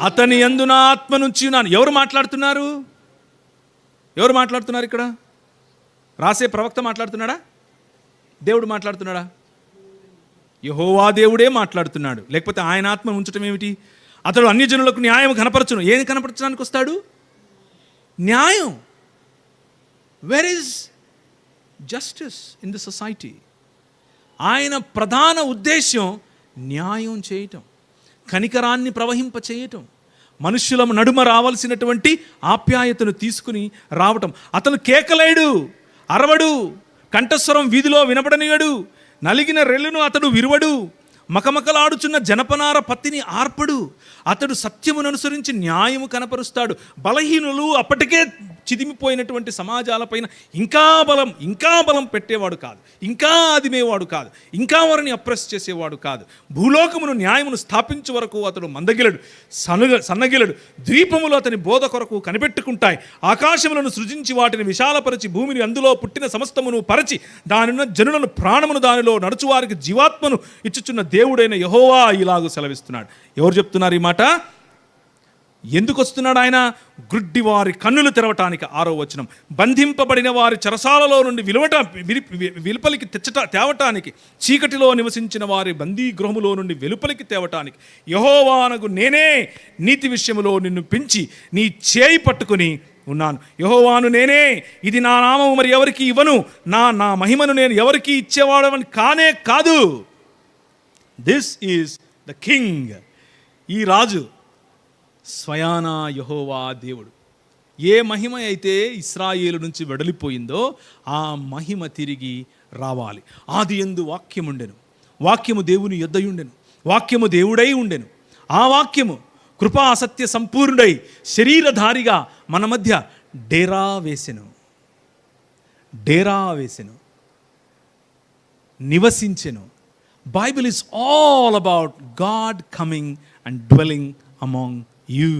S1: అతని యందు నా ఆత్మ నుంచి ఉన్నాను. ఎవరు మాట్లాడుతున్నారు ఇక్కడ? రాసే ప్రవక్త మాట్లాడుతున్నాడా? దేవుడు మాట్లాడుతున్నాడా? యెహోవా దేవుడే మాట్లాడుతున్నాడు. లేకపోతే ఆయన ఆత్మ ఉంచటం ఏమిటి? అతడు అన్యజనులకు న్యాయం కనపరచును. ఏం కనపరచడానికి వస్తాడు? న్యాయం. Where is justice in the society? ఆయన ప్రధాన ఉద్దేశం న్యాయం చేయటం, కనికరాన్ని ప్రవహింప చేయటం, మనుష్యుల నడుమ రావాల్సినటువంటి ఆప్యాయతను తీసుకుని రావటం. అతను కేకలేడు, అరవడు, కంఠస్వరం వీధిలో వినపడనీయడు, నలిగిన రెల్లును అతడు విరువడు, మకమకలాడుచున్న జనపనార పత్తిని ఆర్పడు. అతడు సత్యమును అనుసరించి న్యాయము కనపరుస్తాడు. బలహీనులు అప్పటికే చిదిమిపోయినటువంటి సమాజాలపైన ఇంకా బలం పెట్టేవాడు కాదు, ఇంకా ఆదిమేవాడు కాదు, ఇంకా వారిని అప్రెస్ చేసేవాడు కాదు. భూలోకమును న్యాయమును స్థాపించే వరకు అతడు మందగిలడు, సన్నగిలడు. ద్వీపములు అతని బోధ కొరకు కనిపెట్టుకుంటాయి. ఆకాశములను సృజించి వాటిని విశాలపరిచి భూమిని అందులో పుట్టిన సమస్తమును పరచి దానిన్న జనులను ప్రాణమును దానిలో నడుచువారికి జీవాత్మను ఇచ్చుచున్న దేవుడైన యెహోవా ఇలాగూ సెలవిస్తున్నాడు. ఎవరు చెప్తున్నారు ఈ మాట? ఎందుకు వస్తున్నాడు ఆయన? గ్రుడ్డి వారి కన్నులు తెరవటానికి. 6వ వచనం. బంధింపబడిన వారి చెరసాలలో నుండి వెలుపలికి తేవటానికి, చీకటిలో నివసించిన వారి బందీ గృహములో నుండి వెలుపలికి తేవటానికి, యెహోవానగు నేనే నీతి విషయములో నిన్ను పెంచి నీ చేయి పట్టుకుని ఉన్నాను. యెహోవాను నేనే, ఇది నా నామము మరి ఎవరికి ఇవ్వను, నా మహిమను నేను ఎవరికి ఇచ్చేవాడని కానే కాదు. This is the king. ఈ రాజు స్వయానా యెహోవా దేవుడు. ఏ మహిమ అయితే ఇశ్రాయేలు నుంచి వెడలిపోయిందో ఆ మహిమ తిరిగి రావాలి. ఆదియందు వాక్యముండెను, వాక్యము దేవుని యొద్దయుండెను, వాక్యము దేవుడై ఉండెను. ఆ వాక్యము కృపా సత్య సంపూర్ణుడై శరీరధారిగా మన మధ్య డేరా వేసెను, నివసించెను. Bible is all about God coming and dwelling among you.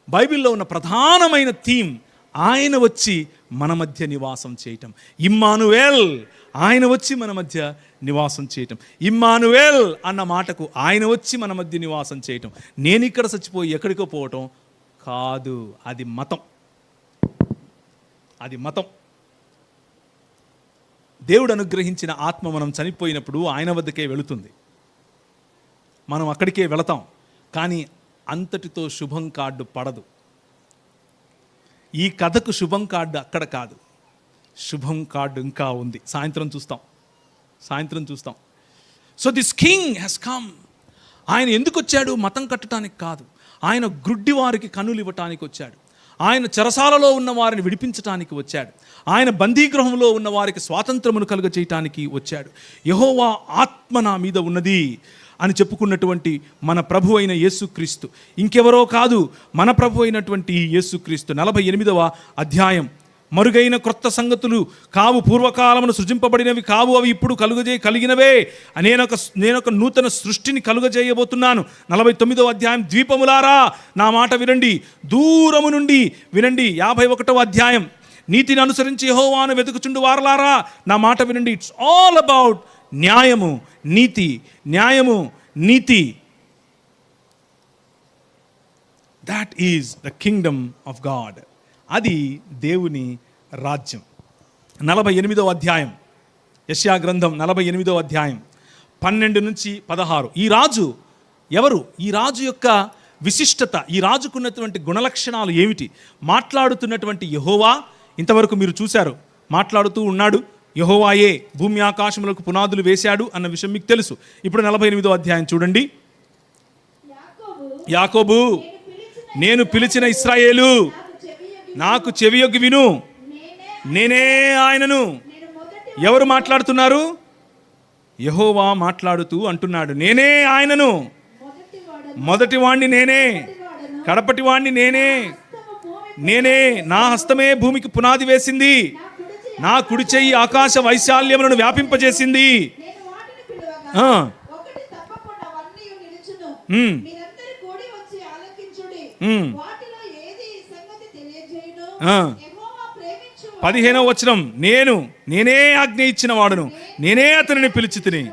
S1: బైబిల్లో ఉన్న ప్రధానమైన థీమ్ ఆయన వచ్చి మన మధ్య నివాసం చేయటం. ఇమ్మానుయేల్, ఆయన వచ్చి మన మధ్య నివాసం చేయటం. ఇమ్మానుయేల్ అన్న మాటకు ఆయన వచ్చి మన మధ్య నివాసం చేయటం. నేను ఇక్కడ చచ్చిపోయి ఎక్కడికో పోవటం కాదు. అది మతం. దేవుడు అనుగ్రహించిన ఆత్మ మనం చనిపోయినప్పుడు ఆయన వద్దకే వెళుతుంది, మనం అక్కడికే వెళతాం. కానీ అంతటితో శుభం కార్డు పడదు. ఈ కథకు శుభం కార్డు అక్కడ కాదు, శుభం కార్డు ఇంకా ఉంది. సాయంత్రం చూస్తాం. So this king has come. ఆయన ఎందుకు వచ్చాడు? మతం కట్టడానికి కాదు. ఆయన గ్రుడ్డి వారికి కన్నులు ఇవ్వటానికి వచ్చాడు. ఆయన చెరసాలలో ఉన్న వారిని విడిపించటానికి వచ్చాడు. ఆయన బందీగృహంలో ఉన్న వారికి స్వాతంత్రమును కలుగజేయటానికి వచ్చాడు. యెహోవా ఆత్మ నా మీద ఉన్నది అని చెప్పుకున్నటువంటి మన ప్రభు అయిన యేసుక్రీస్తు ఇంకెవరో కాదు, మన ప్రభు అయినటువంటి యేసుక్రీస్తు. 48వ అధ్యాయం మరుగైన క్రొత్త సంగతులు కావు, పూర్వకాలమును సృజింపబడినవి కావు, అవి ఇప్పుడు కలిగినవే. నేనొక నూతన సృష్టిని కలుగజేయబోతున్నాను. 49వ అధ్యాయం, ద్వీపములారా నా మాట వినండి, దూరము నుండి వినండి. 51వ అధ్యాయం, నీతిని అనుసరించి యెహోవాను వెతుకుచుండు వారలారా నా మాట వినండి. ఇట్స్ ఆల్ అబౌట్ న్యాయము, నీతి, న్యాయము, నీతి. That is the Kingdom of God. అది దేవుని రాజ్యం. 48వ అధ్యాయం, యెషయా గ్రంథం 48వ అధ్యాయం 12 నుంచి 16. ఈ రాజు ఎవరు? ఈ రాజు యొక్క విశిష్టత, ఈ రాజుకున్నటువంటి గుణలక్షణాలు ఏమిటి? మాట్లాడుతున్నటువంటి యెహోవా, ఇంతవరకు మీరు చూశారు, మాట్లాడుతూ ఉన్నాడు. యెహోవాయే భూమి ఆకాశములకు పునాదులు వేశాడు అన్న విషయం మీకు తెలుసు. ఇప్పుడు 48వ అధ్యాయం చూడండి. యాకోబు, నేను పిలిచిన ఇశ్రాయేలు, నాకు చెవియొగ్గి విను, నేనే ఆయనను. ఎవరు మాట్లాడుతున్నారు? యెహోవా మాట్లాడుతూ అంటున్నాడు, నేనే ఆయనను, మొదటి వాణ్ణి నేనే, కడపటి వాణ్ణి నేనే, నేనే, నా హస్తమే భూమికి పునాది వేసింది, నా కుడి చెయ్యి ఆకాశ వైశాల్యములను వ్యాపింపజేసింది. పదిహేనవ వచనం, నేనే ఆజ్ఞ ఇచ్చిన వాడును, నేనే అతనిని పిలిచి తిని.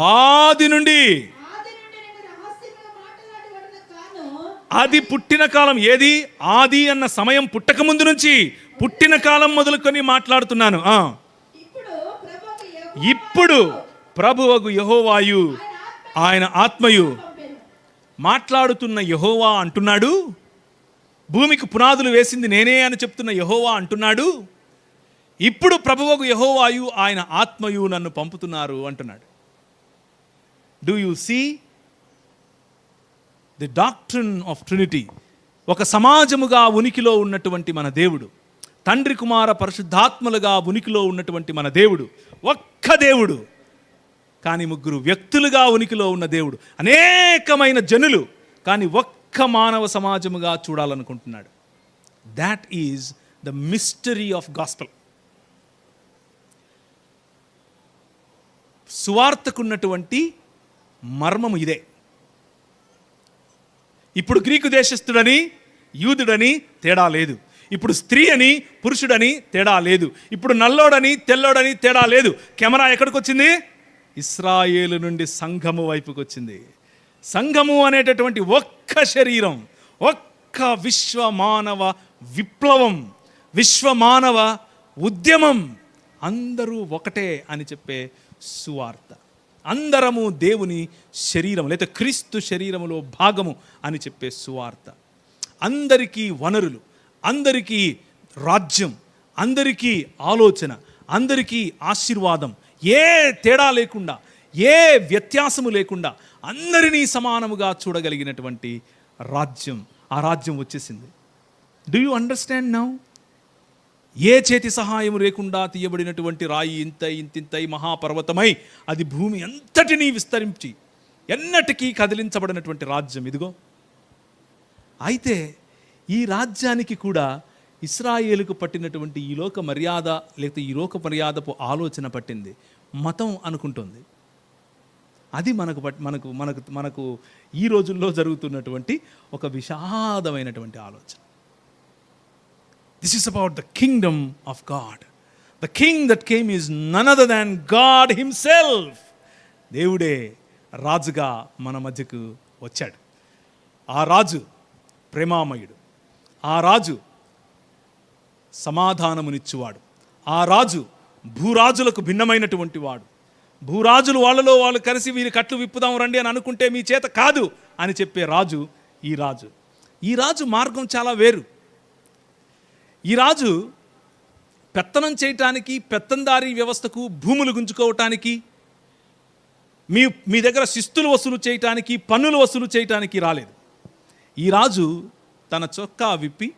S1: ఆది నుండి, అది పుట్టిన కాలం ఏది? ఆది అన్న సమయం పుట్టక ముందు నుంచి, పుట్టిన కాలం మొదలుకొని మాట్లాడుతున్నాను. ఇప్పుడు ప్రభువగు యెహోవాయు, ఆయన ఆత్మయు, మాట్లాడుతున్న యెహోవా అంటున్నాడు, భూమికి పునాదులు వేసింది నేనే అని చెప్తున్న యెహోవా అంటున్నాడు, ఇప్పుడు ప్రభువగు యెహోవాయు, ఆయన ఆత్మయు నన్ను పంపుతున్నారు అంటున్నాడు. Do you see the doctrine of Trinity? ఒక సమాజముగా ఉనికిలో ఉన్నటువంటి మన దేవుడు, తండ్రి కుమార పరిశుద్ధాత్మలుగా ఉనికిలో ఉన్నటువంటి మన దేవుడు, ఒక్క దేవుడు కానీ ముగ్గురు వ్యక్తులుగా ఉనికిలో ఉన్న దేవుడు, అనేకమైన జనులు కానీ ఒక్క మానవ సమాజముగా చూడాలనుకుంటున్నాడు. That is the mystery of gospel. సువార్తకున్నటువంటి మర్మము ఇదే. ఇప్పుడు గ్రీకు దేశస్థుడని యూదుడని తేడా లేదు, ఇప్పుడు స్త్రీ అని పురుషుడని తేడా లేదు, ఇప్పుడు నల్లోడని తెల్లోడని తేడా లేదు. కెమెరా ఎక్కడికి వచ్చింది? ఇశ్రాయేలు నుండి సంఘము వైపుకి వచ్చింది. సంఘము అనేటటువంటి ఒక్క శరీరం, ఒక్క విశ్వమానవ విప్లవం, విశ్వమానవ ఉద్యమం, అందరూ ఒకటే అని చెప్పే సువార్త. అందరము దేవుని శరీరం లేదా క్రీస్తు శరీరములో భాగము అని చెప్పే సువార్త. అందరికీ వనరులు, అందరికీ రాజ్యం, అందరికీ ఆలోచన, అందరికీ ఆశీర్వాదం, ఏ తేడా లేకుండా, ఏ వ్యత్యాసము లేకుండా అందరినీ సమానముగా చూడగలిగినటువంటి రాజ్యం. ఆ రాజ్యం వచ్చేసింది. Do you understand now? ఏ చేతి సహాయం లేకుండా తీయబడినటువంటి రాయి ఇంతింతై మహాపర్వతమై అది భూమి అంతటినీ విస్తరించి ఎన్నటికీ కదిలించబడినటువంటి రాజ్యం ఇదిగో. అయితే ఈ రాజ్యానికి కూడా ఇశ్రాయేలుకు పట్టినటువంటి ఈ లోక మర్యాద లేకపోతే ఈ లోక మర్యాదపు ఆలోచన పట్టింది. మతం అనుకుంటుంది. అది మనకు ఈ రోజుల్లో జరుగుతున్నటువంటి ఒక విషాదమైనటువంటి ఆలోచన. This is about the kingdom of God. The king that came is none other than God himself. దేవుడే రాజుగా మన మధ్యకు వచ్చాడు. ఆ రాజు ప్రేమామయుడు, ఆ రాజు సమాధానమునిచ్చువాడు, ఆ రాజు భూరాజులకు భిన్నమైనటువంటి వాడు. భూరాజులు వాళ్ళలో వాళ్ళు కలిసి వీరి కట్లు విప్పుదాం రండి అని అనుకుంటే మీ చేత కాదు అని చెప్పే రాజు ఈ రాజు. ఈ రాజు మార్గం చాలా వేరు. ఈ రాజు పెత్తనం చేయటానికి, పెత్తందారీ వ్యవస్థకు, భూములు గుంజుకోవటానికి, మీ దగ్గర శిస్తులు వసూలు చేయటానికి, పన్నులు వసూలు చేయటానికి రాలేదు. ఈ రాజు తన చొక్కా విప్పి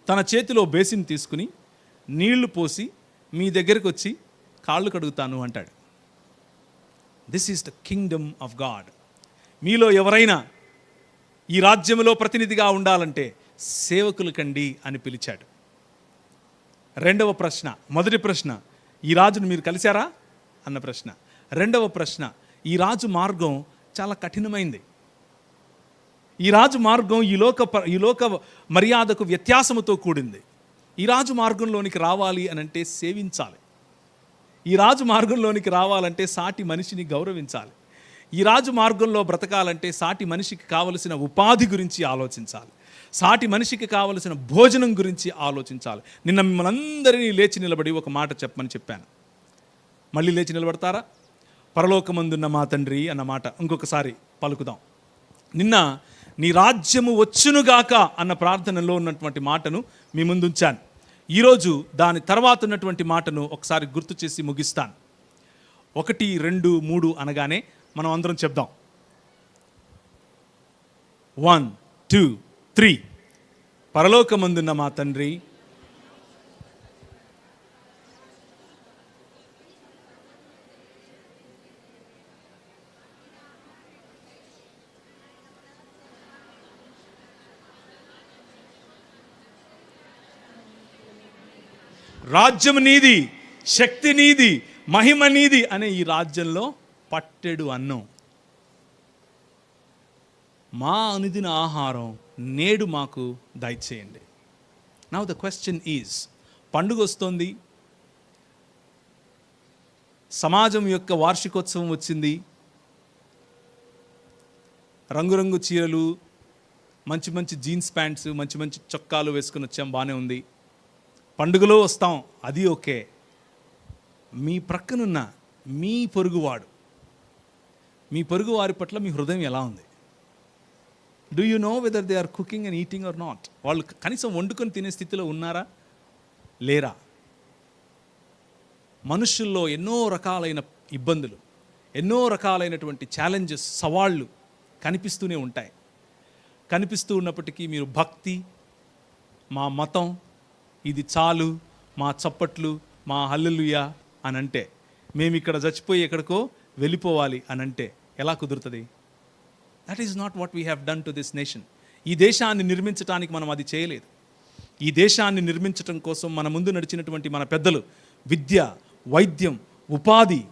S1: తన చేతిలో బేసిన్ తీసుకుని నీళ్లు పోసి మీ దగ్గరికి వచ్చి కాళ్ళు కడుగుతాను అంటాడు. This is the Kingdom of God. మీలో ఎవరైనా ఈ రాజ్యంలో ప్రతినిధిగా ఉండాలంటే సేవకులు కండి అని పిలిచాడు. రెండవ ప్రశ్న, మొదటి ప్రశ్న, ఈ రాజును మీరు కలిశారా అన్న ప్రశ్న. రెండవ ప్రశ్న, ఈ రాజు మార్గం చాలా కఠినమైంది. ఈ రాజు మార్గం ఈ లోక మర్యాదకు వ్యత్యాసముతో కూడింది. ఈ రాజు మార్గంలోనికి రావాలి అనంటే సేవించాలి. ఈ రాజు మార్గంలోనికి రావాలంటే సాటి మనిషిని గౌరవించాలి. ఈ రాజు మార్గంలో బ్రతకాలంటే సాటి మనిషికి కావలసిన ఉపాధి గురించి ఆలోచించాలి. సాటి మనిషికి కావలసిన భోజనం గురించి ఆలోచించాలి. నిన్న మిమ్మల్ని అందరినీ లేచి నిలబడి ఒక మాట చెప్పమని చెప్పాను. మళ్ళీ లేచి నిలబడతారా? పరలోకమందున్న మా తండ్రి అన్న మాట ఇంకొకసారి పలుకుదాం. నిన్న నీ రాజ్యము వచ్చునుగాక అన్న ప్రార్థనలో ఉన్నటువంటి మాటను మీ ముందుంచాను. ఈరోజు దాని తర్వాత ఉన్నటువంటి మాటను ఒకసారి గుర్తు చేసి ముగిస్తాను. 1, 2, 3 అనగానే మనం అందరం చెప్దాం. 1, 2, 3. పరలోకమందున్న మా తండ్రి, రాజ్యం నీది, శక్తి నీది, మహిమ నీది అనే ఈ రాజ్యంలో పట్టెడు అన్నం, మా అనుదిన ఆహారం నేడు మాకు దయచేయండి. నౌ ద క్వశ్చన్ ఈజ్, పండుగ వస్తోంది, సమాజం యొక్క వార్షికోత్సవం వచ్చింది, రంగురంగు చీరలు, మంచి మంచి జీన్స్ ప్యాంట్స్, మంచి మంచి చొక్కాలు వేసుకుని వచ్చాం, బాగానే ఉంది. పండుగలో వస్తాం, అది ఓకే. మీ ప్రక్కనున్న మీ పొరుగువారి పట్ల మీ హృదయం ఎలా ఉంది? Do you know whether they are cooking and eating or not? వాళ్ళు కనీసం వండుకొని తినే స్థితిలో ఉన్నారా లేరా? మనుషుల్లో ఎన్నో రకాలైన ఇబ్బందులు, ఎన్నో రకాలైనటువంటి ఛాలెంజెస్, సవాళ్ళు కనిపిస్తూనే ఉంటాయి. కనిపిస్తూ ఉన్నప్పటికీ మీరు భక్తి, మా మతం ఇది చాలు, మా చప్పట్లు, మా హల్లెలూయా అనంటే, మేము ఇక్కడ చచ్చిపోయి ఎక్కడికో వెళ్ళిపోవాలి అనంటే ఎలా కుదురుతుంది? That is not what we have done to this nation. ఈ దేశాన్ని నిర్మించడానికి మనం అది చేయలేదు. ఈ దేశాన్ని నిర్మించటం కోసం మన ముందు నడిచినటువంటి మన పెద్దలు విద్య, వైద్యం, ఉపాధి,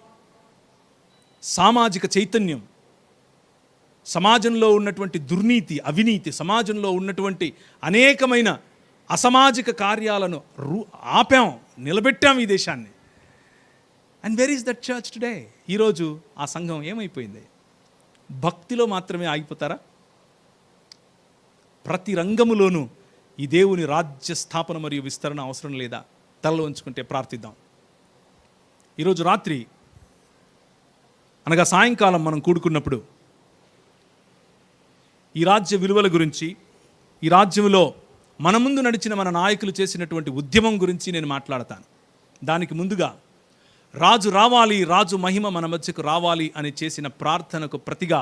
S1: సామాజిక చైతన్యం, సమాజంలో ఉన్నటువంటి దుర్నీతి, అవినీతి, సమాజంలో ఉన్నటువంటి అనేకమైన అసామాజిక కార్యాలను ఆపాం, నిలబెట్టాం ఈ దేశాన్ని. And where is that church today? ఈరోజు ఆ సంఘం ఏమైపోయింది? భక్తిలో మాత్రమే ఆగిపోతారా? ప్రతి రంగములోనూ ఈ దేవుని రాజ్య స్థాపన మరియు విస్తరణ అవసరం లేదా? తలలో ఉంచుకుంటే ప్రార్థిద్దాం. ఈరోజు రాత్రి అనగా సాయంకాలం మనం కూడుకున్నప్పుడు ఈ రాజ్య విలువల గురించి, ఈ రాజ్యంలో మన ముందు నడిచిన మన నాయకులు చేసినటువంటి ఉద్యమం గురించి నేను మాట్లాడతాను. దానికి ముందుగా రాజు రావాలి, రాజు మహిమ మన మధ్యకు రావాలి అని చేసిన ప్రార్థనకు ప్రతిగా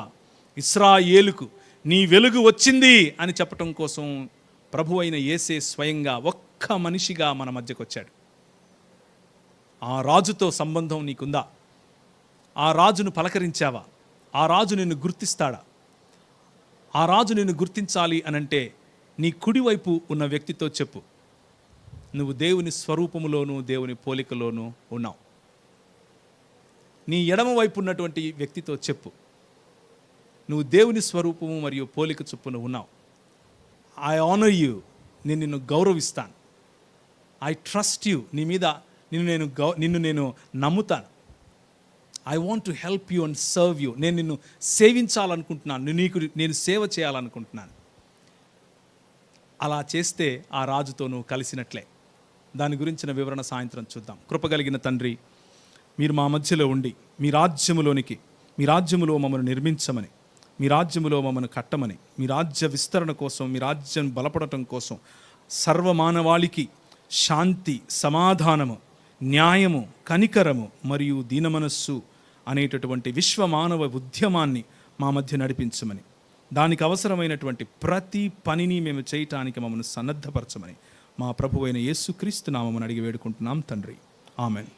S1: ఇశ్రాయేలుకు నీ వెలుగు వచ్చింది అని చెప్పటం కోసం ప్రభు అయిన యేసే స్వయంగా ఒక్క మనిషిగా మన మధ్యకు వచ్చాడు. ఆ రాజుతో సంబంధం నీకుందా? ఆ రాజును పలకరించావా? ఆ రాజు నిన్ను గుర్తిస్తాడా? ఆ రాజు నిన్ను గుర్తించాలి అనంటే నీ కుడివైపు ఉన్న వ్యక్తితో చెప్పు, నువ్వు దేవుని స్వరూపములోను దేవుని పోలికలోను ఉన్నావు. నీ ఎడమ వైపు ఉన్నటువంటి వ్యక్తితో చెప్పు, నువ్వు దేవుని స్వరూపము మరియు పోలిక చొప్పున ఉన్నావు. ఐ ఆనర్ యూ, నేను నిన్ను గౌరవిస్తాను. ఐ ట్రస్ట్ యూ, నీ మీద నిన్ను నేను నమ్ముతాను. I want to help you and serve you, నేను నిన్ను సేవించాలనుకుంటున్నాను, నేను సేవ చేయాలనుకుంటున్నాను. అలా చేస్తే ఆ రాజుతో నువ్వు కలిసినట్లే. దాని గురించిన వివరణ సాయంత్రం చూద్దాం. కృపగలిగిన తండ్రి, మీరు మా మధ్యలో ఉండి మీ రాజ్యములో మమ్మల్ని నిర్మించమని, మీ రాజ్యములో మమ్మల్ని కట్టమని, మీ రాజ్య విస్తరణ కోసం, మీ రాజ్యం బలపడటం కోసం సర్వమానవాళికి శాంతి, సమాధానము, న్యాయము, కనికరము మరియు దీనమనస్సు అనేటటువంటి విశ్వమానవ ఉద్యమాన్ని మా మధ్య నడిపించమని, దానికి అవసరమైనటువంటి ప్రతి పనిని మేము చేయటానికి మమ్మల్ని సన్నద్ధపరచమని మా ప్రభువైన యేసుక్రీస్తు నామమున అడిగి వేడుకుంటున్నాం తండ్రి. ఆమెన్.